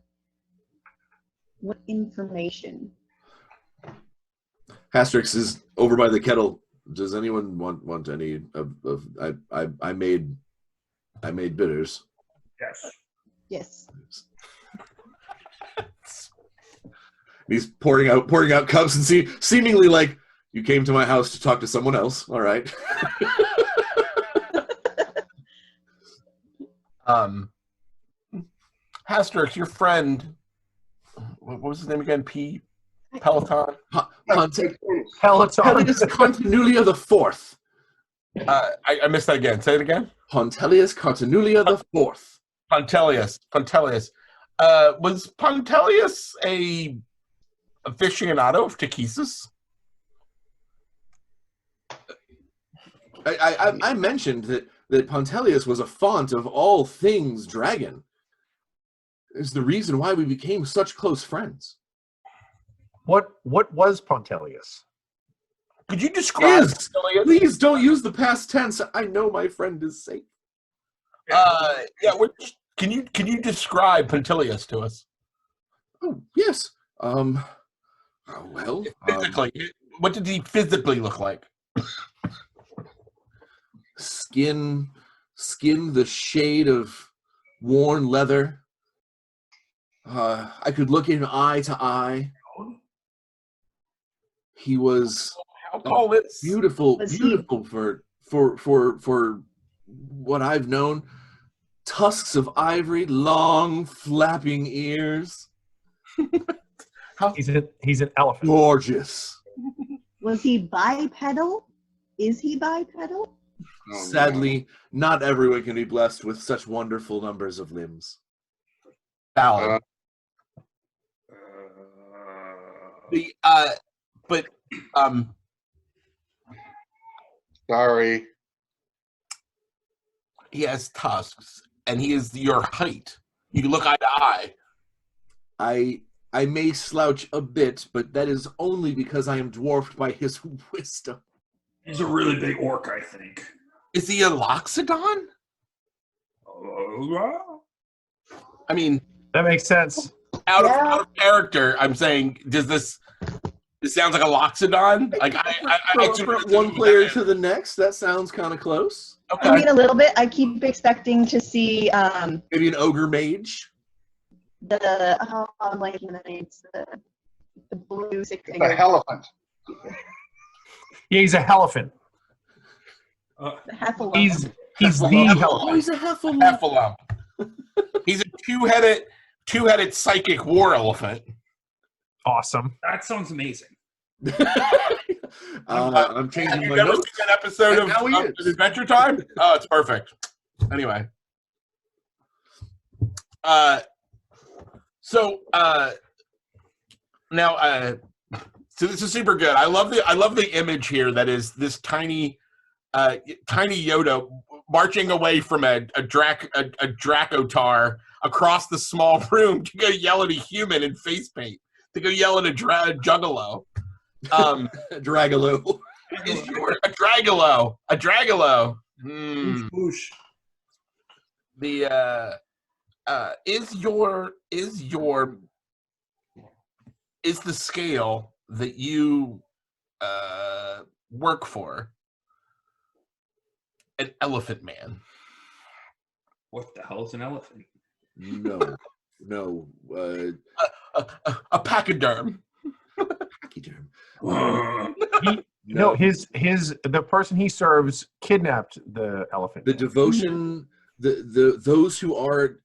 information? Hastrix is over by the kettle. Does anyone want any of I made bitters. Yes. Yes. He's pouring out cups and seemingly like, you came to my house to talk to someone else. All right. Hastrix, your friend, what was his name again? Peloton? Peloton. Pontelius Cartanulia the Fourth. I missed that again. Say it again. Pontelius Cartanulia the Fourth. Pontelius. Was Pontelius a aficionado of Takesis? I mentioned that Pontelius was a font of all things dragon. Is the reason why we became such close friends. What was Pontelius? Could you describe Pontelius? Please don't use the past tense. I know my friend is safe. Can you describe Pontelius to us? Oh yes. Physically, what did he physically look like? Skin the shade of worn leather. I could look him eye to eye. He was beautiful for what I've known. Tusks of ivory, long flapping ears. He's an elephant. Gorgeous. Was he bipedal? Is he bipedal? Sadly, not everyone can be blessed with such wonderful numbers of limbs. Valid. Sorry. He has tusks, and he is your height. You can look eye to eye. I may slouch a bit, but that is only because I am dwarfed by his wisdom. He's a really big orc, I think. Is he a Loxodon? I mean, that makes sense. Out of character, I'm saying, this sounds like a Loxodon? Like from one player to the next, that sounds kind of close. Okay. I mean, a little bit. I keep expecting to see maybe an ogre mage. I'm blanking on the names. The blue six-fingered. The elephant. Yeah, he's a elephant. He's the elephant. Oh, he's a heffalump. He's a two-headed psychic war elephant. Awesome. That sounds amazing. I'm changing my notes. notes. Seen that episode of Adventure Time? Oh, it's perfect. Anyway. So this is super good. I love the image here that is this tiny Yoda marching away from a Dracotar across the small room to go yell at a human in face paint, to go yell at a Juggalo. Dragalo. A Dragalo. Boosh. Is the scale that you work for an elephant man? What the hell is an elephant? No. A pachyderm. Pachyderm. No, the person he serves kidnapped the elephant. The devotion, those who are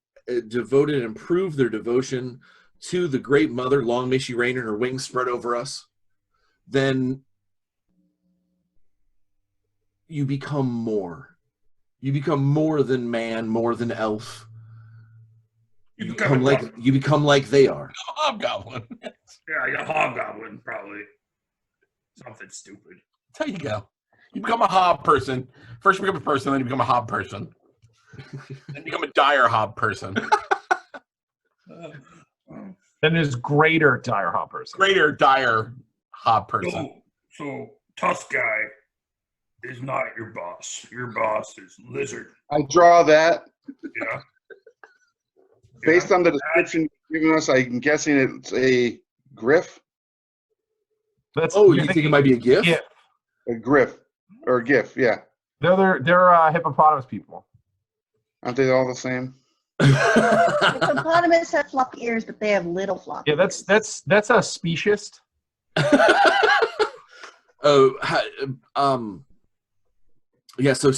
devoted and prove their devotion to the Great Mother, long may she reign and her wings spread over us, then you become more. You become more than man, more than elf. You become like they are. Hobgoblin. Yeah, a hobgoblin, probably. Something stupid. That's how you go. You become a hob person. First you become a person, then you become a hob person. Then you become a dire hob person. Then there's greater dire hob person. Greater dire hob person. So Tusk guy is not your boss. Your boss is Lizard. I draw that. Yeah. Based on the description you've given us, I'm guessing it's a griff. You think it might be a GIF? Yeah. A griff. Or a GIF, yeah. They're hippopotamus people. Aren't they all the same? Hippopotamus have floppy ears, but they have little floppy. Yeah, that's a speciesist. Yeah, so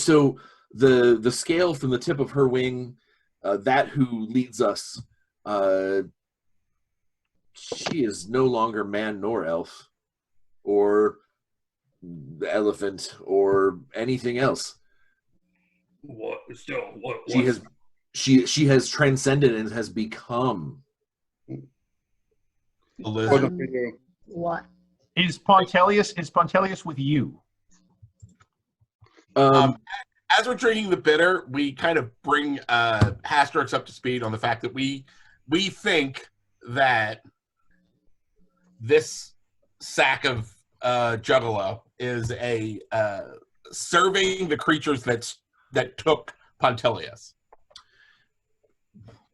the scale from the tip of her wing, that who leads us, she is no longer man nor elf, or the elephant, or anything else. What? Still, what? She has transcended and has become a lizard. What? Is Pontelius with you? As we're drinking the bitter, we kind of bring Hastrix up to speed on the fact that we think that this sack of Juggalo is a serving the creatures that took Pontelius.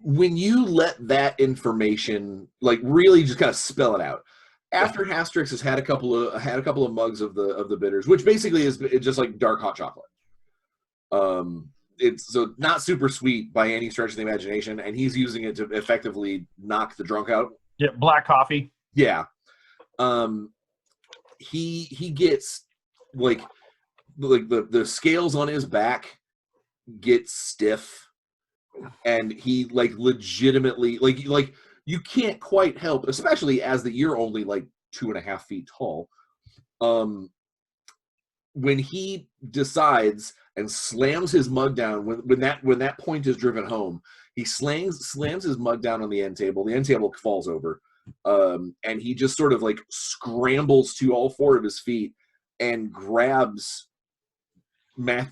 When you let that information, like, really just kind of spell it out, after Hastrix has had a couple of mugs of the bitters, which basically is just like dark hot chocolate. It's so not super sweet by any stretch of the imagination, and he's using it to effectively knock the drunk out. Yeah, black coffee. Yeah. He gets like the scales on his back get stiff, and he like legitimately like you can't quite help, especially as that you're only like 2.5 feet tall. When he decides and slams his mug down, when that point is driven home, he slams his mug down on the end table. The end table falls over, and he just sort of like scrambles to all 4 of his feet and grabs Matt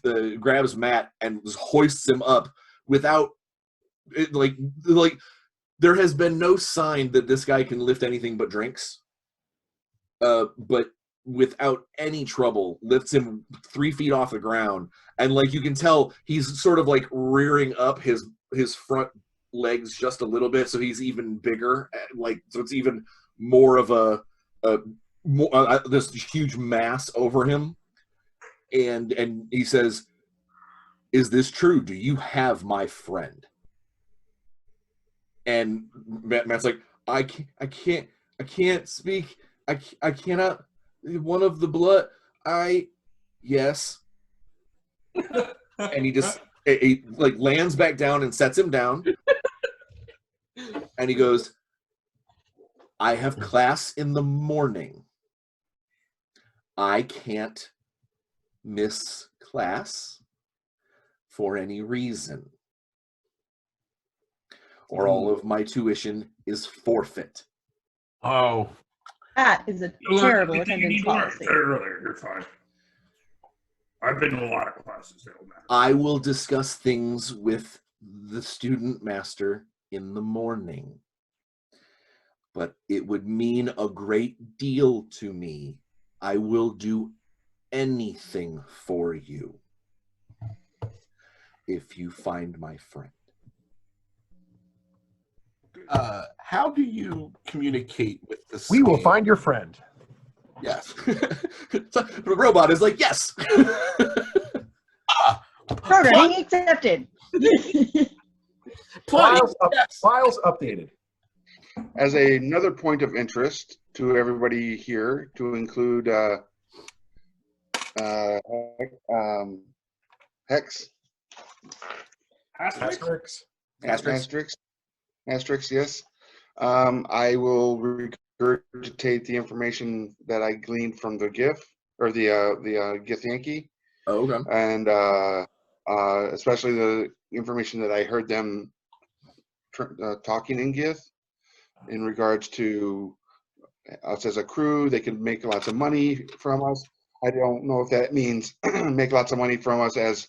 and hoists him up without it, like there has been no sign that this guy can lift anything but drinks, but without any trouble lifts him 3 feet off the ground, and like you can tell he's sort of like rearing up his front legs just a little bit, so he's even bigger, like so it's even more of this huge mass over him, and he says, "Is this true? Do you have my friend?" And Matt's like, I can't speak. I cannot. One of the blood. Yes. And he just he like lands back down and sets him down. And he goes, "I have class in the morning. I can't miss class for any reason, or all of my tuition is forfeit." Oh. That is a terrible attendance policy. Earlier, you're fine. I've been to a lot of classes. That don't matter. I will discuss things with the student master in the morning, but it would mean a great deal to me. I will do anything for you if you find my friend. How do you communicate with the We will find your friend. Yes. So the robot is like, yes. Programming accepted. Files updated. As another point of interest to everybody here, to include Hex. Asterisk? Asterisk, yes. I will regurgitate the information that I gleaned from the GIF, or the Githyanki. Oh, okay. And especially the information that I heard them talking in Gith in regards to us as a crew. They can make lots of money from us. I don't know if that means make lots of money from us as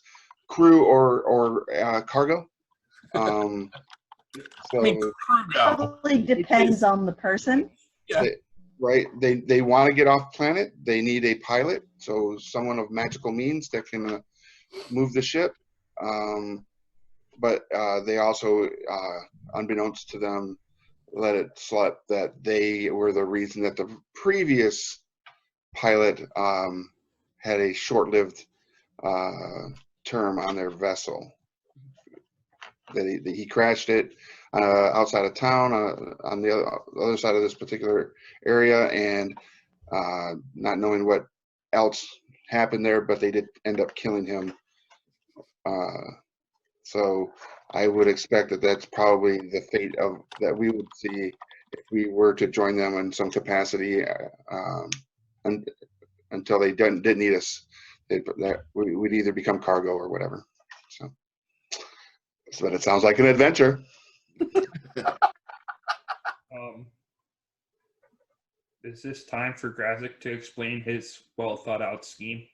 crew or cargo. So I mean, probably depends on the person. Yeah. They want to get off planet. They need a pilot, so someone of magical means that can move the ship. But they also, unbeknownst to them, let it slip that they were the reason that the previous pilot had a short-lived term on their vessel. That he crashed it outside of town on the other side of this particular area, and not knowing what else happened there, but they did end up killing him. So I would expect that that's probably the fate of that we would see if we were to join them in some capacity, until they didn't need us. That we'd either become cargo or whatever. So, but it sounds like an adventure. Is this time for Grazakh to explain his well thought out scheme?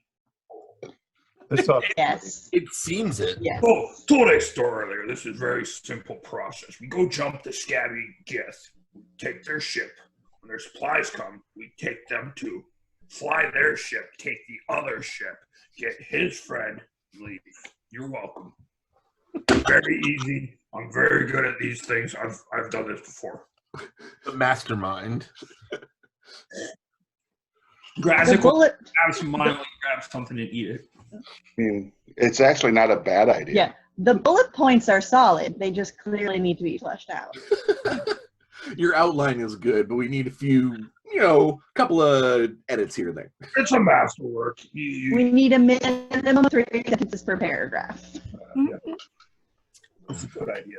Yes. It seems it. Yes. Oh, told I story earlier. This is a very simple process. We go jump the scabby Gith, take their ship. When their supplies come, we take them too. Fly their ship, take the other ship, get his friend, leave. You're welcome. Very easy. I'm very good at these things. I've done this before. The mastermind. Grazakh bullet- will grab some money, grab something and eat it. I mean, it's actually not a bad idea. Yeah, the bullet points are solid. They just clearly need to be fleshed out. Your outline is good, but we need a few, couple of edits here and there. It's a masterwork. We need a minimum of 3 sentences per paragraph. Yeah. That's a good idea.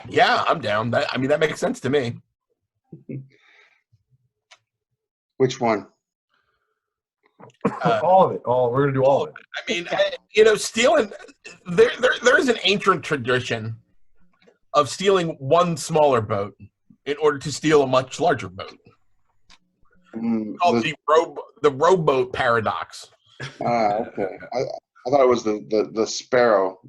Yeah, I'm down. That makes sense to me. Which one? All of it. We're gonna do all of it. I mean, stealing. There's an ancient tradition of stealing one smaller boat in order to steal a much larger boat. Called the rowboat paradox. Okay. I thought it was the sparrow.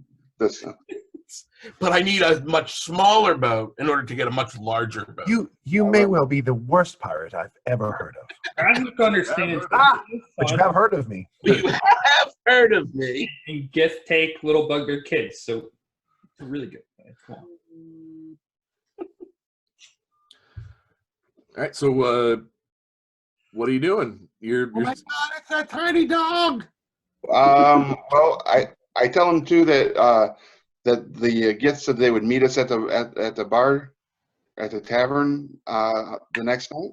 But I need a much smaller boat in order to get a much larger boat. You may well be the worst pirate I've ever heard of. Grazakh understands. But you have heard of me. You have heard of me. And Gith take little bugger kids, so it's really good. Come on. All right, so what are you doing? Oh my God, it's a tiny dog. Well, I tell them too that the Gith said they would meet us at the bar, at the tavern the next night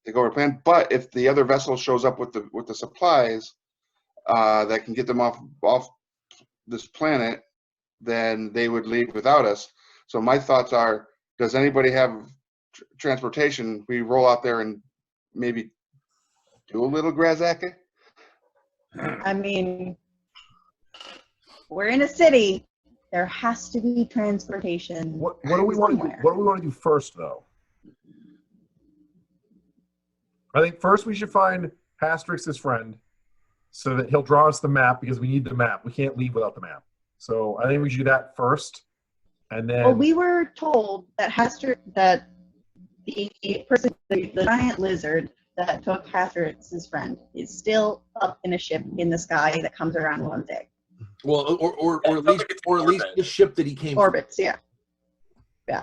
to go over plan. But if the other vessel shows up with the supplies that can get them off this planet, then they would leave without us. So my thoughts are: does anybody have transportation? We roll out there and maybe do a little Grazakh. I mean, we're in a city. There has to be transportation. What do we want to do? What do we want to do first, though? I think first we should find Hastrix's friend, so that he'll draw us the map, because we need the map. We can't leave without the map. So I think we should do that first, and then. Well, we were told that the person, the giant lizard that took Hastrix's friend, is still up in a ship in the sky that comes around one day. Well, or at least the ship that he came orbits, yeah.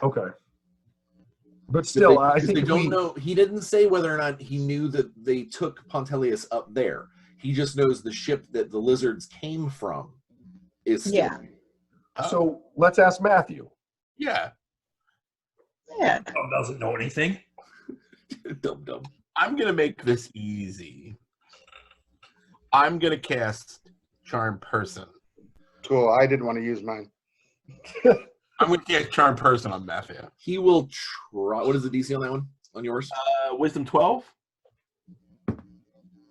Okay. But still, I think they don't know. He didn't say whether or not he knew that they took Pontelius up there. He just knows the ship that the lizards came from is still. Yeah. So let's ask Matthew. Yeah. Yeah. Tom doesn't know anything. Dum-dum. I'm going to make this easy. I'm going to cast Charm Person. Cool. I didn't want to use mine. I'm going to cast Charm Person on Matthew. He will try. What is the DC on that one? On yours? Wisdom 12?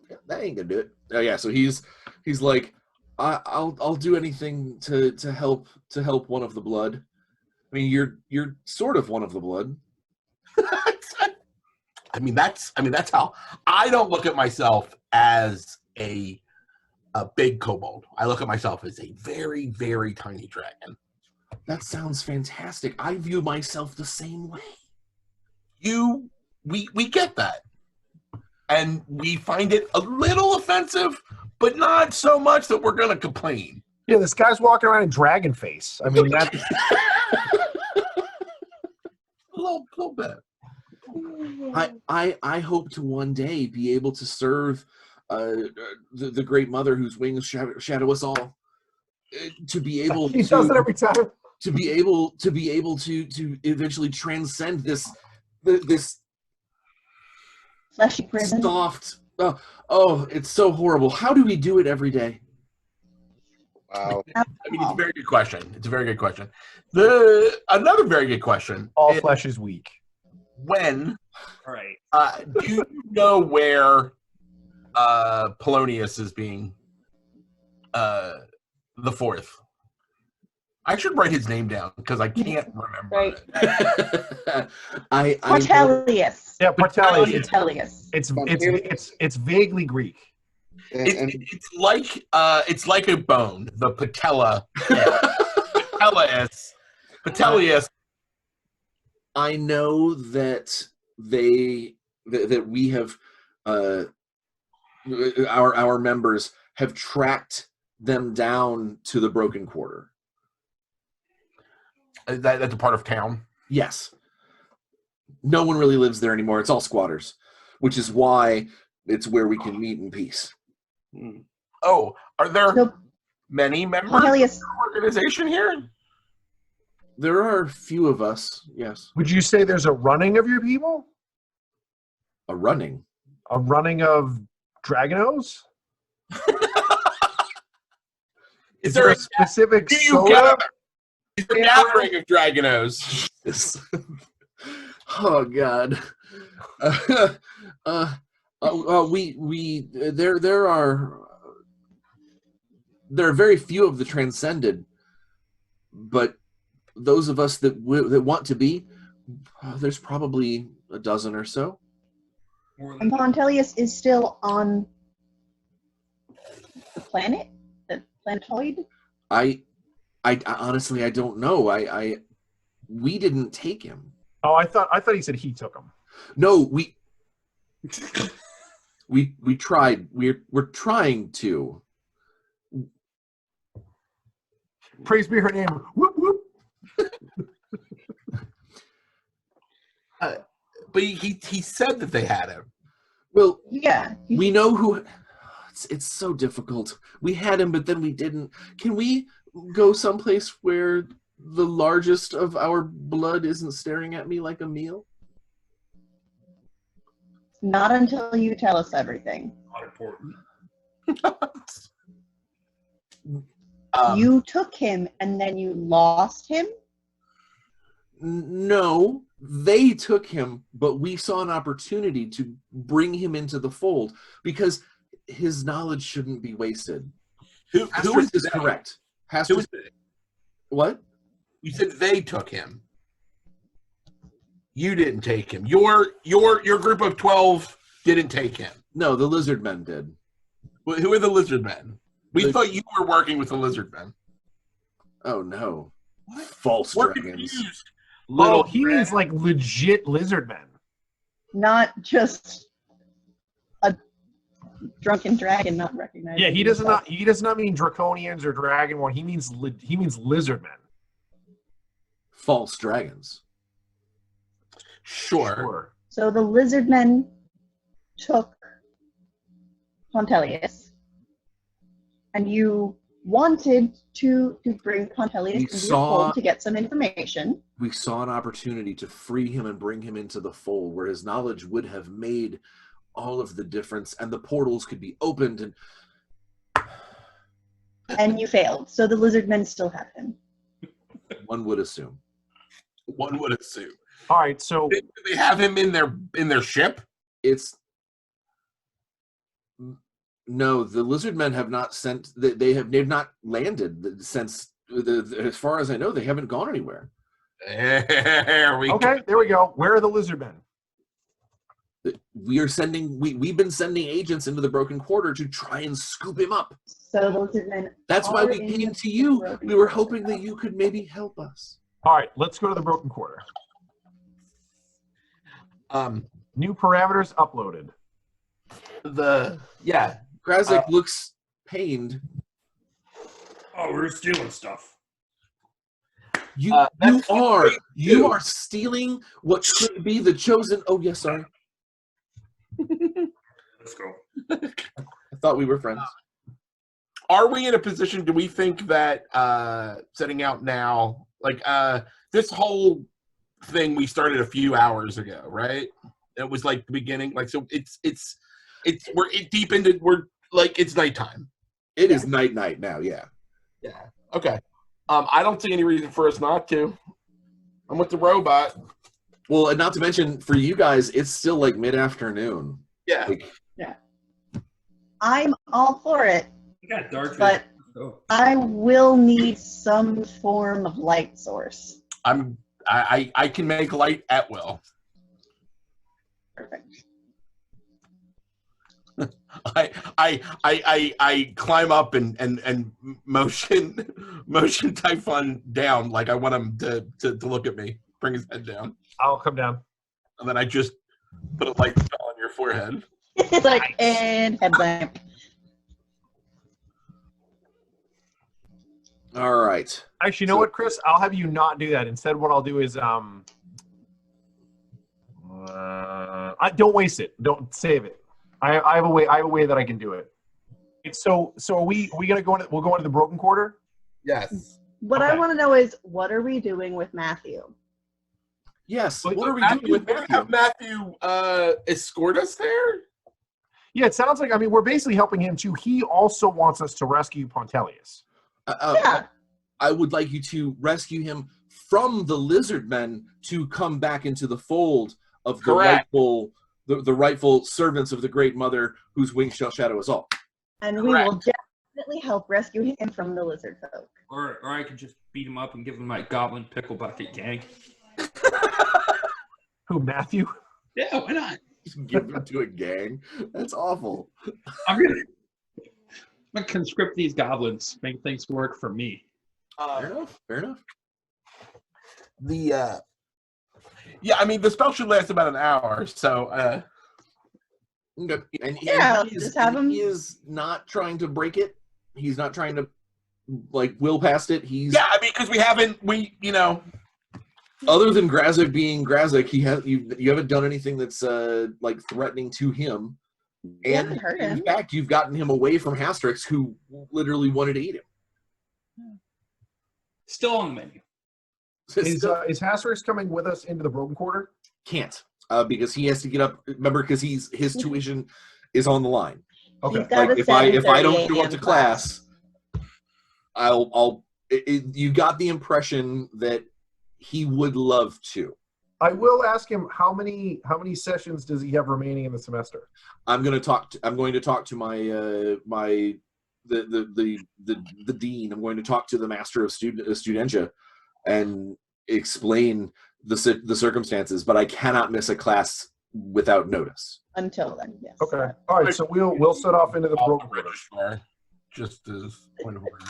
Yeah, that ain't gonna do it. Oh yeah, so he's like, I'll do anything to help one of the blood. I mean, you're sort of one of the blood. I mean that's how I don't look at myself as a big kobold. I look at myself as a very, very tiny dragon. That sounds fantastic. I view myself the same way. We get that. And we find it a little offensive, but not so much that we're gonna complain. Yeah, this guy's walking around in dragon face. I mean, that's a little bit. I hope to one day be able to serve the great mother whose wings shadow us all. To be able he does it every time. To be able to eventually transcend this fleshy prison. Soft. Oh, it's so horrible. How do we do it every day? Wow. I mean, it's a very good question. It's a very good question. Another very good question. All flesh is weak. When? Right. Do you know where Polonius is being the fourth? I should write his name down because I can't remember. Right. Portelius. Yeah, Portelius. Portelius. It's vaguely Greek. It's like a bone. The patella. Patelius. I know that that we have our members have tracked them down to the Broken Quarter. That's a part of town? Yes. No one really lives there anymore. It's all squatters, which is why it's where we can meet in peace. Oh, are there many members of the organization here? There are a few of us, yes. Would you say there's a running of your people? A running? A running of Dragonos? Is there a specific soda? Is there a gathering of Dragonos? Oh God. There are very few of the transcended, but those of us that want to be, there's probably a dozen or so. And Pontelius is still on the planet, the planetoid. I honestly I don't know. We didn't take him. Oh, I thought he said he took him. No, we tried. We're trying to. Praise be her name. Whoop whoop. But he said that they had him. Well, yeah. We know who. It's so difficult. We had him, but then we didn't. Can we go someplace where the largest of our blood isn't staring at me like a meal? Not until you tell us everything. Not important. You took him and then you lost him? No, they took him, but we saw an opportunity to bring him into the fold because his knowledge shouldn't be wasted. Who is this correct? Who is it? What? You said they took him. You didn't take him. Your group of 12 didn't take him. No, the lizard men did. Well, who are the lizard men? We thought you were working with the lizard men. Oh no. What? False dragons. He means like legit lizard men. Not just a drunken dragon not recognized. Yeah, he does not mean draconians or dragonborn. He means lizard men. False dragons. Sure. So the lizard men took Pontelius, and you wanted to bring Pontelius into the fold to get some information. We saw an opportunity to free him and bring him into the fold, where his knowledge would have made all of the difference, and the portals could be opened. And you failed, so the lizard men still have him. One would assume. One would assume. All right, so do they have him in their ship? No, the lizard men have not sent. They've not landed since. As far as I know, they haven't gone anywhere. There we go. There we go. Where are the lizard men? We are sending. We've been sending agents into the Broken Quarter to try and scoop him up. So the lizard men. That's why we came to you. We were hoping that you could maybe help us. All right, let's go to the Broken Quarter. New parameters uploaded. Grazakh looks pained. Oh, we're stealing stuff. You are stealing what should be the chosen. Oh yes, sorry. Let's go. I thought we were friends. Are we in a position? Do we think that setting out now, like this whole thing we started a few hours ago, right? It was like the beginning, like so. We're deep into it's nighttime. It is night now. Yeah. Yeah. Okay. I don't see any reason for us not to. I'm with the robot. Well, and not to mention for you guys, it's still like mid-afternoon. Yeah. Yeah. I'm all for it. You got dark but I will need some form of light source. I can make light at will. Perfect. I climb up and motion Typhon down like I want him to look at me. Bring his head down. I'll come down. And then I just put a light spell on your forehead. It's like, and headlamp. All right. Actually, you know what, Chris? I'll have you not do that. Instead, what I'll do is don't waste it. Don't save it. I have a way that I can do it. So are we gonna go into? We'll go into the Broken Quarter. Yes. What I want to know is, what are we doing with Matthew? Yes. What are we doing with Matthew? Have Matthew escort us there? Yeah, it sounds like. I mean, we're basically helping him too. He also wants us to rescue Pontelius. Yeah. I would like you to rescue him from the lizard men to come back into the fold of the rightful servants of the Great Mother, whose wings shall shadow us all. And we will definitely help rescue him from the lizard folk. Or I could just beat him up and give him my goblin pickle bucket gang. Who, Matthew? Yeah, why not? Give him to a gang? That's awful. I'm gonna conscript these goblins, make things work for me. Fair enough. I mean, the spell should last about an hour, so. And he is not trying to break it. He's not trying to will past it. I mean, because we haven't. Other than Grazakh being Grazakh, you haven't done anything that's threatening to him. And in fact, you've gotten him away from Hastrix, who literally wanted to eat him. Still on the menu. Is Hastrix coming with us into the Broken Quarter? Can't, because he has to get up. Remember, because his tuition is on the line. Okay. If I don't go up to class, you got the impression that he would love to. I will ask him how many sessions does he have remaining in the semester? I'm going to talk to my the dean. I'm going to talk to the master of studentia and explain the circumstances. But I cannot miss a class without notice. Until then, yes. Okay. All right. So we'll set off into the Broken Quarter. Just as point of order.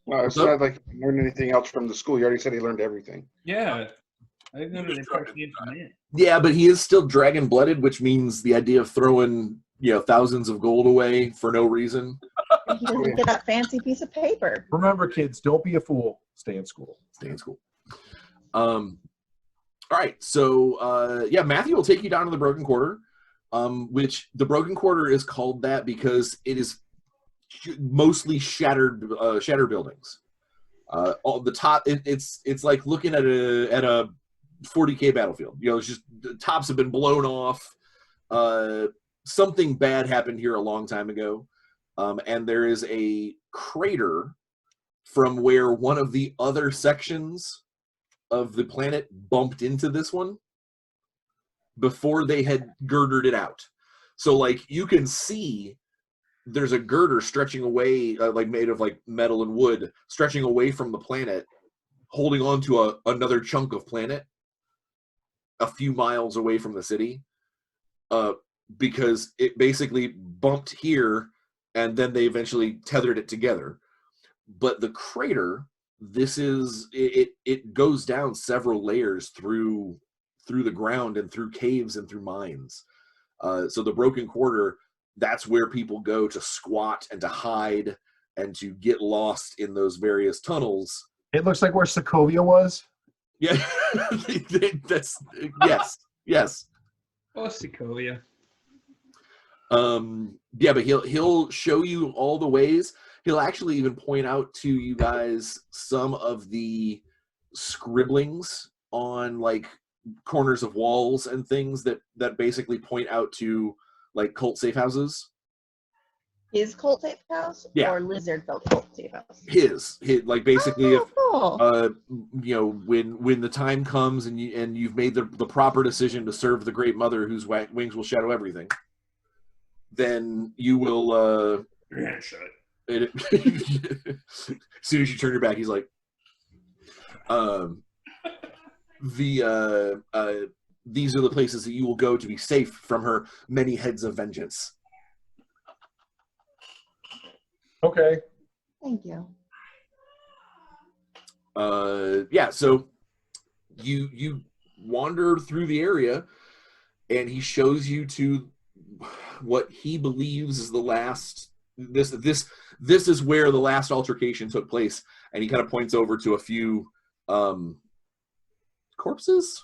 Well, it's not like he learned anything else from the school. You already said he learned everything. Yeah. I didn't know the impression from it. Yeah, but he is still dragon-blooded, which means the idea of throwing thousands of gold away for no reason. He doesn't get that fancy piece of paper. Remember, kids, don't be a fool. Stay in school. Stay in school. All right, so Matthew will take you down to the Broken Quarter, which the Broken Quarter is called that because it is mostly shattered buildings. All the top, it's like looking at a 40K battlefield. You know, it's just the tops have been blown off. Something bad happened here a long time ago, and there is a crater from where one of the other sections of the planet bumped into this one before they had girdered it out. So, like, you can see there's a girder stretching away, like made of like metal and wood, stretching away from the planet, holding on to another chunk of planet a few miles away from the city, because it basically bumped here and then they eventually tethered it together. But the crater, it goes down several layers through the ground and through caves and through mines. So the Broken Quarter, that's where people go to squat and to hide and to get lost in those various tunnels. It looks like where Sokovia was. Yeah, that's yes. Oh, Sokovia. Yeah, but he'll show you all the ways. He'll actually even point out to you guys some of the scribblings on like corners of walls and things that basically point out to like cult safe houses. His cult safe house? Yeah. Or lizard built cult safe house? His like basically cool. You know, when the time comes and you've made the proper decision to serve the Great Mother whose wings will shadow everything, then you will Your hand shut. as soon as you turn your back, he's like, these are the places that you will go to be safe from her many heads of vengeance. Okay. Thank you. Yeah, so you wander through the area, and he shows you to what he believes is the last. This is where the last altercation took place, and he kind of points over to a few corpses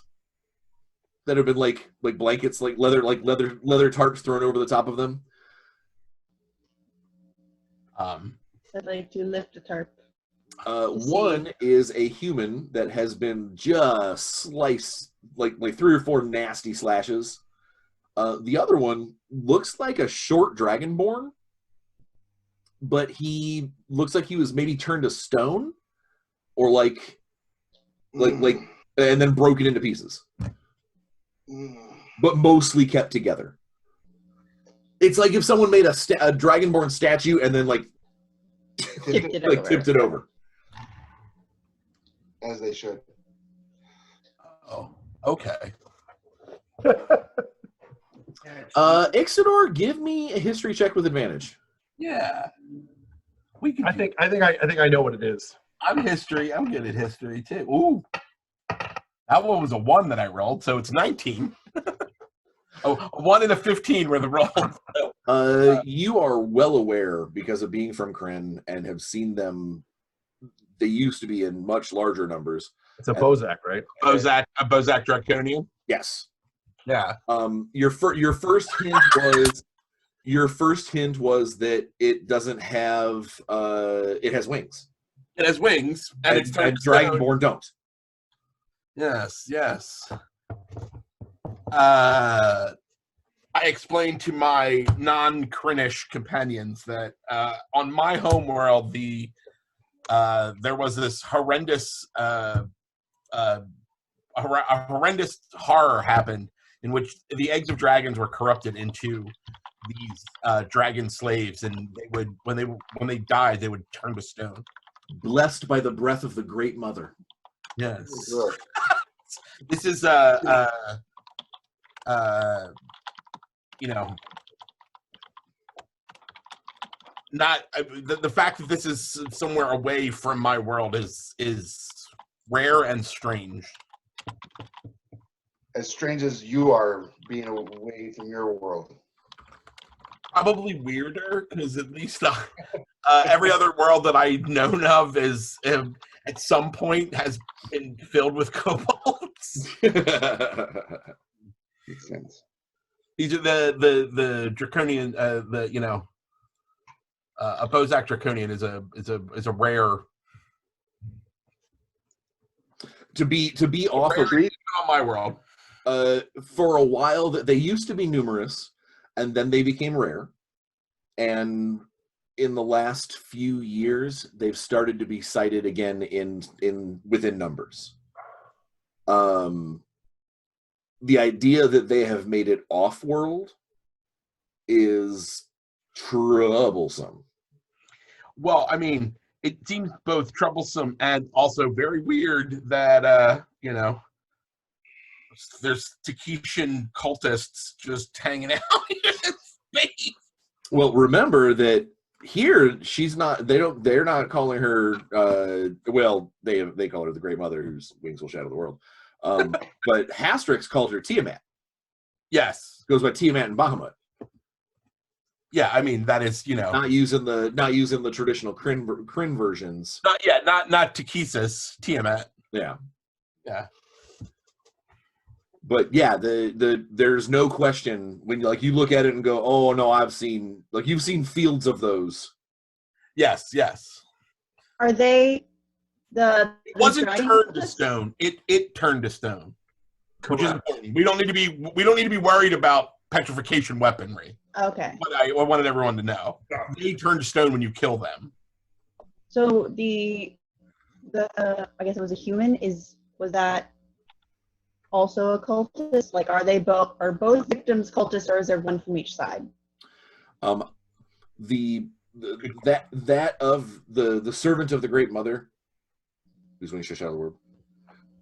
that have been like blankets, like leather tarps thrown over the top of them. I'd like to lift a tarp. One is a human that has been just sliced, like 3 or 4 nasty slashes. The other one looks like a short dragonborn, but he looks like he was maybe turned to stone, or like, and then broken into pieces, but mostly kept together. It's like if someone made a dragonborn statue and then like tipped it over. As they should. Oh, okay. Ixidor, give me a history check with advantage. Yeah. We can. I think I know what it is. I'm history. I'm good at history too. Ooh. That one was a 1 that I rolled, so it's 19. Oh, 1 and a 15 were the rolls. You are well aware, because of being from Kryn and have seen them. They used to be in much larger numbers. It's a Bozak, right? A Bozak Draconian? Yes. Yeah. Your first hint was that it doesn't have it has wings. It has wings, and Dragonborn don't. Yes. I explained to my non-Krynnish companions that on my home world, there was this horrendous horrendous horror happened in which the eggs of dragons were corrupted into these dragon slaves, and they would when they died, they would turn to stone. Blessed by the breath of the Great Mother. Yes. Sure. This is you know, not the fact that this is somewhere away from my world is rare and strange. As strange as you are being away from your world. Probably weirder, because at least every other world that I've known of is at some point has been filled with kobolds. Makes sense. These are the draconian, A Bozak Draconian is a rare. To be off of on my world. For a while, that they used to be numerous, and then they became rare. And in the last few years, they've started to be cited again within numbers. The idea that they have made it off-world is troublesome. Well, I mean, it seems both troublesome and also very weird that there's Takitian cultists just hanging out in space. Well, remember that here she's not. They're not calling her. Well, they call her the Great Mother, whose wings will shadow the world. But Hastrix called her Tiamat. Yes, goes by Tiamat and Bahamut. Yeah, I mean that is not using the traditional Kryn versions. Not Takesis, Tiamat. Yeah. But yeah, there's no question when you look at it and go, oh no, you've seen fields of those. Yes. Are they It wasn't turned to stone. It turned to stone. Correct. Which is important. We don't need to be worried about petrification weaponry. Okay. But I wanted everyone to know. They turn to stone when you kill them. So the I guess it was a human. Was that also a cultist? Like, are both victims cultists, or is there one from each side? That of the servant of the Great Mother, whose wings shadow the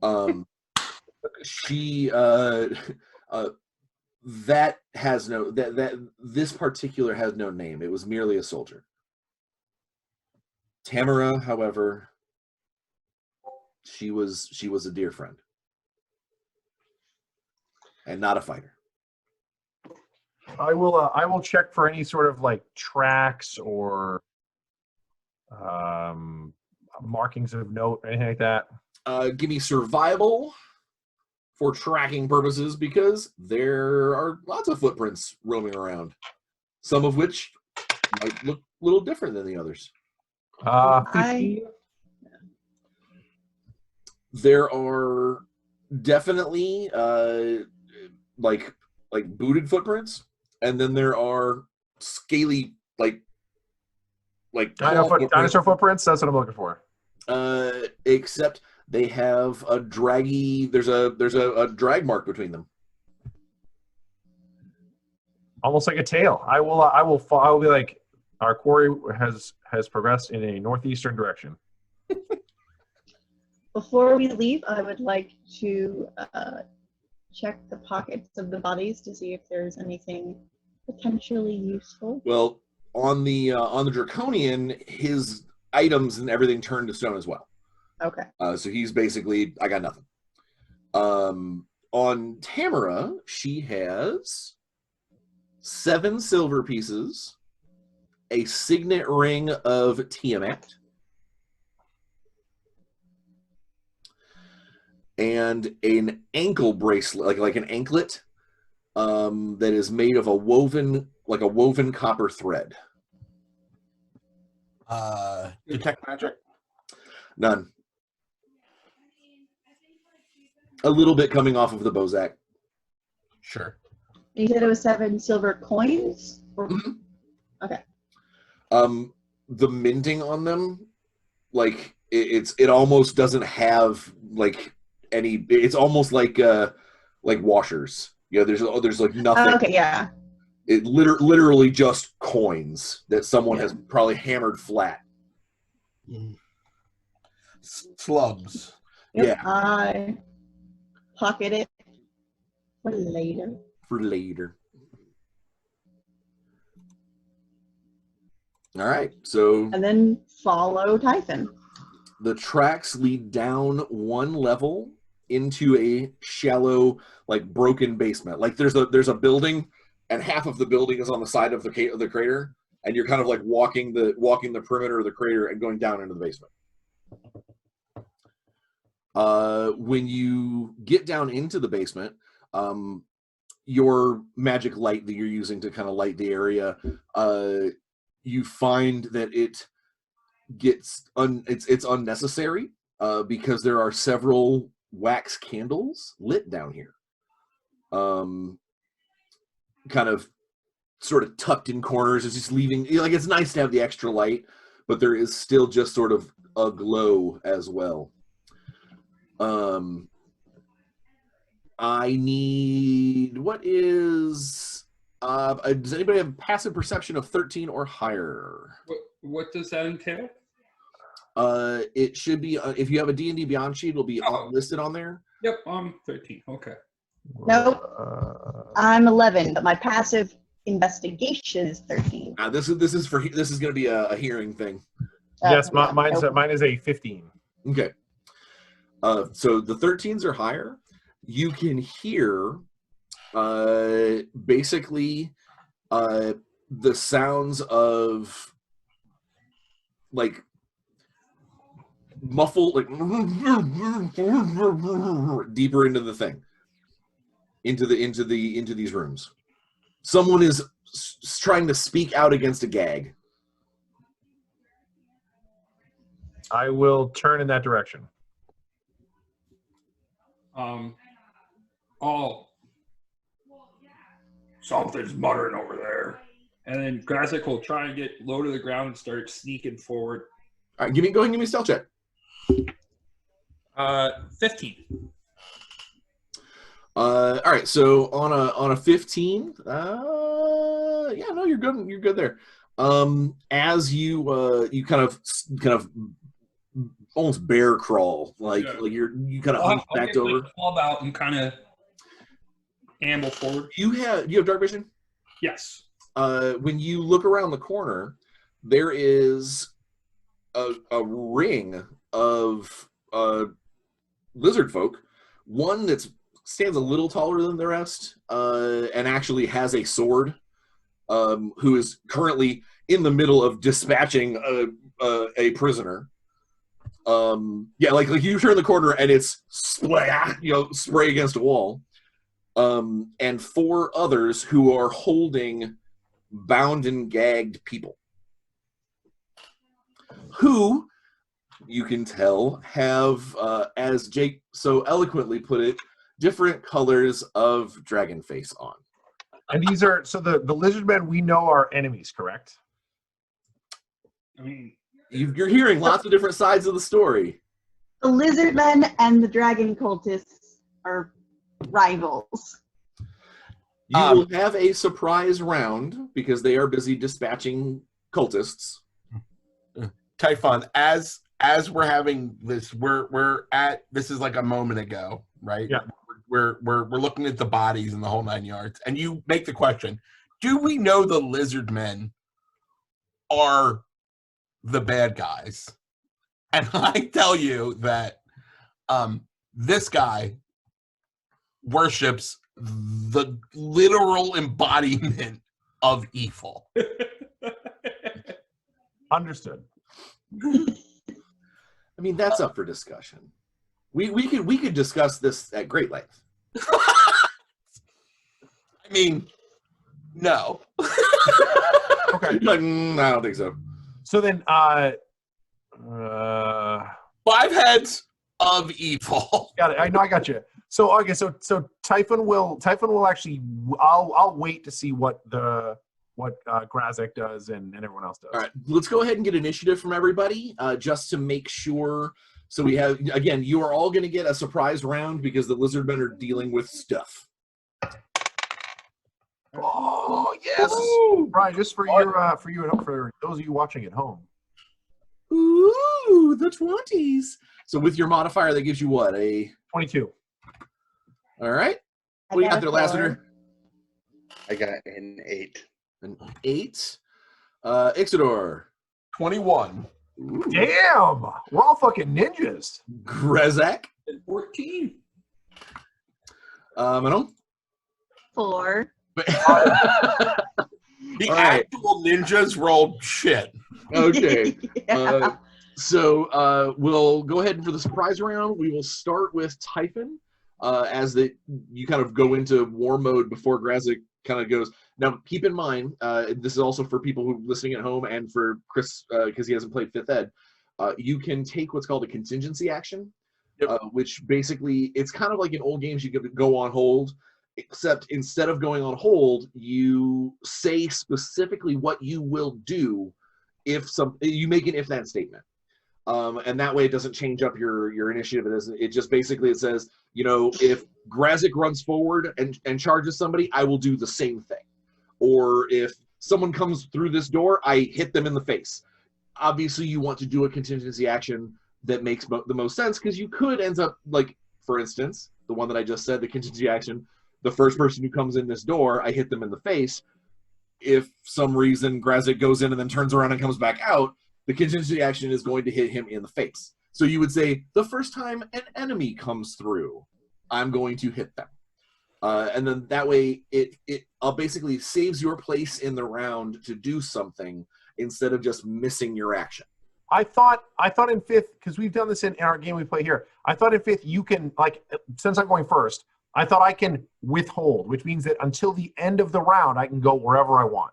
world. She that has no this particular has no name. It was merely a soldier. Tamara, however, she was a dear friend and not a fighter. I will check for any sort of tracks or markings of note, anything like that. Give me survival for tracking purposes, because there are lots of footprints roaming around, some of which might look a little different than the others. There are definitely like booted footprints, and then there are scaly dinosaur footprints. That's what I'm looking for. Except they have a draggy. There's a drag mark between them, almost like a tail. I will be like, our quarry has progressed in a northeastern direction. Before we leave, I would like to check the pockets of the bodies to see if there's anything potentially useful. Well, on the Draconian, his items and everything turned to stone as well. Okay. So he's basically, I got nothing. On Tamara, she has 7 silver pieces, a signet ring of Tiamat, and an ankle bracelet, like an anklet, that is made of a woven copper thread. Detect magic? None. A little bit coming off of the Bozak. Sure. You said it was 7 silver coins? Mm-hmm. Okay. The minting on them, it almost doesn't have any. It's almost like washers. There's nothing. Okay, yeah. It literally just coins that someone has probably hammered flat. Slugs. Yep, Yeah. I pocket it for later. All right, so and then follow Typhon. The tracks lead down one level into a shallow, broken basement. There's a building, and half of the building is on the side of the crater, and you're kind of walking the perimeter of the crater and going down into the basement. When you get down into the basement, your magic light that you're using to kind of light the area you find that it gets it's unnecessary because there are several wax candles lit down here, kind of sort of tucked in corners. It's just leaving, like, it's nice to have the extra light, but there is still just sort of a glow as well. I need, what is, does anybody have passive perception of 13 or higher? What does that entail? It should be, if you have a D&D Beyond sheet, it'll be listed on there. Yep, I'm 13. Okay. Nope. I'm 11, but my passive investigation is 13. This is going to be a hearing thing. Yes, mine is a 15. Okay. So the 13s are higher. You can hear basically the sounds of like muffled, like deeper into the thing, into these rooms. Someone is trying to speak out against a gag. I will turn in that direction. Something's muttering over there. And then Grazakh will try and get low to the ground and start sneaking forward. All right, go ahead and give me a stealth check. 15. All right, so on a 15, yeah, no, you're good. You're good there. As you kind of almost bear crawl, like you kind of hunch back over. I'll out and kind of amble forward. You have dark vision? Yes. When you look around the corner, there is a ring of lizard folk. One that stands a little taller than the rest, and actually has a sword. Who is currently in the middle of dispatching a prisoner. Yeah, like you turn the corner and it's spray against a wall. And 4 others who are holding bound and gagged people, who you can tell have, as Jake so eloquently put it, different colors of dragon face on. And these are, so the lizard men we know are enemies, correct? I mean, you're hearing lots of different sides of the story. The lizard men and the dragon cultists are rivals. You will have a surprise round because they are busy dispatching cultists. Typhon, as we're having this, we're at, this is like a moment ago, right? Yeah. We're looking at the bodies and the whole 9 yards, and you make the question: do we know the lizard men are the bad guys? And I tell you that this guy worships the literal embodiment of evil. Understood. I mean, that's up for discussion. We could discuss this at great length. I mean, no. Okay. Like, I don't think so. So then, 5 heads of evil. Got it. I know. I got you. So okay. So Typhon will actually. I'll wait to see what Grazakh does and everyone else does. All right. Let's go ahead and get initiative from everybody, just to make sure. So we have, again, you are all going to get a surprise round because the lizard men are dealing with stuff. Oh yes, Brian! Just for those of you watching at home. Ooh, the 20s. So with your modifier, that gives you what, a 22. All right. What do you got there, Lassiter? I got an 8. An 8. Ixidor. 21. Ooh. Damn, we're all fucking ninjas. Grazakh. 14. Manon. 4. The actual ninjas rolled shit. Okay. Yeah. So we'll go ahead and for the surprise round, we will start with Typhon. as you kind of go into war mode before Grazakh kind of goes. Now, keep in mind, this is also for people who are listening at home and for Chris, because he hasn't played 5th Ed. You can take what's called a contingency action, which basically, it's kind of like in old games, you could go on hold, except instead of going on hold, you say specifically what you will do if you make an if-then statement. And that way it doesn't change up your initiative. It just basically, it says, if Grazakh runs forward and charges somebody, I will do the same thing. Or if someone comes through this door, I hit them in the face. Obviously, you want to do a contingency action that makes the most sense, because you could end up, like, for instance, the one that I just said, the contingency action, the first person who comes in this door, I hit them in the face. If some reason Grazakh goes in and then turns around and comes back out, the contingency action is going to hit him in the face. So you would say, the first time an enemy comes through, I'm going to hit them. And then that way, it basically saves your place in the round to do something instead of just missing your action. I thought in 5th, because we've done this in our game we play here, I thought in 5th you can, like, since I'm going first, I thought I can withhold, which means that until the end of the round, I can go wherever I want.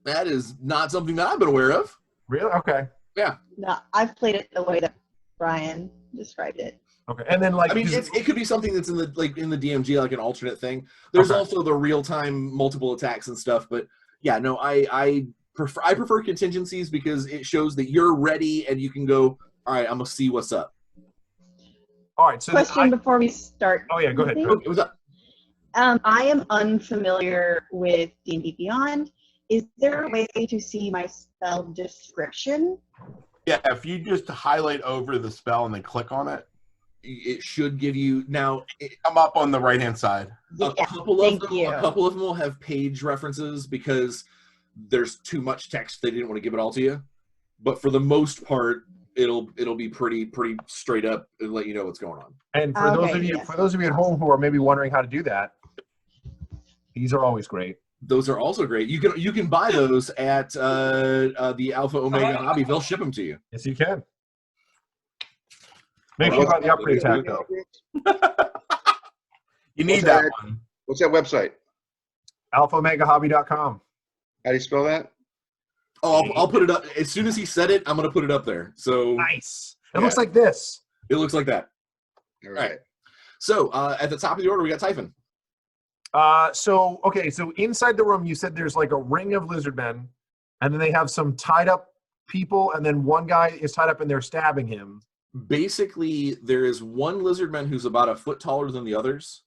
That is not something that I've been aware of. Really? Okay. Yeah. No, I've played it the way that Brian described it. Okay. And then, like, I mean, it could be something that's in the DMG, like an alternate thing. There's also the real-time multiple attacks and stuff, but yeah, no, I prefer contingencies because it shows that you're ready and you can go, all right, I'm gonna see what's up. All right. So question before we start. Oh yeah, go ahead. What's up? I am unfamiliar with D&D Beyond. Is there a way to see my spell description? Yeah, if you just highlight over the spell and then click on it, it should give you come up on the right hand side. A couple of them will have page references because there's too much text. They didn't want to give it all to you, but for the most part, it'll be pretty straight up and let you know what's going on. And for those of you at home who are maybe wondering how to do that, these are always great. Those are also great. You can buy those at the Alpha Omega Hobby. They'll ship them to you. Yes, you can. Make sure you buy the upgrade attack, though. You need that one. What's that website? AlphaOmegaHobby.com. How do you spell that? Oh, I'll put it up. As soon as he said it, I'm going to put it up there. So nice. It looks like this. It looks like that. All right. So at the top of the order, we got Typhon. So inside the room, you said there's like a ring of lizard men, and then they have some tied up people, and then one guy is tied up and they're stabbing him. Basically, there is one lizard man who's about a foot taller than the others,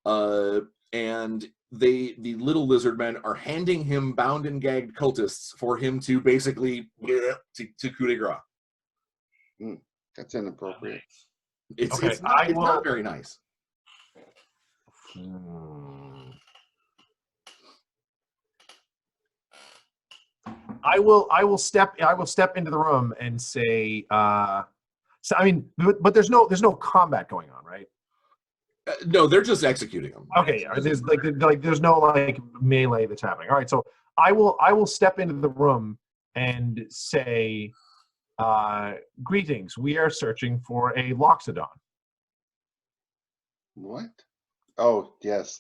and the little lizard men are handing him bound and gagged cultists for him to basically to coup de grace. That's inappropriate. It's not very nice. I will step into the room and say, so I mean, but there's no combat going on, right? No, they're just executing them. Okay, there's there's no like melee that's happening. All right, so I will step into the room and say, greetings. We are searching for a Loxodon. What? Oh yes.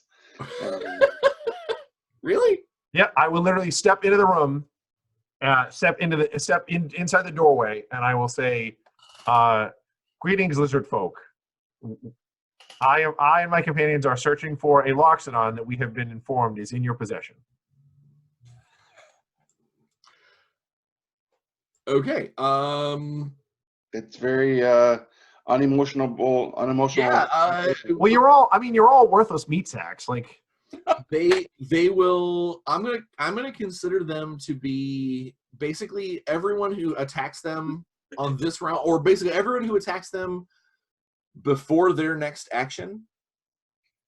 Really? Yeah, I will literally step into the room, inside the doorway, and I will say, greetings, lizard folk. I and my companions are searching for a Loxodon that we have been informed is in your possession. Okay. It's very unemotional. Yeah. Well, you're all worthless meat sacks. Like they will. I'm gonna consider them to be basically everyone who attacks them on this round, or basically everyone who attacks them before their next action,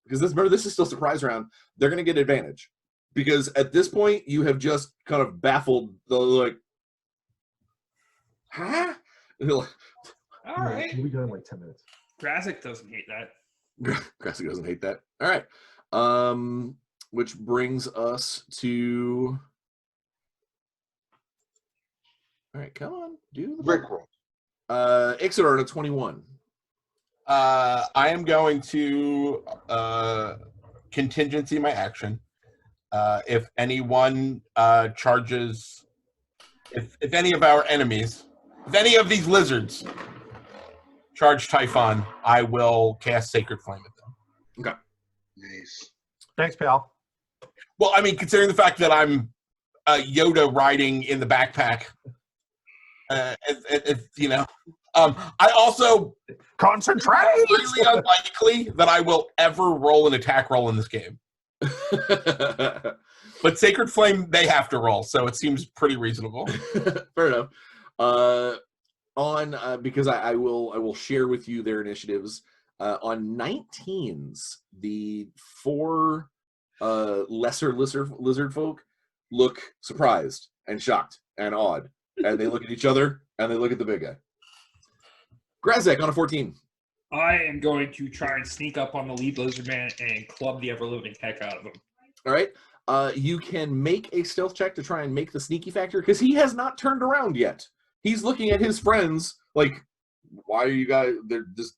because this is still surprise round. They're going to get advantage because at this point you have just kind of baffled the like, huh? All right. We'll be done in like 10 minutes. Grazakh doesn't hate that. Grazakh doesn't hate that. All right. Which brings us to. All right, come on, do the brick roll. Ixidor at a 21. I am going to contingency my action. If anyone charges, if any of our enemies, if any of these lizards charge Typhon, I will cast Sacred Flame at them. Okay. Nice. Thanks, pal. Well, I mean, considering the fact that I'm Yoda riding in the backpack, you know, I also concentrate. It's really unlikely that I will ever roll an attack roll in this game. But Sacred Flame, they have to roll, so it seems pretty reasonable. Fair enough. Because I will share with you their initiatives. On 19s, the 4 lesser lizard folk look surprised and shocked and awed, and they look at each other and they look at the big guy. Grazakh on a 14. I am going to try and sneak up on the lead lizard man and club the ever-living heck out of him. All right. You can make a stealth check to try and make the sneaky factor, because he has not turned around yet. He's looking at his friends like, why are you guys, they're just,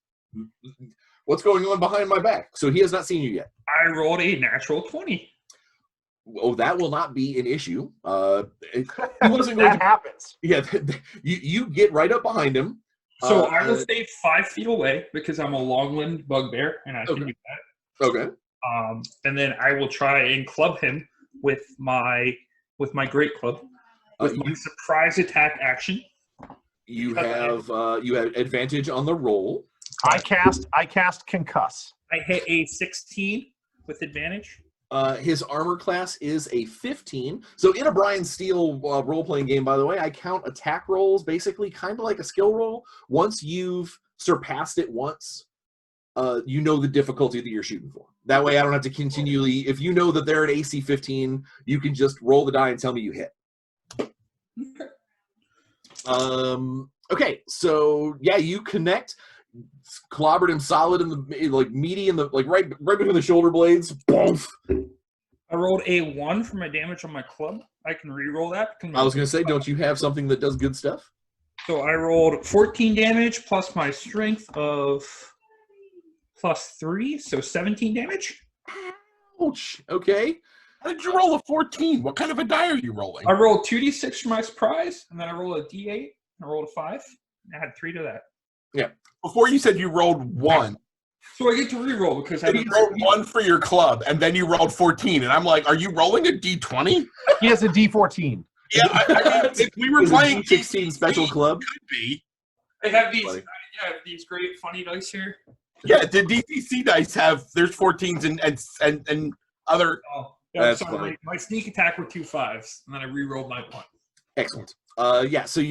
what's going on behind my back? So he has not seen you yet. I rolled a natural 20. Oh, that will not be an issue. He wasn't going That happens. Yeah, you get right up behind him. So I will stay 5 feet away because I'm a long-limbed bugbear, and I can do that. Okay. And then I will try and club him with my great club with my surprise attack action. You have advantage on the roll. I cast concuss. I hit a 16 with advantage. His armor class is a 15. So in a Bryan Steele role-playing game, by the way, I count attack rolls basically kind of like a skill roll. Once you've surpassed it once, you know the difficulty that you're shooting for. That way I don't have to continually, if you know that they're at AC 15, you can just roll the die and tell me you hit. Okay, so yeah, you connect. Clobbered him solid in the, like, meaty in the, like, right between the shoulder blades. Boom. I rolled a 1 for my damage on my club. I can re-roll that. I was going to say, don't you have something that does good stuff? So I rolled 14 damage plus my strength of +3, so 17 damage. Ouch. Okay. How did you roll a 14? What kind of a die are you rolling? I rolled 2d6 for my surprise, and then I rolled a d8, and I rolled a 5. And I had 3 to that. Yeah. Before you said you rolled 1. So I get to re-roll because you rolled 1 for your club, and then you rolled 14. And I'm like, are you rolling a d20? He has a d14. Yeah, I mean, if we were playing D16 special club, could be. I have these great funny dice here. Yeah, the DCC dice have, there's 14s and other. Oh, yeah, that's sorry. funny. My sneak attack were 2 5s, and then I re-rolled my 1. Excellent. Yeah. So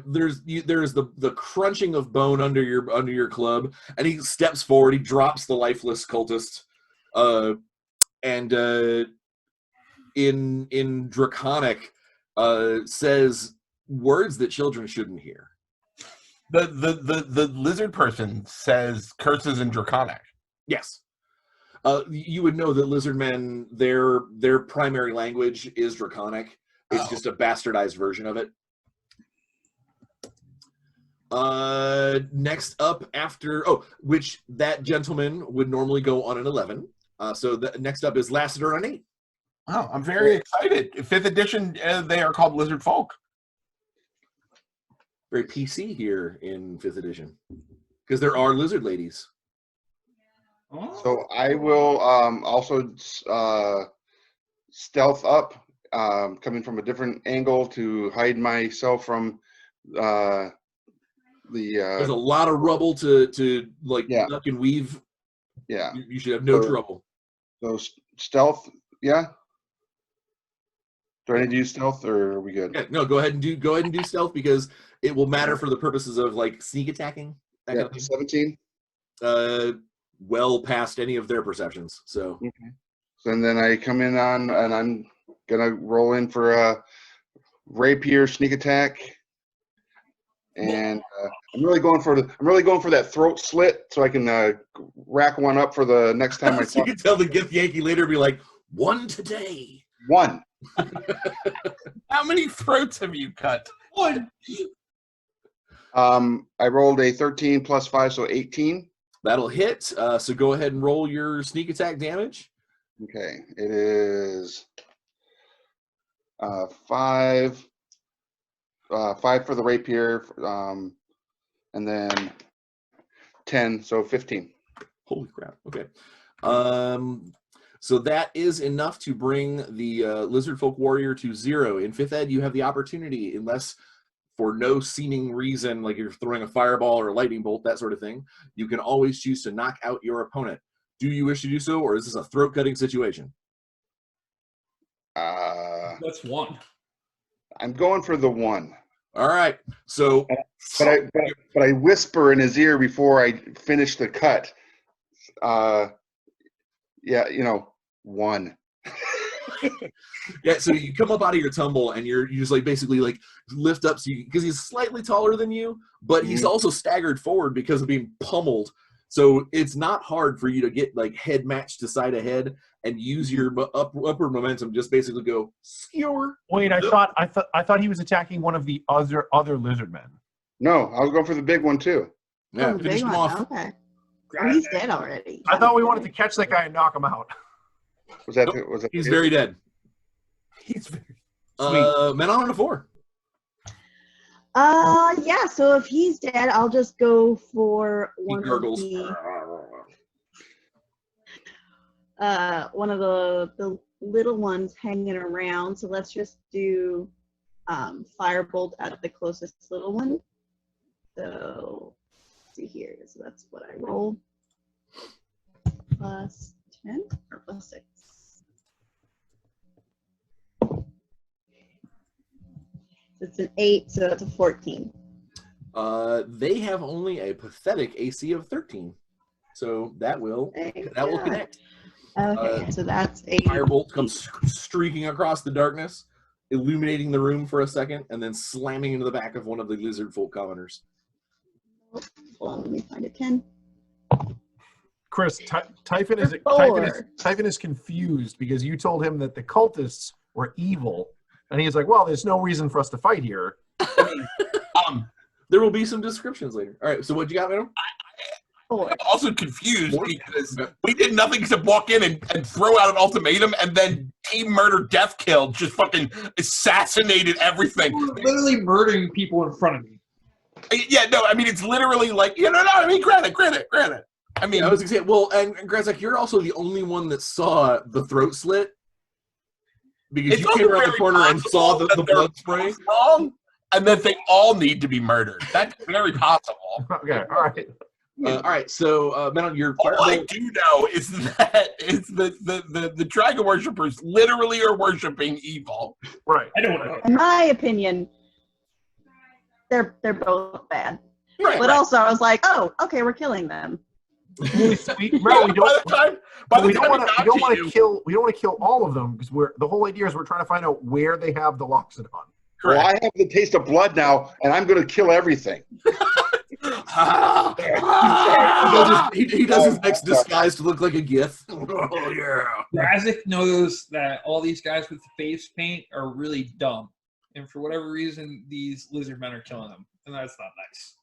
there's the crunching of bone under your club, and he steps forward. He drops the lifeless cultist, and in Draconic, says words that children shouldn't hear. The lizard person says curses in Draconic. Yes. You would know that lizard men, their primary language is Draconic. It's just a bastardized version of it. Next up after, which that gentleman would normally go on an 11. So next up is Lassiter on 8. Oh, I'm very excited. 5th edition, they are called lizard folk. Very PC here in 5th edition. Because there are lizard ladies. So I will also stealth up, coming from a different angle to hide myself from the. There's a lot of rubble to duck and weave. Yeah. You should have no trouble. So stealth, yeah. Do I need to use stealth, or are we good? Yeah, no, go ahead and do stealth, because it will matter for the purposes of like sneak attacking. That kind of thing. 17. Well past any of their perceptions. So. Okay. So and then I come in on, and I'm gonna roll in for a rapier sneak attack, and I'm really going for that throat slit so I can rack one up for the next time I. So you can tell the Gith Yankee later, be like, 1 today. 1. How many throats have you cut? 1. I rolled a 13 plus 5, so 18. That'll hit. So go ahead and roll your sneak attack damage. Okay, it is 5 for the rapier, and then 10, so 15. Holy crap. Okay. So that is enough to bring the lizard folk warrior to 0. In 5th ed, you have the opportunity, unless for no seeming reason, like you're throwing a fireball or a lightning bolt, that sort of thing, you can always choose to knock out your opponent. Do you wish to do so, or is this a throat-cutting situation? That's 1. I'm going for the 1. All right. So, but I whisper in his ear before I finish the cut. Yeah, 1. Yeah, so you come up out of your tumble and you just like basically like lift up, so because he's slightly taller than you, but he's also staggered forward because of being pummeled. So it's not hard for you to get like head matched to side of head and use your upward momentum. Just basically go skewer. Wait, I thought he was attacking one of the other lizard men. No, I was going for the big one too. Yeah, Oh, the finish big him one. off. Okay. Oh, he's dead already. I thought we wanted to catch that guy and knock him out. Was that? Nope, Was it? He's very dead. He's very Manon on a 4. Yeah, so if he's dead, I'll just go for He one gurgles. of the little ones hanging around. So let's just do firebolt at the closest little one. So let's see here. So that's what I roll. Plus 10 or plus 6. It's an 8, so it's a 14. They have only a pathetic AC of 13, so that will connect. Okay, so that's a Firebolt comes streaking across the darkness, illuminating the room for a second, and then slamming into the back of one of the lizard folk commoners. Hold on, let me find a 10. Chris, Typhon is confused because you told him that the cultists were evil, and he's like, "Well, there's no reason for us to fight here." There will be some descriptions later. All right, so what you got, Manon? I'm also confused because we did nothing except walk in and throw out an ultimatum, and then team murder, death kill, just fucking assassinated everything. Literally murdering people in front of me. Yeah, no, I mean, it's literally like, I mean, granted. I mean, I was gonna say, well, and Grazakh, you're also the only one that saw the throat slit because you came around the corner and saw the blood spray. Wrong, and that they all need to be murdered. That's very possible. Okay, all right. All right, so Manon, your All I do know is that it's the dragon worshippers literally are worshiping evil. Right. I don't know. In my opinion, they're both bad. Right, But also, I was like, oh, okay, we're killing them. We don't want to kill all of them because the whole idea is we're trying to find out where they have the Loxodon. Well, I have the taste of blood now, and I'm going to kill everything. he does his next disguise to look like a gith. Oh yeah. Grazakh knows that all these guys with the face paint are really dumb, and for whatever reason, these lizard men are killing them, and that's not nice.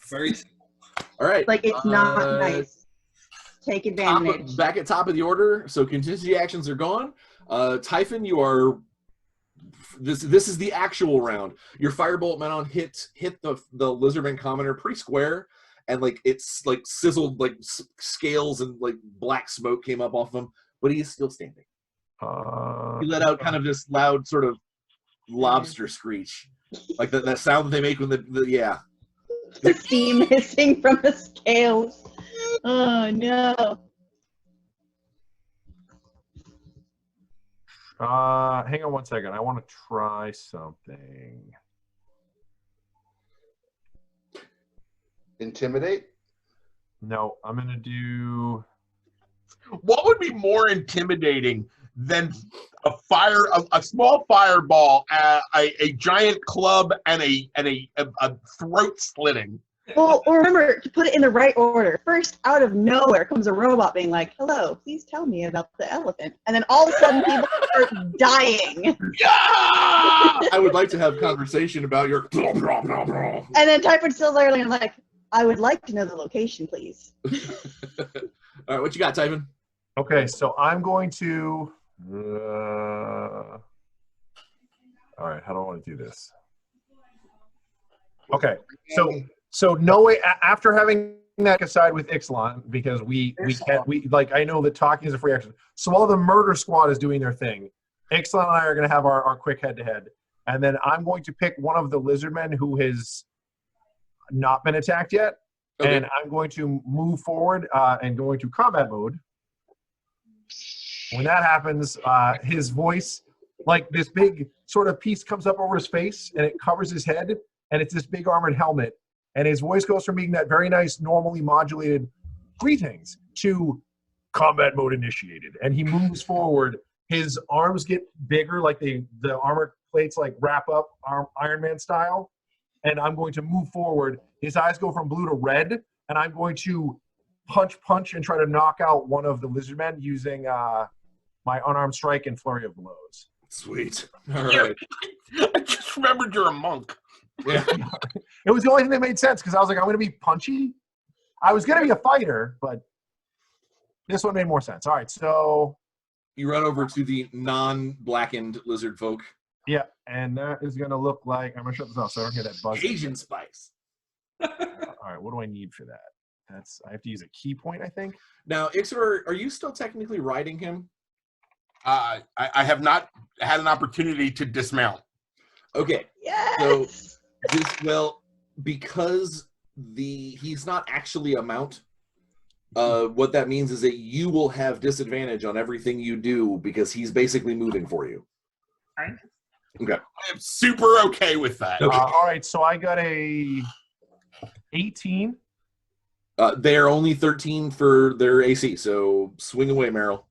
Very simple. All right. Like, it's not nice. Take advantage. Back at top of the order, so contingency actions are gone. Typhon, you are. This is the actual round. Your firebolt Manon hit the lizardman commoner pretty square, and like it's like sizzled, like scales and like black smoke came up off him, but he is still standing. He let out kind of this loud sort of lobster screech, like that sound that they make when the The steam hissing from the scales. Oh no. Hang on one second. I want to try something. Intimidate? No, I'm going to do... What would be more intimidating than a small fireball, a giant club, and a throat slitting? Well, remember to put it in the right order. First, out of nowhere comes a robot being like, "Hello, please tell me about the elephant," and then all of a sudden people start dying. Yeah! I would like to have conversation about your. And then Typhon still there, and like, "I would like to know the location, please." All right, what you got, Typhon? Okay, so I'm going to. All right, how do I want to do this? Okay, so no way. After having that aside with Ixidor, because we like, I know that talking is a free action. So while the murder squad is doing their thing, Ixidor and I are going to have our quick head-to-head, and then I'm going to pick one of the lizardmen who has not been attacked yet, and I'm going to move forward and go into combat mode. When that happens, his voice, like this big sort of piece comes up over his face, and it covers his head, and it's this big armored helmet, and his voice goes from being that very nice, normally modulated greetings to combat mode initiated, and he moves forward. His arms get bigger, like the armor plates like wrap up Iron Man style, and I'm going to move forward. His eyes go from blue to red, and I'm going to punch and try to knock out one of the lizardmen using my unarmed strike and flurry of blows. Sweet. All right. I just remembered you're a monk. Yeah. It was the only thing that made sense because I was like, I'm going to be punchy. I was going to be a fighter, but this one made more sense. All right, so You run over to the non-blackened lizard folk. yeah, and that is going to look like, I'm going to shut this off so I don't hear that buzz. Asian spice. All right, what do I need for that? I have to use a key point, I think. Now, Ixidor, are you still technically riding him? I have not had an opportunity to dismount. Okay. Yes. So, because he's not actually a mount, what that means is that you will have disadvantage on everything you do because he's basically moving for you. Right. Okay. I'm super okay with that. Okay. All right, so I got a 18. They're only 13 for their AC, so swing away, Meryl.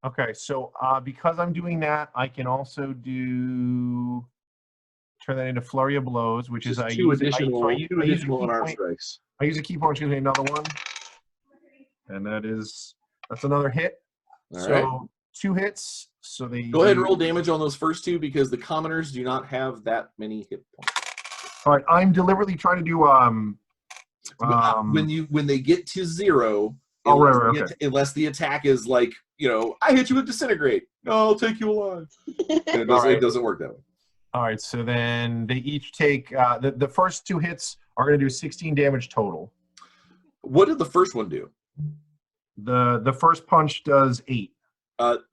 Okay, so because I'm doing that, I can also turn that into flurry of blows, which is Two additional unarmed strikes. I use a key point, choose another one, and that's another hit. All so right. 2 hits. So they Go ahead and roll damage on those first 2 because the commoners do not have that many hit points. All right, I'm deliberately trying to do when they get to 0, unless the attack is like, I hit you with disintegrate. No, I'll take you alive. It doesn't work that way. All right, so then they each take the first 2 hits are going to do 16 damage total. What did the first one do? The first punch does 8.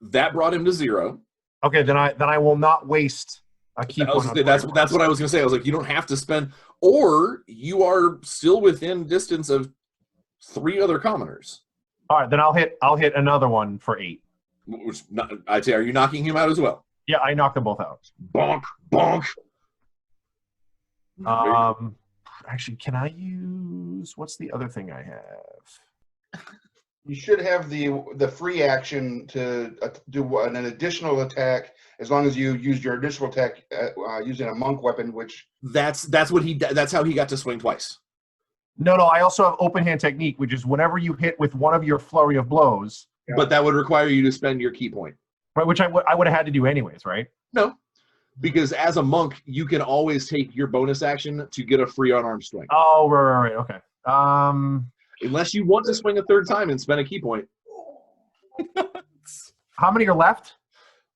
That brought him to 0. Okay, then I will not waste a key point. That's what I was going to say. I was like, you don't have to spend, or you are still within distance of 3 other commoners. All right, then I'll hit another one for 8. I'd say, are you knocking him out as well? Yeah, I knocked them both out. Bonk, bonk. Actually, can I use, what's the other thing I have? You should have the free action to do an additional attack as long as you use your initial attack using a monk weapon, which that's how he got to swing twice. No, I also have open hand technique, which is whenever you hit with one of your flurry of blows. Yeah. But that would require you to spend your key point. Right, which I would have had to do anyways, right? No, because as a monk, you can always take your bonus action to get a free unarmed strike. Oh, right, okay. Unless you want to swing a 3rd time and spend a key point. How many are left?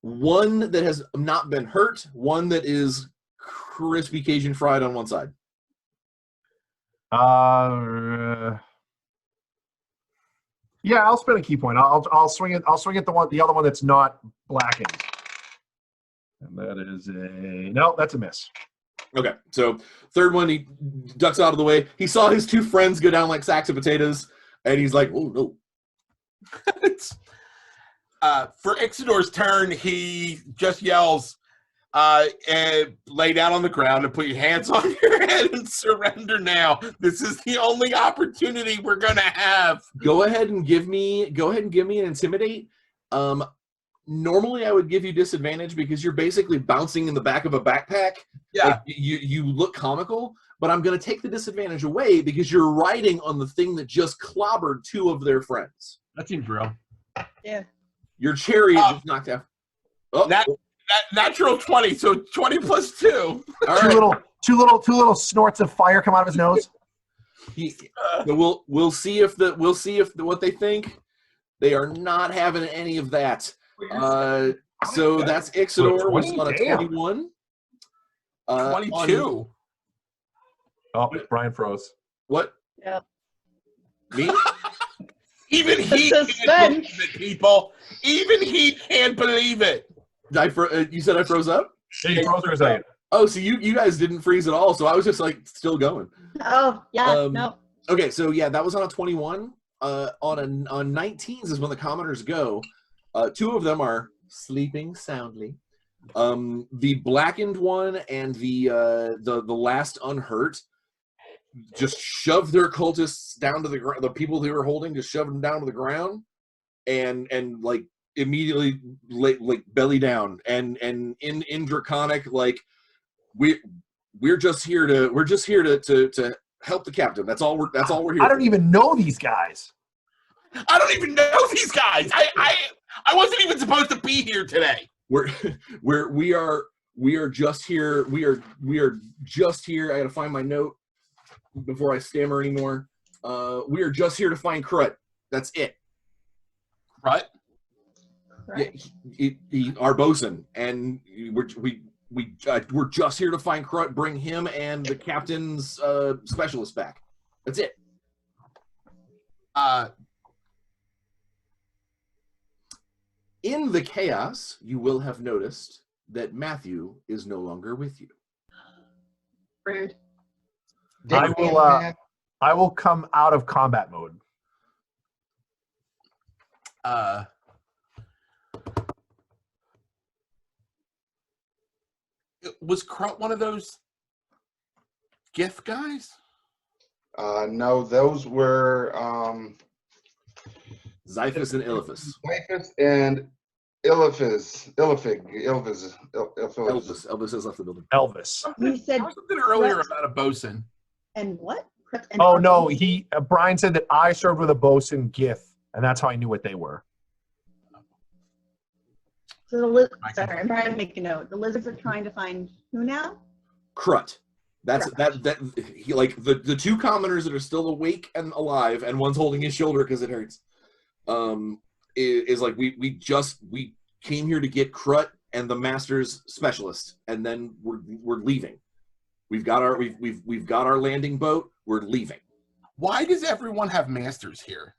1 that has not been hurt, 1 that is crispy Cajun fried on one side. Yeah, I'll spend a key point. I'll swing it. I'll swing it the other one that's not blackened. And that is that's a miss. Okay, so 3rd one, he ducks out of the way. He saw his 2 friends go down like sacks of potatoes, and he's like, "Oh no!" For Ixidor's turn, he just yells, "Lay down on the ground and put your hands on your head and surrender now. This is the only opportunity we're gonna have." Go ahead and give me an intimidate. normally I would give you disadvantage because you're basically bouncing in the back of a backpack. Yeah. Like, you look comical, but I'm going to take the disadvantage away because you're riding on the thing that just clobbered 2 of their friends. That seems real. Yeah. Your chariot just knocked out. Oh, That natural 20, so 20 plus 2. all right. Two little snorts of fire come out of his nose. So we'll see if what they think. They are not having any of that. So that's Ixidor was on a 21. 22. Oh, Brian froze. What? Yep. Me? Even he can't believe it, people. Even he can't believe it. You said I froze up? He froze for a second. Oh, so you guys didn't freeze at all, so I was just like still going. Oh, yeah, no. Okay, so yeah, that was on a 21. On 19s is when the commoners go. 2 of them are sleeping soundly. The blackened one and the last unhurt just shoved their cultists down to the ground. The people they were holding just shoved them down to the ground, and like immediately like belly down and in Draconic, like we're just here to help the captain. That's all we're here. I don't even know these guys. I don't even know these guys. I wasn't even supposed to be here today. We are just here. We are just here. I gotta find my note before I stammer anymore. We are just here to find Krut. That's it. Krut? Yeah, he our bosun, and we're just here to find Krut, bring him and the captain's specialist back. That's it. In the chaos, you will have noticed that Matthew is no longer with you. Rude. I will come out of combat mode. Was Krut one of those gift guys? No, those were Xiphus and Iliphus. Xiphus and Iliphus. Elvis has left the building. Elvis. You said something earlier about a bosun. And what? And oh no, Brian said that I served with a bosun Gith, and that's how I knew what they were. So sorry, I'm trying to make a note. The lizards are trying to find who now? Krut. That's Krut. that he, like the 2 commoners that are still awake and alive, and one's holding his shoulder because it hurts. Is like we came here to get Krut and the master's specialist, and then we're leaving. We've got our landing boat. We're leaving. Why does everyone have masters here?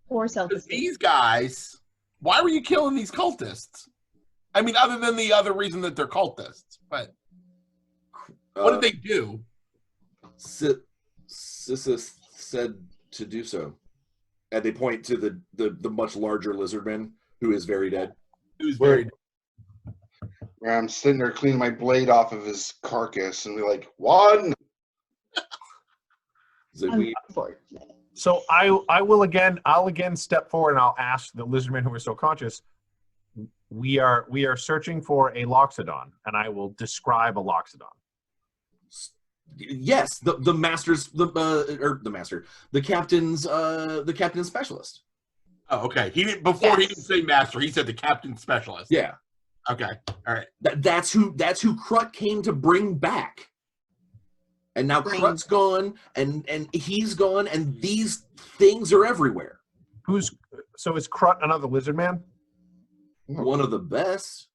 Or self-esteem. These guys. Why were you killing these cultists? I mean, other than the other reason that they're cultists, but what did they do? Sisyphus said to do so, and they point to the much larger lizardman who is very dead. Who's very dead? Where I'm sitting there cleaning my blade off of his carcass, and we're like, 1. So I'll again step forward and I'll ask the lizardmen who are still conscious. We are searching for a Loxodon, and I will describe a Loxodon. Yes, the master's the captain's specialist. Oh, okay. He didn't He didn't say master. He said the captain specialist. Yeah. Okay. All right. That's who Krut came to bring back. And now Krut's gone, and he's gone, and these things are everywhere. So is Krut another lizard man? One of the best.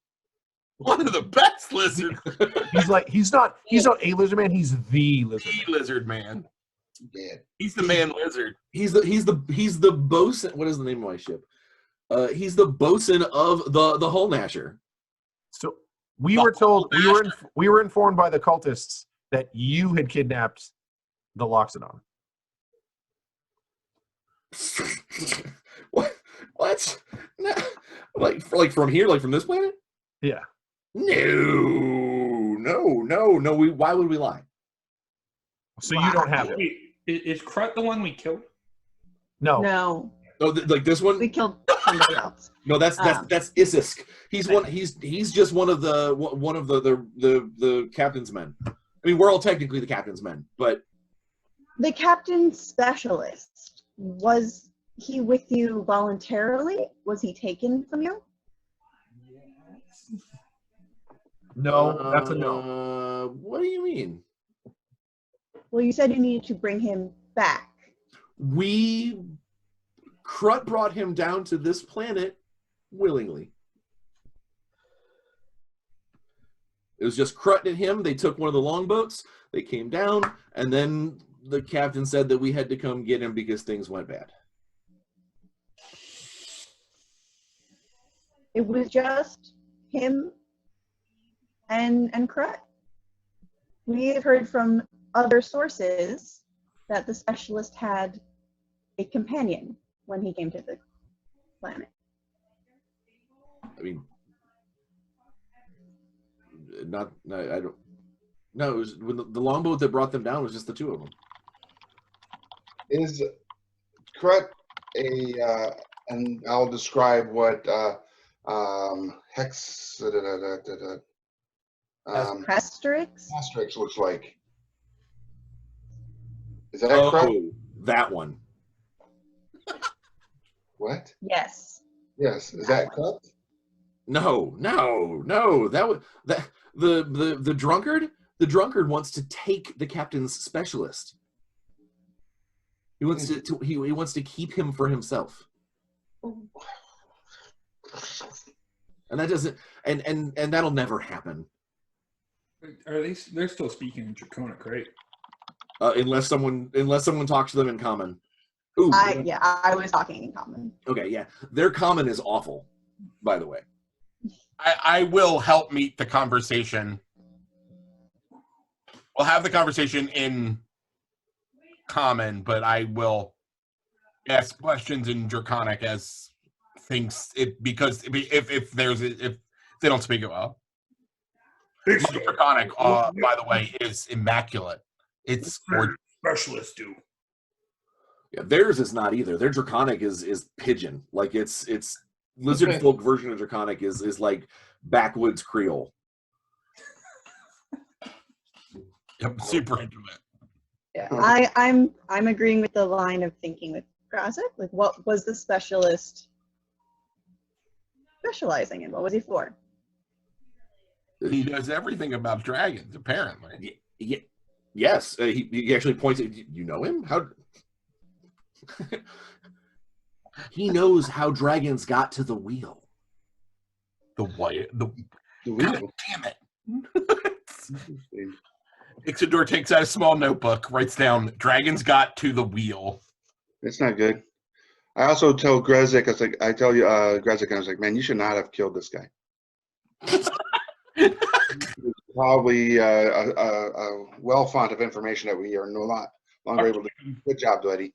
One of the best lizard. he's not a lizard man. He's the lizard. The lizard man. Yeah. He's the man lizard. He's the bosun. What is the name of my ship? He's the bosun of the Hull Nasher. So we were informed by the cultists that you had kidnapped the Loxodon. What? No. Like from here, like from this planet? Yeah. No. Why would we lie? So you don't have it. Wait, is Krut the one we killed? No. No. Oh, like this one? We killed. somebody else. No, that's Isisk. He's just one of the captain's men. I mean, we're all technically the captain's men, but The captain's specialist, was he with you voluntarily? Was he taken from you? No, that's a no. What do you mean? Well, you said you needed to bring him back. Krut brought him down to this planet willingly. It was just Krut and him. They took one of the longboats. They came down, and then the captain said that we had to come get him because things went bad. It was just him and Krut. We have heard from other sources that the specialist had a companion when he came to the planet. I mean, I don't. No, it was when the longboat that brought them down was just the two of them. Is Krut and I'll describe what Hex Asterix looks like. Is that Krut? That one. What? Yes. Yes. Is that Krut? No. The drunkard. The drunkard wants to take the captain's specialist. He wants to he wants to keep him for himself. And that doesn't and that'll never happen. Are they're still speaking in Draconic, right? Unless someone talks to them in common. Ooh. I was talking in common. Okay, yeah. Their common is awful, by the way. I will help meet the conversation. We'll have the conversation in common, but I will ask questions in Draconic as things because if they don't speak it well. My Draconic, by the way, is immaculate. It's specialists do. Yeah, theirs is not either. Their Draconic is pigeon. Like it's lizard folk version of Draconic is like backwoods Creole. Yep, super into it. Yeah, I'm agreeing with the line of thinking with Grazakh. Like, what was the specialist specializing in? What was he for? He knows everything about dragons, apparently. Yes, he actually points at you know him? How he knows how dragons got to the wheel. The wheel. God damn it. Ixidor takes out a small notebook, writes down, dragons got to the wheel. It's not good. I also tell Grazakh, Grazakh, I was like, man, you should not have killed this guy. Probably a well font of information that we are no longer able to do. Good job, buddy.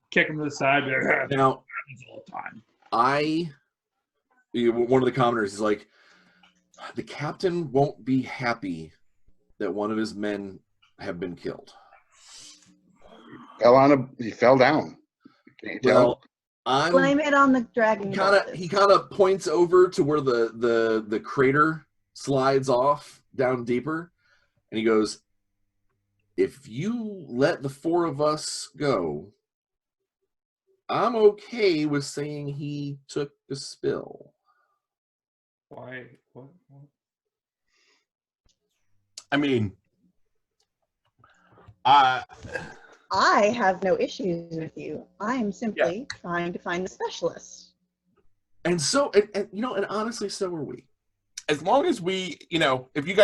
Kick him to the side. Now, all the time. One of the commoners is like, the captain won't be happy that one of his men have been killed. He fell down. Can you tell? Blame it on the dragon. He kind of points over to where the crater slides off down deeper, and he goes, if you let the four of us go, I'm okay with saying he took the spill. Why? What? I mean, I have no issues with you. I am simply trying to find the specialist. And so, and honestly, so are we. As long as we, if you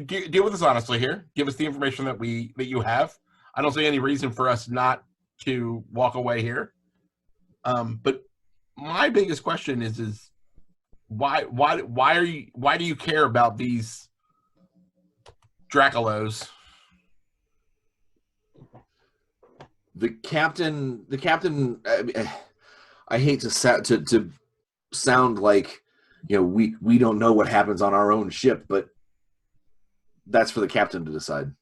deal with us honestly here, give us the information that you have. I don't see any reason for us not to walk away here. But my biggest question is why do you care about these Draculos? The captain. I hate to sound like we don't know what happens on our own ship, but that's for the captain to decide.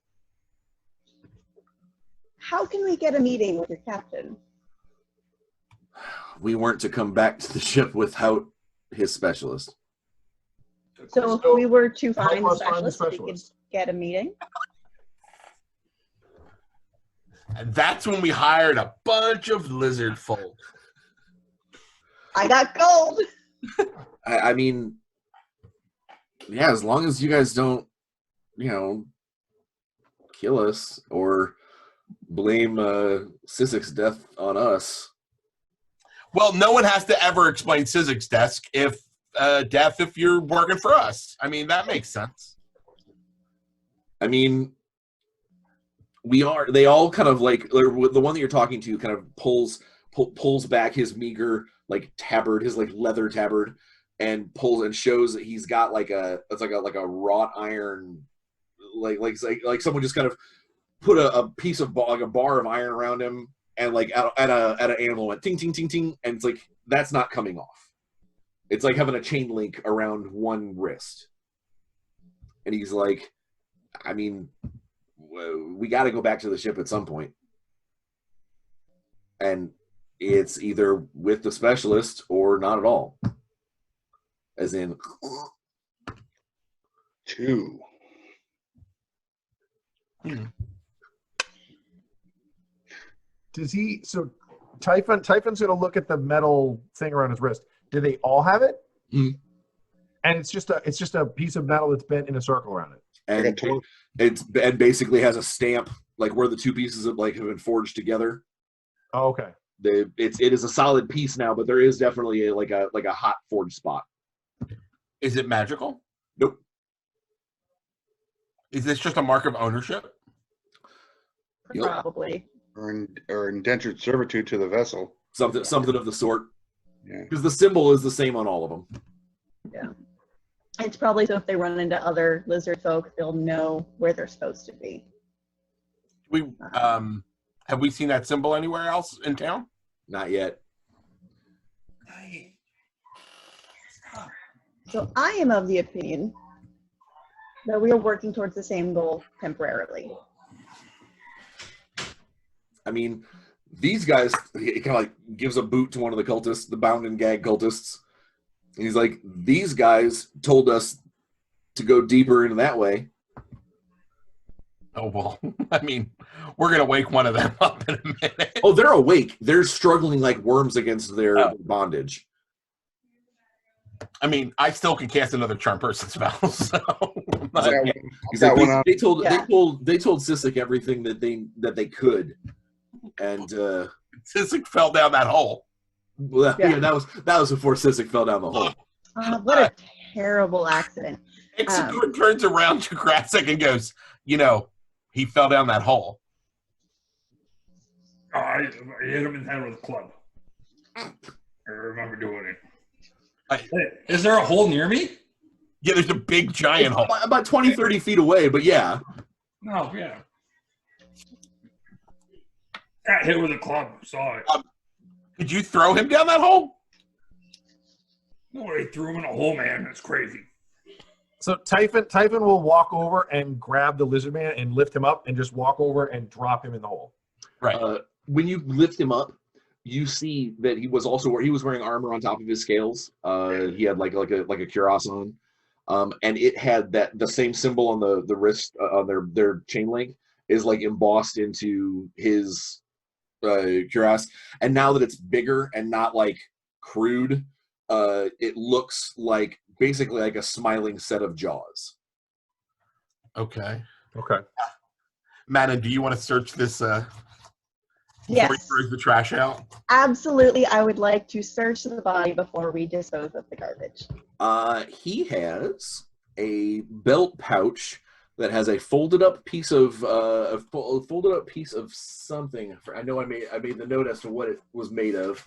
How can we get a meeting with your captain? we weren't to come back to the ship without his specialist. So if we were to help find the us find the specialist, we could specialist. get a meeting. And that's when we hired a bunch of lizard folk. I got gold. I mean, yeah, as long as you guys don't, kill us or blame Sizzik's death on us. Well, no one has to ever explain Sizzik's death if you're working for us. I mean, that makes sense. I mean, they all kind of like, the one that you're talking to kind of pulls back his meager like tabard, his like leather tabard, and pulls and shows that he's got like a wrought iron, like someone just kind of put a piece of like a bar of iron around him, and like at an animal went ting ting ting ting, and it's like that's not coming off. It's like having a chain link around one wrist, and he's like, I mean, we got to go back to the ship at some point, and it's either with the specialist or not at all. As in 2. Does he? So Typhon's gonna look at the metal thing around his wrist. Do they all have it? Mm. And it's just a piece of metal that's bent in a circle around it. And it basically has a stamp, like where the two pieces have been forged together. Oh, okay. It is a solid piece now, but there is definitely a hot forged spot. Is it magical? Nope. Is this just a mark of ownership? Yep. Probably. Or indentured servitude to the vessel. Something of the sort. Yeah. Because the symbol is the same on all of them. Yeah. It's probably so if they run into other lizard folk, they'll know where they're supposed to be. Have we seen that symbol anywhere else in town? Not yet. So I am of the opinion that we are working towards the same goal temporarily. I mean, these guys, he kind of like gives a boot to one of the cultists, the bound and gag cultists. And he's like, these guys told us to go deeper into that way. Oh, well, I mean, we're going to wake one of them up in a minute. Oh, they're awake. They're struggling like worms against their bondage. I mean, I still can cast another charm person spell. So they told Sizzik everything that they could, and Sizzik fell down that hole. Well, that was before Sizzik fell down the hole. What a terrible accident! Ixidor turns around to Grazakh and goes, he fell down that hole. Oh, I hit him in the head with a club. I remember doing it. Is there a hole near me? Yeah, there's a big giant hole. About 20, 30 feet away, but yeah. No, yeah. Got hit with a club. Saw it. Did you throw him down that hole? No, they threw him in a hole, man. That's crazy. So Typhon will walk over and grab the lizard man and lift him up and just walk over and drop him in the hole. Right. When you lift him up, you see that he was wearing armor on top of his scales. He had like a cuirass on, and it had the same symbol on the wrist on their chain link is like embossed into his cuirass. And now that it's bigger and not like crude, it looks like basically like a smiling set of jaws. Okay. Manon, do you want to search this? Yes. Before he throws the trash out? Absolutely, I would like to search the body before we dispose of the garbage. He has a belt pouch that has a folded up piece of something. I know I made the note as to what it was made of.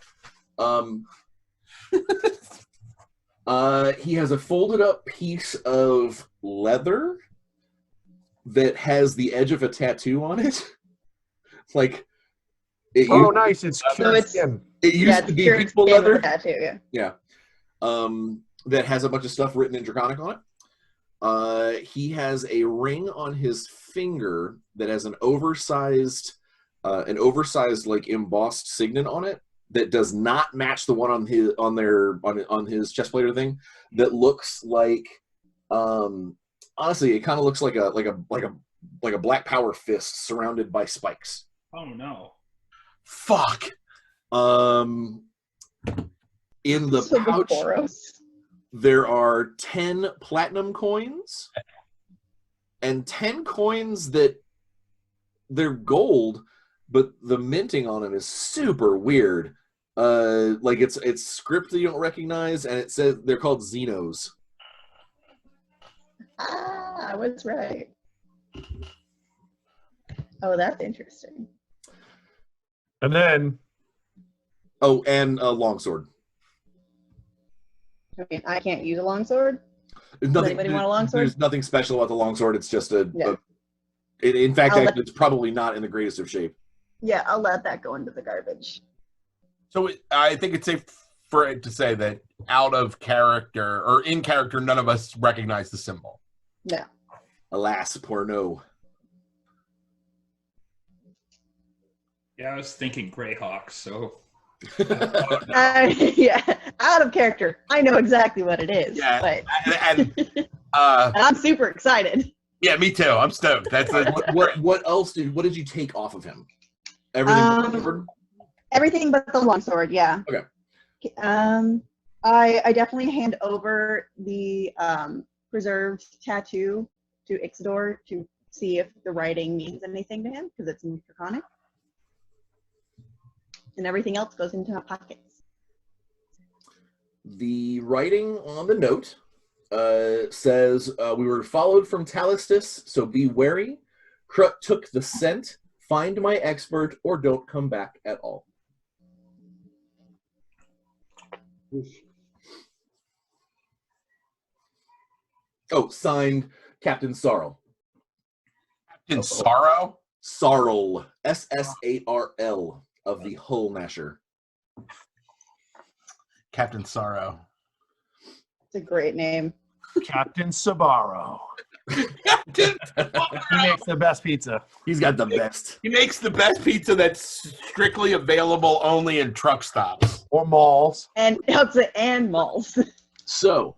He has a folded up piece of leather that has the edge of a tattoo on it. Like. Nice! It's cured skin. It used to be people leather. Tattoo, yeah. That has a bunch of stuff written in Draconic on it. He has a ring on his finger that has an oversized like embossed signet on it that does not match the one on his chest plater thing. That looks like, honestly, it kind of looks like a black power fist surrounded by spikes. Oh no! Fuck. In the pouch, there are 10 platinum coins and 10 coins that they're gold, but the minting on them is super weird. Like it's script that you don't recognize, and it says they're called Xenos. Ah, I was right. Oh, that's interesting. And then... Oh, and a longsword. I mean, I can't use a longsword. Does anybody want a longsword? There's nothing special about the longsword. It's just in fact, it's probably not in the greatest of shape. Yeah, I'll let that go into the garbage. So I think it's safe for it to say that out of character or in character, none of us recognize the symbol. No. Alas, poor no. Yeah, I was thinking Greyhawk, so. Yeah, out of character. I know exactly what it is. Yeah, but... and and I'm super excited. Yeah, me too. I'm stoked. That's what else what did you take off of him? Everything. Everything but the longsword. Yeah. Okay. I definitely hand over the preserved tattoo to Ixidor to see if the writing means anything to him, because it's in Draconic. And everything else goes into my pockets. The writing on the note says, we were followed from Talistus, so be wary. Krut took the scent. Find my expert or don't come back at all. Oh, signed Captain Sarl. Captain Sorrow? Sarl. S-S-A-R-L of the Hull Nasher. Captain Sorrow. It's a great name. Captain Sabaro. Captain He makes the best pizza. He's got the best. He makes the best pizza that's strictly available only in truck stops. Or malls. And malls. So,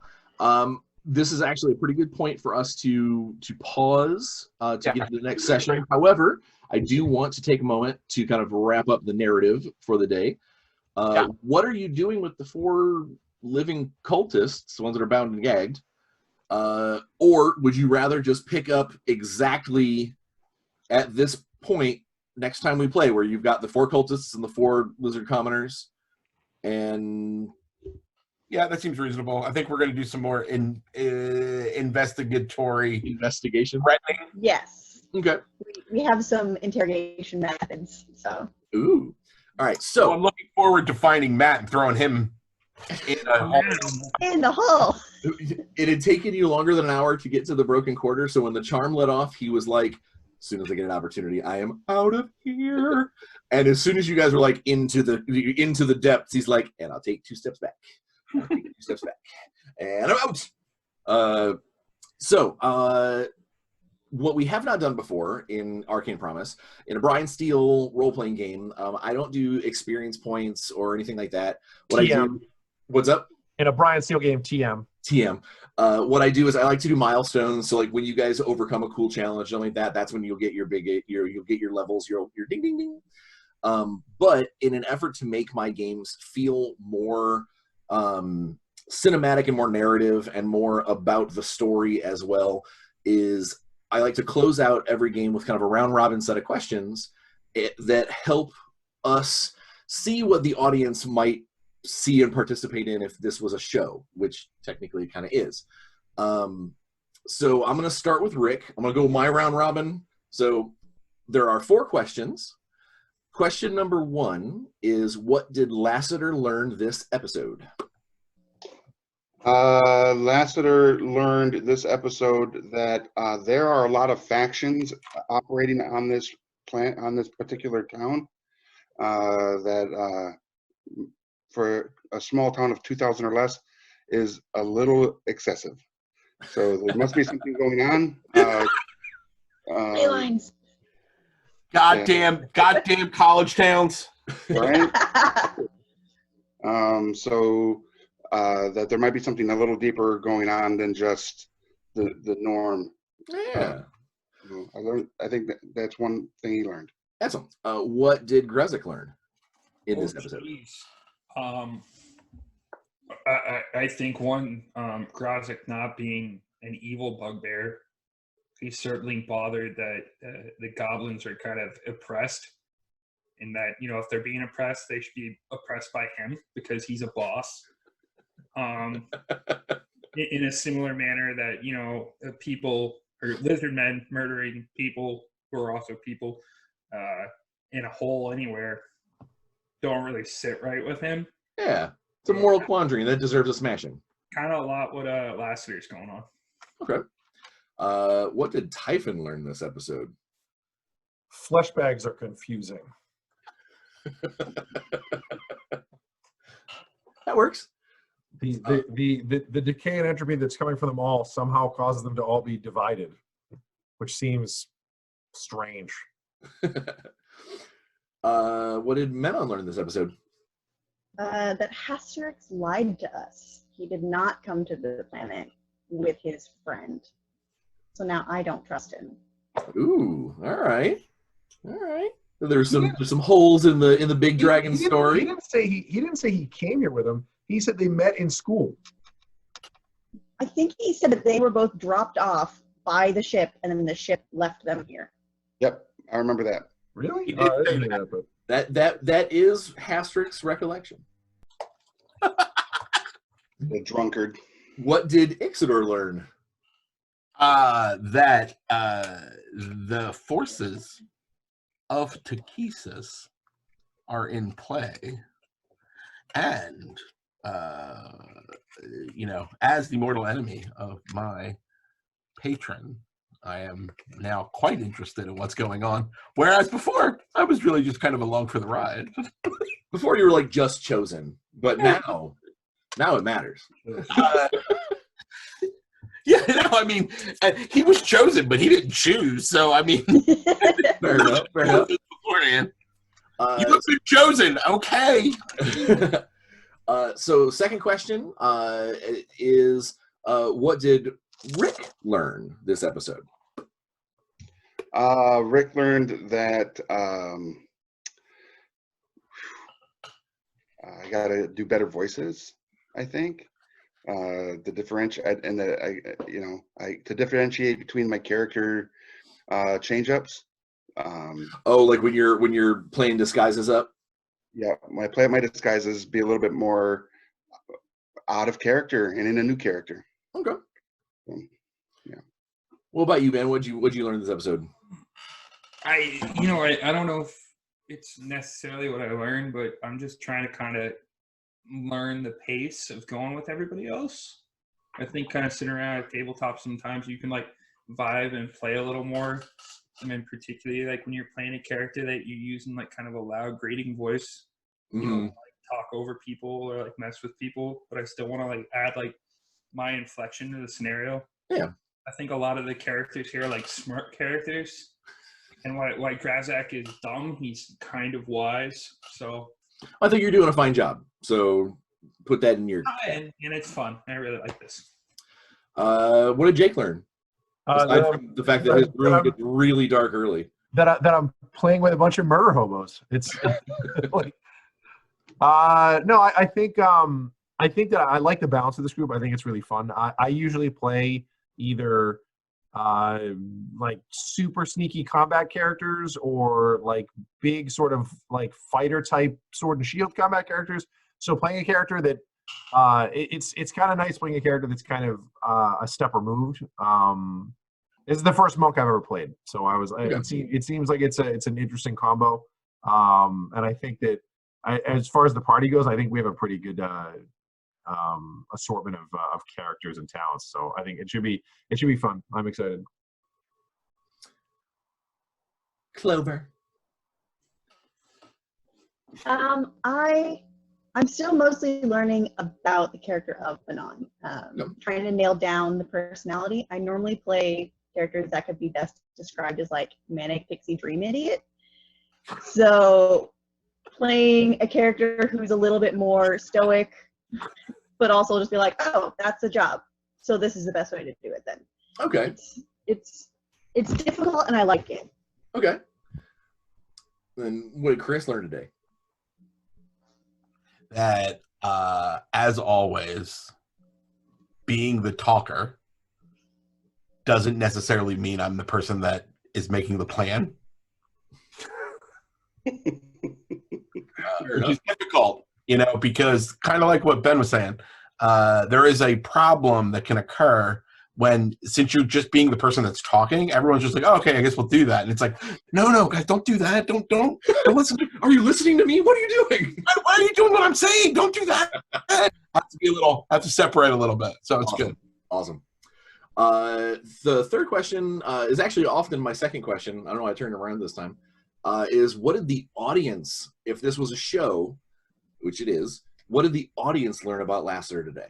this is actually a pretty good point for us to pause to get to the next session. However, I do want to take a moment to kind of wrap up the narrative for the day. What are you doing with the 4 living cultists, the ones that are bound and gagged? Or would you rather just pick up exactly at this point next time we play, where you've got the 4 cultists and the 4 lizard commoners? And yeah, that seems reasonable. I think we're going to do some more investigation. Threatening. Yes. Okay. We have some interrogation methods. So. Ooh. All right. So I'm looking forward to finding Matt and throwing him in a hole. In the hole. It had taken you longer than an hour to get to the broken quarter, so when the charm let off, he was like, as soon as I get an opportunity, I am out of here. And as soon as you guys were like into the depths, he's like, and I'll take 2 steps back. I'll take 2 steps back. And I'm out. What we have not done before in Arcane Promise, in a Bryan Steele role-playing game, I don't do experience points or anything like that. What's up? In a Bryan Steele game, TM. What I do is I like to do milestones. So like when you guys overcome a cool challenge, something like that, that's when you'll get your you'll get your levels, your ding ding ding. But in an effort to make my games feel more cinematic and more narrative and more about the story as well, is I like to close out every game with kind of a round robin set of questions that help us see what the audience might see and participate in if this was a show, which technically it kind of is. So I'm going to start with Rick. I'm going to go my round robin. So there are 4 questions. Question number 1 is, what did Lassiter learn this episode? Lassiter learned this episode that there are a lot of factions operating on this particular town. That for a small town of 2,000 or less is a little excessive. So there must be something going on. Lines. Goddamn college towns. Right? So that there might be something a little deeper going on than just the norm. Yeah. I think that's one thing he learned. Excellent. What did Grazakh learn in this episode? Geez. I think one, Grazakh not being an evil bugbear, he's certainly bothered that the goblins are kind of oppressed, and that, you know, if they're being oppressed, they should be oppressed by him because he's a boss. In a similar manner that, you know, people or lizard men murdering people who are also people in a hole anywhere don't really sit right with him. Yeah, it's a moral quandary that deserves a smashing. Kind of a lot what Lassiter's going on. Okay. What did Typhon learn this episode? Flesh bags are confusing. That works. The decay and entropy that's coming from them all somehow causes them to all be divided, which seems strange. What did Manon learn in this episode? That Hasterix lied to us. He did not come to the planet with his friend. So now I don't trust him. Ooh, all right. There's some holes in the big dragon story. He didn't say he came here with him. He said they met in school. I think he said that they were both dropped off by the ship, and then the ship left them here. Yep, I remember that. Really? He did say That is Hastrick's recollection. The drunkard. What did Ixidor learn? That the forces of Takesis are in play, and you know, as the mortal enemy of my patron, I am now quite interested in what's going on. Whereas before, I was really just kind of along for the ride. Before you were like just chosen, but now it matters. Yeah, no, I mean, he was chosen, but he didn't choose. So I mean, Fair enough. beforehand. You have been chosen, okay? So second question is what did Rick learn this episode? Rick learned that I gotta do better voices. I think the differentiate and to differentiate between my character change-ups. Like when you're playing disguises up. Yeah, when I play my disguises, be a little bit more out of character and in a new character. Okay. Yeah. What about you, man? What'd you learn this episode? I don't know if it's necessarily what I learned, but I'm just trying to kind of learn the pace of going with everybody else. I think kind of sitting around at a tabletop sometimes you can like vibe and play a little more. I mean, particularly like when you're playing a character that you use in like kind of a loud grating voice, you know, like talk over people or like mess with people, but I still want to like add like my inflection to the scenario. Yeah. I think a lot of the characters here are like smart characters, and why Grazakh is dumb, he's kind of wise. So I think you're doing a fine job. So put that in your. And it's fun. I really like this. What did Jake learn? Aside from the fact that his room gets really dark early. That I'm playing with a bunch of murder hobos. It's like, no, I think that I like the balance of this group. I think it's really fun. I usually play either like super sneaky combat characters or like big sort of like fighter type sword and shield combat characters. So playing a character that it's kind of nice playing a character that's kind of a step removed. This is the first monk I've ever played, so it seems like it's an interesting combo, and I think that as far as the party goes, I think we have a pretty good assortment of characters and talents. So I think it should be fun. I'm excited. Clover. I'm still mostly learning about the character of Manon, trying to nail down the personality. I normally play characters that could be best described as like manic pixie dream idiot. So playing a character who's a little bit more stoic, but also just be like, oh, that's the job. So this is the best way to do it then. Okay. It's difficult and I like it. Okay. Then what did Chris learn today? That, as always, being the talker doesn't necessarily mean I'm the person that is making the plan. Which is difficult, you know, because kind of like what Ben was saying, there is a problem that can occur when, since you're just being the person that's talking, everyone's just like, oh, okay, I guess we'll do that. And it's like, no, guys, don't do that. Don't listen. Are you listening to me? What are you doing? Why are you doing what I'm saying? Don't do that. I have to separate a little bit. So it's good. Awesome. The third question is actually often my second question. I don't know why I turned around this time. Is what did the audience, if this was a show, which it is, what did the audience learn about Lassiter today?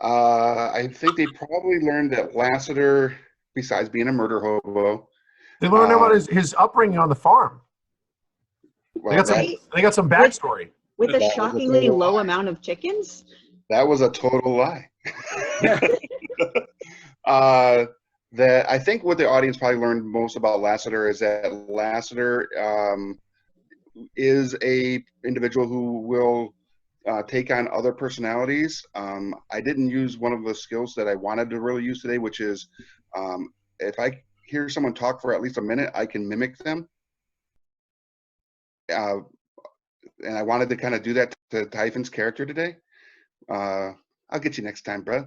I think they probably learned that Lassiter, besides being a murder hobo, they learned about his upbringing on the farm. Well, they got some backstory. With a shockingly low amount of chickens? That was a total lie. That I think what the audience probably learned most about Lassiter is that Lassiter is a individual who will take on other personalities. I didn't use one of the skills that I wanted to really use today, which is if I hear someone talk for at least a minute, I can mimic them. And I wanted to kind of do that to Typhon's character today. I'll get you next time, bro.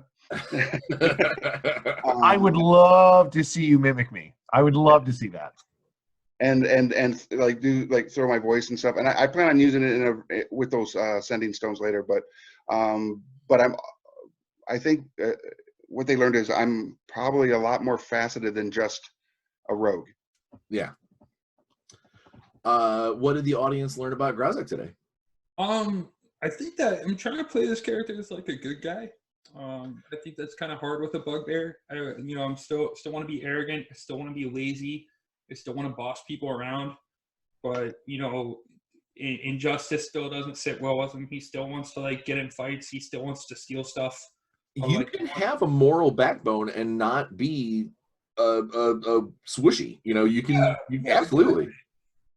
I would love to see you mimic me. I would love to see that. And like do like throw my voice and stuff. And I plan on using it with those sending stones later. But I think what they learned is I'm probably a lot more faceted than just a rogue. Yeah. What did the audience learn about Grazakh today? I think that I'm trying to play this character as like a good guy. I think that's kind of hard with a bugbear. I'm still want to be arrogant. I still want to be lazy. I still want to boss people around. But injustice still doesn't sit well with him. He still wants to like get in fights. He still wants to steal stuff. You can have a moral backbone and not be a swishy. You can absolutely.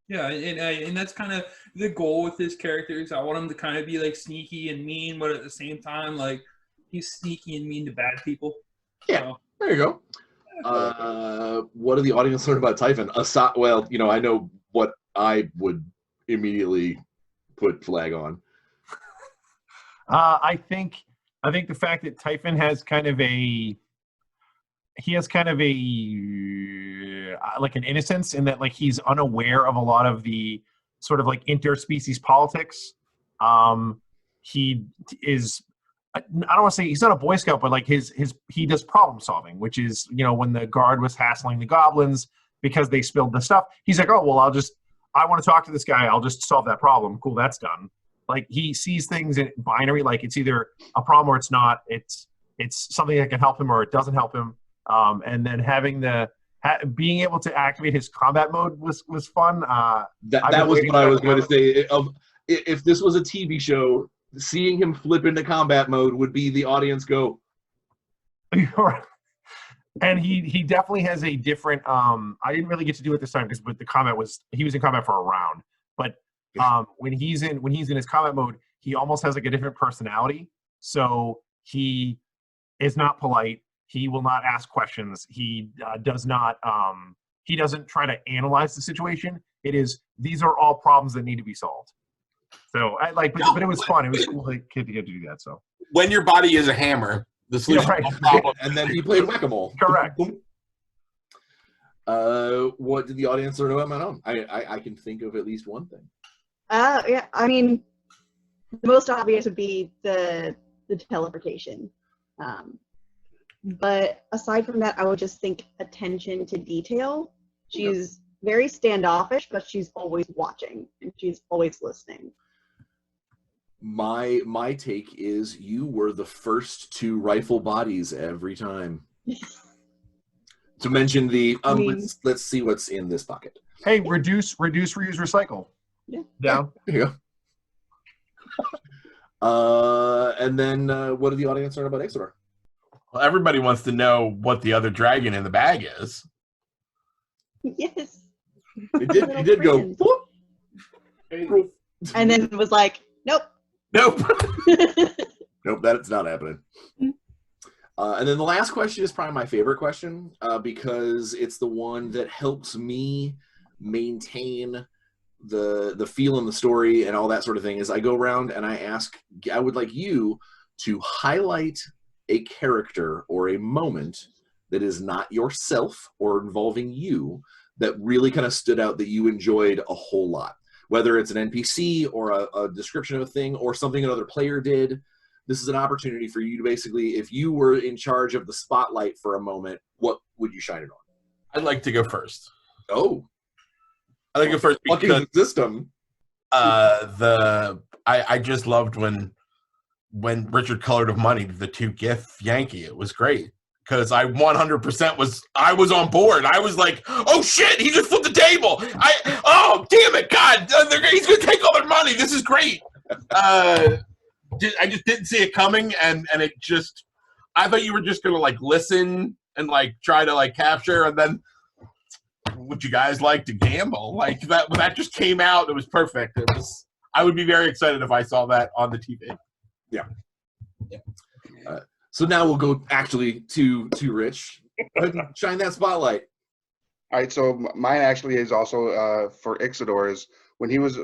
Yeah, and that's kind of the goal with this character is I want him to kind of be like sneaky and mean, but at the same time, like he's sneaky and mean to bad people. Yeah, so. There you go. What did the audience learn about Typhon? Well, I know what I would immediately put flag on. I think the fact that Typhon has kind of like an innocence in that like he's unaware of a lot of the sort of like interspecies politics. He is, I don't want to say he's not a Boy Scout, but like he does problem solving, which is, when the guard was hassling the goblins because they spilled the stuff, he's like, oh, well, I want to talk to this guy. I'll just solve that problem. Cool. That's done. Like he sees things in binary, like it's either a problem or it's not. It's something that can help him or it doesn't help him. And then being able to activate his combat mode was fun. That was what I was going to say. If this was a TV show, seeing him flip into combat mode would be the audience go. And he definitely has a different. I didn't really get to do it this time because the combat he was in combat for a round. But when he's in his combat mode, he almost has like a different personality. So he is not polite. He will not ask questions. He does not. He doesn't try to analyze the situation. These are all problems that need to be solved. So but it was fun. It was cool to get to do that. So when your body is a hammer, the solution right. problem. And then he played whack-a-mole. Correct. What did the audience learn about Manon? I can think of at least one thing. Yeah. I mean, the most obvious would be the teleportation. But aside from that, I would just think attention to detail. She's very standoffish, but she's always watching and she's always listening. My take is you were the first to rifle bodies every time. To mention the let's see what's in this bucket. Hey, reduce, reuse, recycle. Yeah. Down. There you go. And then what did the audience learn about Ixidor? Well, everybody wants to know what the other dragon in the bag is. Yes. It did go. Whoop. And then was like, nope. Nope. Nope, that's not happening. And then the last question is probably my favorite question because it's the one that helps me maintain the feel in the story and all that sort of thing. Is I go around and I would like you to highlight a character or a moment that is not yourself or involving you that really kind of stood out that you enjoyed a whole lot. Whether it's an NPC or a description of a thing or something another player did, this is an opportunity for you to basically, if you were in charge of the spotlight for a moment, what would you shine it on? I'd like to go first. Oh. I'd like to go first because the system. I just loved when Richard Colored of Money, the 2 GIF Yankee. It was great. Because I 100% was on board. I was like, oh shit, he just flipped the table. Oh damn it, God, he's gonna take all their money. This is great. I just didn't see it coming, and it just, I thought you were just gonna like listen and like try to like capture, and then would you guys like to gamble? Like that when that just came out, it was perfect. It was. I would be very excited if I saw that on the TV. Yeah. So now we'll go actually to Rich. Go ahead and shine that spotlight. All right, so mine actually is also for Ixidor. Is when he was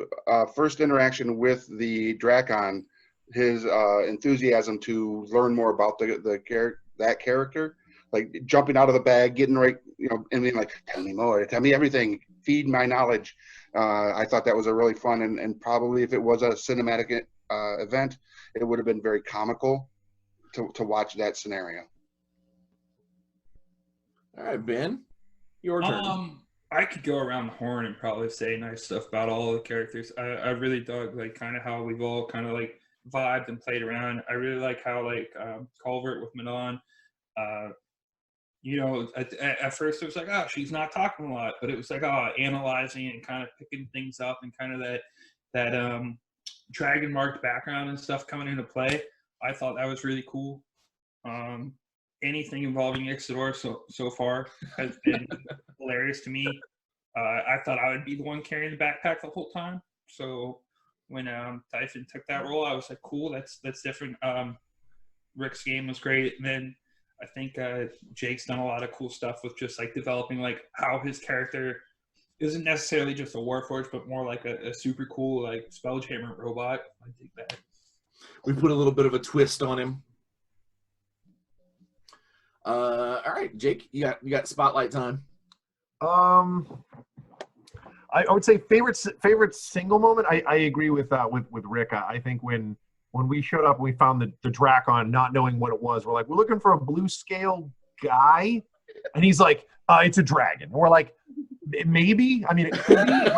first interaction with the Drakon, his enthusiasm to learn more about that character, like jumping out of the bag, getting right, and being like, tell me more, tell me everything, feed my knowledge. I thought that was a really fun and probably if it was a cinematic event, it would have been very comical to watch that scenario. All right, Ben, your turn. I could go around the horn and probably say nice stuff about all the characters. I really dug like kind of how we've all kind of like vibed and played around. I really like how like Culvert with Manon, at first it was like, oh, she's not talking a lot, but it was like, oh, analyzing and kind of picking things up and kind of that dragon marked background and stuff coming into play. I thought that was really cool. Anything involving Ixidor so far has been hilarious to me. I thought I would be the one carrying the backpack the whole time. So when Typhon took that role, I was like, cool, that's different. Rick's game was great. And then I think Jake's done a lot of cool stuff with just like developing like how his character isn't necessarily just a Warforged, but more like a super cool like Spelljammer robot. I think that. We put a little bit of a twist on him. All right, Jake, you got spotlight time. I would say favorite single moment. I agree with Rick. I think when we showed up and we found the Drakon, not knowing what it was, we're like, we're looking for a blue scale guy, and he's like, it's a dragon. We're like, maybe. I mean, it could be.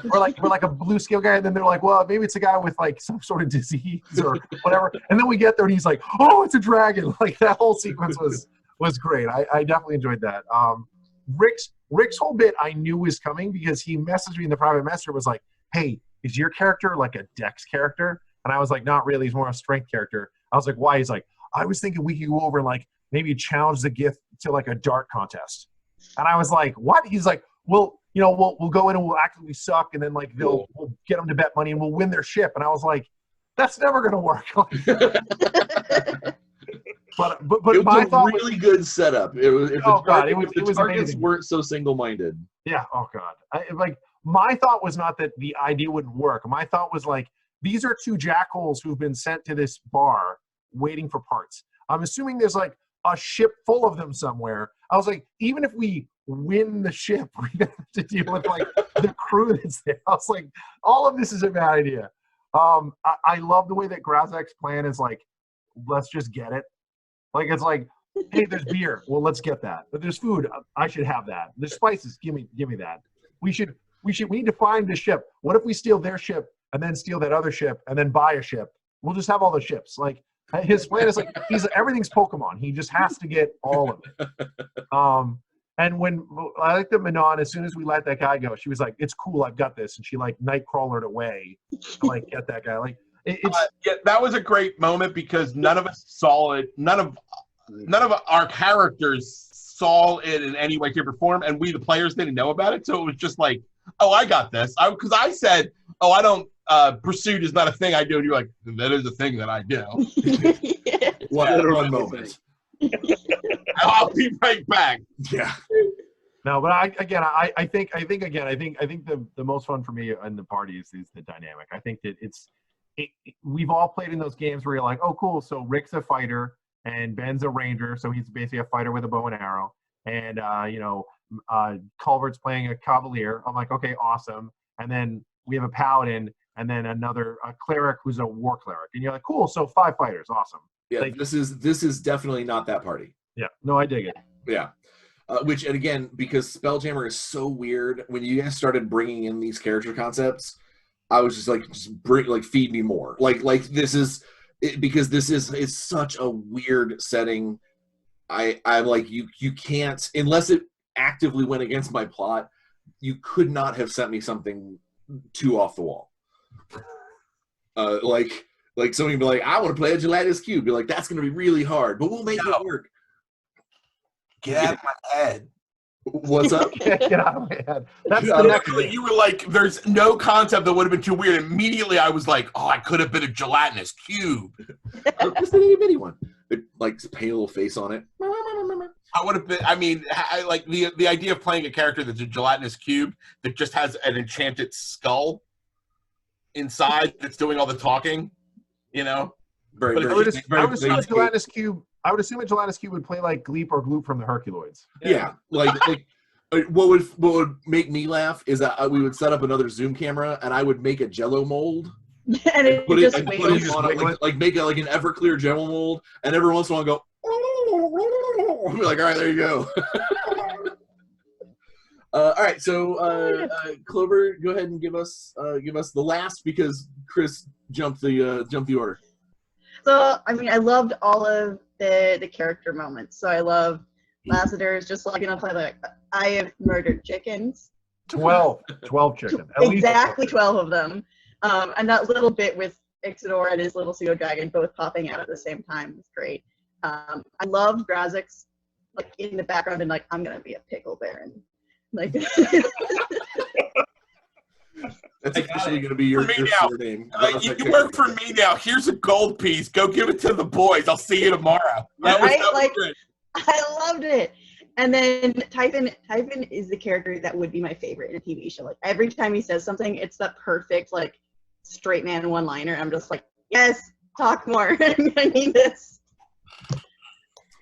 We're like a blue scale guy, and then they're like, well, maybe it's a guy with like some sort of disease or whatever. And then we get there, and he's like, oh, it's a dragon. Like that whole sequence was great. I definitely enjoyed that. Rick's whole bit I knew was coming because he messaged me in the private message, was like, hey, is your character like a dex character? And I was like, not really. He's more a strength character. I was like, why? He's like, I was thinking we could go over and like maybe challenge the gift to like a dart contest. And I was like, what? He's like, well, we'll go in and we'll actively suck, and then like we'll get them to bet money and we'll win their ship. And I was like, that's never gonna work. But it my was thought a really good setup. It was the targets amazing. weren't so single-minded. Yeah. Oh God. My thought was not that the idea wouldn't work. My thought was like, these are 2 jackals who've been sent to this bar waiting for parts. I'm assuming there's like a ship full of them somewhere. I was like, even if we win the ship, we're gonna have to deal with like the crew that's there. I was like, all of this is a bad idea. I love the way that Grazakh's plan is like, let's just get it. Like it's like, hey, there's beer. Well, let's get that. But there's food. I should have that. There's spices. Give me that. We need to find the ship. What if we steal their ship and then steal that other ship and then buy a ship? We'll just have all the ships. Like his plan is like everything's Pokemon. He just has to get all of it. And when I like that Manon, as soon as we let that guy go, she was like, "It's cool, I've got this," and she like nightcrawlered away to like get that guy. Like yeah, that was a great moment because none of us saw it. None of our characters saw it in any way, shape, or form, and we the players didn't know about it. So it was just like, "Oh, I got this," because I said, "Oh, I don't." Pursuit is not a thing I do, and you're like, "That is a thing that I do." Yes. One moment. I'll be right back. Yeah. No, but I think the most fun for me in the party is the dynamic. I think that we've all played in those games where you're like, oh, cool. So Rick's a fighter and Ben's a ranger, so he's basically a fighter with a bow and arrow. And Culvert's playing a cavalier. I'm like, okay, awesome. And then we have a paladin, and then a cleric who's a war cleric. And you're like, cool. So 5 fighters, awesome. Yeah, like, this is definitely not that party. Yeah, no, I dig it. Yeah. Which, and again, because Spelljammer is so weird, when you guys started bringing in these character concepts, I was just like, feed me more. Because it's such a weird setting. I'm like, you can't, unless it actively went against my plot, you could not have sent me something too off the wall. Like somebody would be like, I want to play a gelatinous cube. Be like, that's going to be really hard, but we'll make it work. Get out of my head. What's up? Get out of my head. That's the next thing. You were like, there's no concept that would have been too weird. Immediately I was like, oh, I could have been a gelatinous cube. Just a mini one. It, like, paint a little face on it. I would have been, I mean, I like the idea of playing a character that's a gelatinous cube that just has an enchanted skull inside that's doing all the talking, you know? I would assume a gelatinous cube would play like Gleep or Gloop from the Herculoids. Yeah, like what would make me laugh is that we would set up another Zoom camera and I would make a Jello mold and put it on like make it like an Everclear Jello mold, and every once in a while go. I'll be like, all right, there you go. All right, so Clover, go ahead and give us the last, because Chris jumped the order. So I mean, I loved all of the character moments. So I love Lassiter is just like gonna play like, I have murdered chickens. 12 chickens. Exactly 12 of them. And that little bit with Ixidor and his little pseudo dragon both popping out at the same time was great. I loved Grazakh's like in the background and like, I'm gonna be a pickle baron. Like that's officially going to be your name. You work for me now. Here's a gold piece. Go give it to the boys. I'll see you tomorrow. That was good. I loved it. And then Typhon is the character that would be my favorite in a TV show. Like every time he says something, it's the perfect like straight man one-liner. I'm just like, yes, talk more. I need this.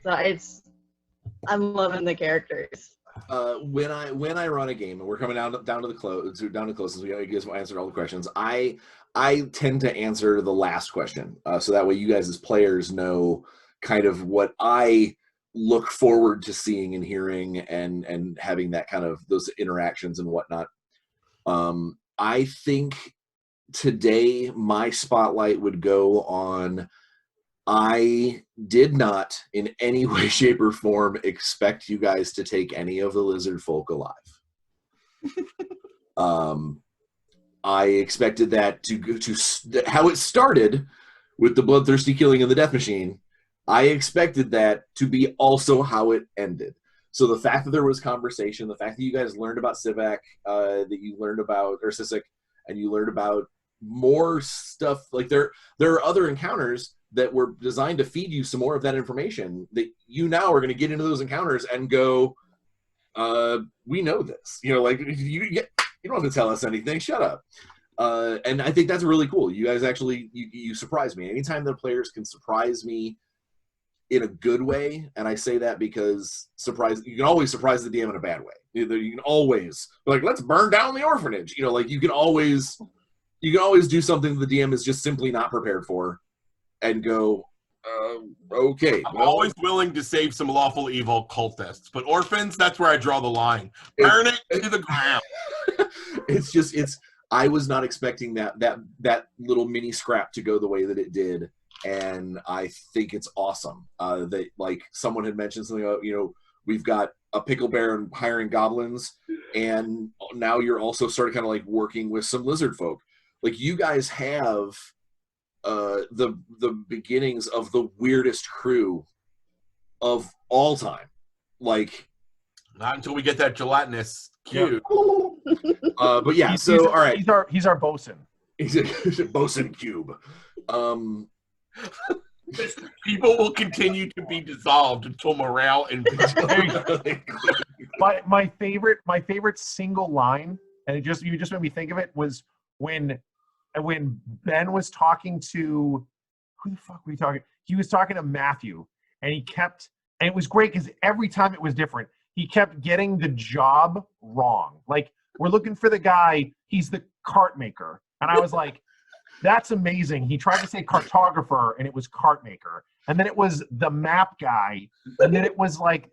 So I'm loving the characters. When I run a game and we're coming down to the close, since we guys answered all the questions, I tend to answer the last question, so that way you guys as players know kind of what I look forward to seeing and hearing and having that kind of those interactions and whatnot. I think today my spotlight would go on. I did not, in any way, shape, or form, expect you guys to take any of the lizard folk alive. I expected that to how it started with the bloodthirsty killing of the death machine. I expected that to be also how it ended. So the fact that there was conversation, the fact that you guys learned about Sivak, that you learned about Sisek, and you learned about more stuff. Like there are other encounters that were designed to feed you some more of that information that you now are going to get into those encounters and go, we know this, like you don't have to tell us anything. Shut up. And I think that's really cool. You guys actually, you surprise me. Anytime the players can surprise me in a good way, and I say that because you can always surprise the DM in a bad way. You can always be like, let's burn down the orphanage. Like you can always do something that the DM is just simply not prepared for. And go, okay. I'm always willing to save some lawful evil cultists, but orphans, that's where I draw the line. Burn it to the ground. I was not expecting that little mini scrap to go the way that it did, and I think it's awesome. That like someone had mentioned something about, we've got a pickle bear and hiring goblins, and now you're also starting kind of like working with some lizard folk. Like you guys have the beginnings of the weirdest crew of all time. Like not until we get that gelatinous cube. But yeah, so all right, he's our bosun. He's a bosun cube. People will continue to be dissolved until morale and my favorite single line, and you just made me think of it, was when Ben was talking to, who the fuck were you talking? He was talking to Matthew, and it was great because every time it was different. He kept getting the job wrong. Like, we're looking for the guy, he's the cart maker. And I was like, that's amazing. He tried to say cartographer, and it was cart maker. And then it was the map guy. And then it was like,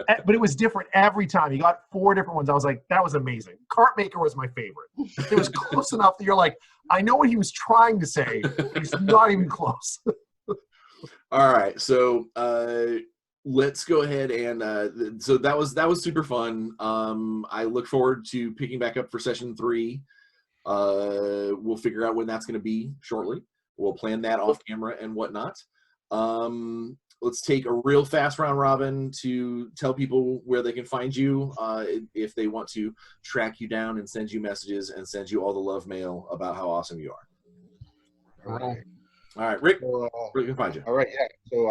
but it was different every time. He got 4 different ones. I was like, that was amazing. Cart maker was my favorite. It was close enough that you're like, I know what he was trying to say. He's not even close. All right. So let's go ahead and so that was super fun. I look forward to picking back up for session 3. We'll figure out when that's going to be shortly. We'll plan that off camera and whatnot. Let's take a real fast round robin to tell people where they can find you if they want to track you down and send you messages and send you all the love mail about how awesome you are. All right, Rick, where can we find you? All right, yeah. So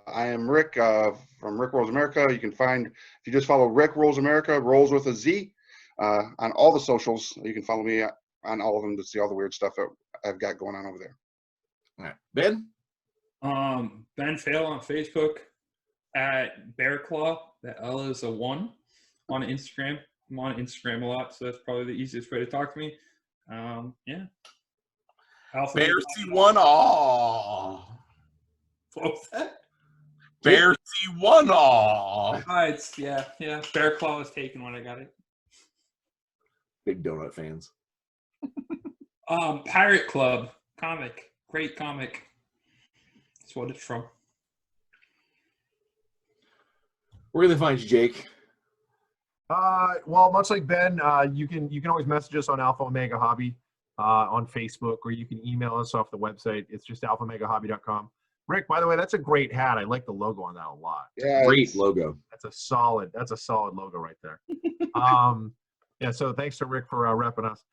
I am Rick from Rick Rolls America. You can find, if you just follow Rick Rolls America, rolls with a Z, on all the socials. You can follow me on all of them to see all the weird stuff that I've got going on over there. All right, Ben? Ben Fail on Facebook, at Bear Claw. The L is a 1 on Instagram. I'm on Instagram a lot, so that's probably the easiest way to talk to me. Yeah. Bear C1 all. What was that? Bear C1 all. It's yeah. Bear Claw was taken when I got it. Big donut fans. Pirate Club comic, great comic. That's what it's from. Where can they find you, Jake? Well, much like Ben, you can always message us on Alpha Omega Hobby on Facebook, or you can email us off the website. It's just alphaomegahobby.com. Rick, by the way, that's a great hat. I like the logo on that a lot. Yeah, great logo. That's a solid logo right there. Yeah, so thanks to Rick for repping us.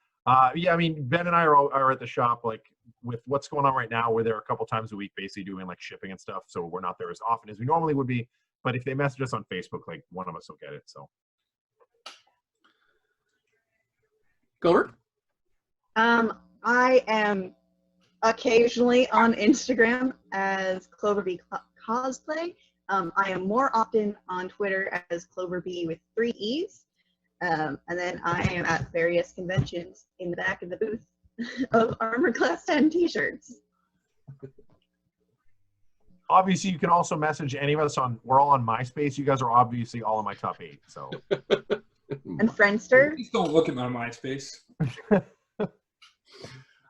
Yeah, I mean, Ben and I are at the shop, like, with what's going on right now. We're there a couple times a week, basically doing like shipping and stuff. So we're not there as often as we normally would be. But if they message us on Facebook, like, one of us will get it. So. Culvert? I am occasionally on Instagram as Clover B Cosplay. I am more often on Twitter as Clover B with 3 E's. And then I am at various conventions in the back of the booth of Armor Class 10 t-shirts. Obviously, you can also message any of us we're all on MySpace. You guys are obviously all in my top 8, so. And Friendster. Please don't look at my MySpace.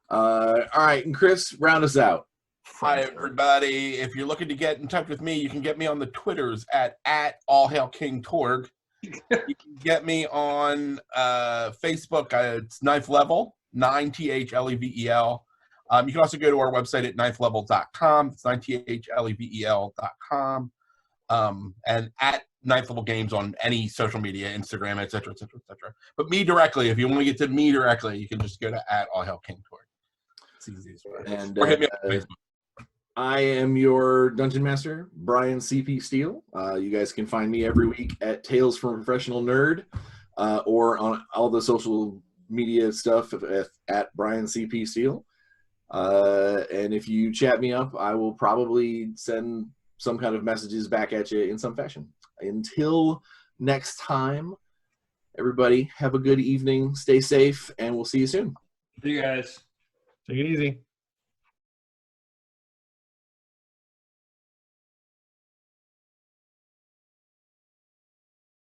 All right, and Chris, round us out. Hi, everybody. If you're looking to get in touch with me, you can get me on the Twitters at AllHailKingTorg. You can get me on Facebook. It's Ninth Level, 9THLEVEL. You can also go to our website at ninthlevel.com. It's 9THLEVEL.com. And at Ninth Level Games on any social media, Instagram, etc., etc., etc. But me directly, if you want to get to me directly, you can just go to at AllHailKingTorg. It's easiest way. And or hit me on Facebook. I am your Dungeon Master, Bryan C.P. Steele. You guys can find me every week at Tales from a Professional Nerd or on all the social media stuff at Bryan C.P. Steele. And if you chat me up, I will probably send some kind of messages back at you in some fashion. Until next time, everybody have a good evening, stay safe, and we'll see you soon. See you guys. Take it easy.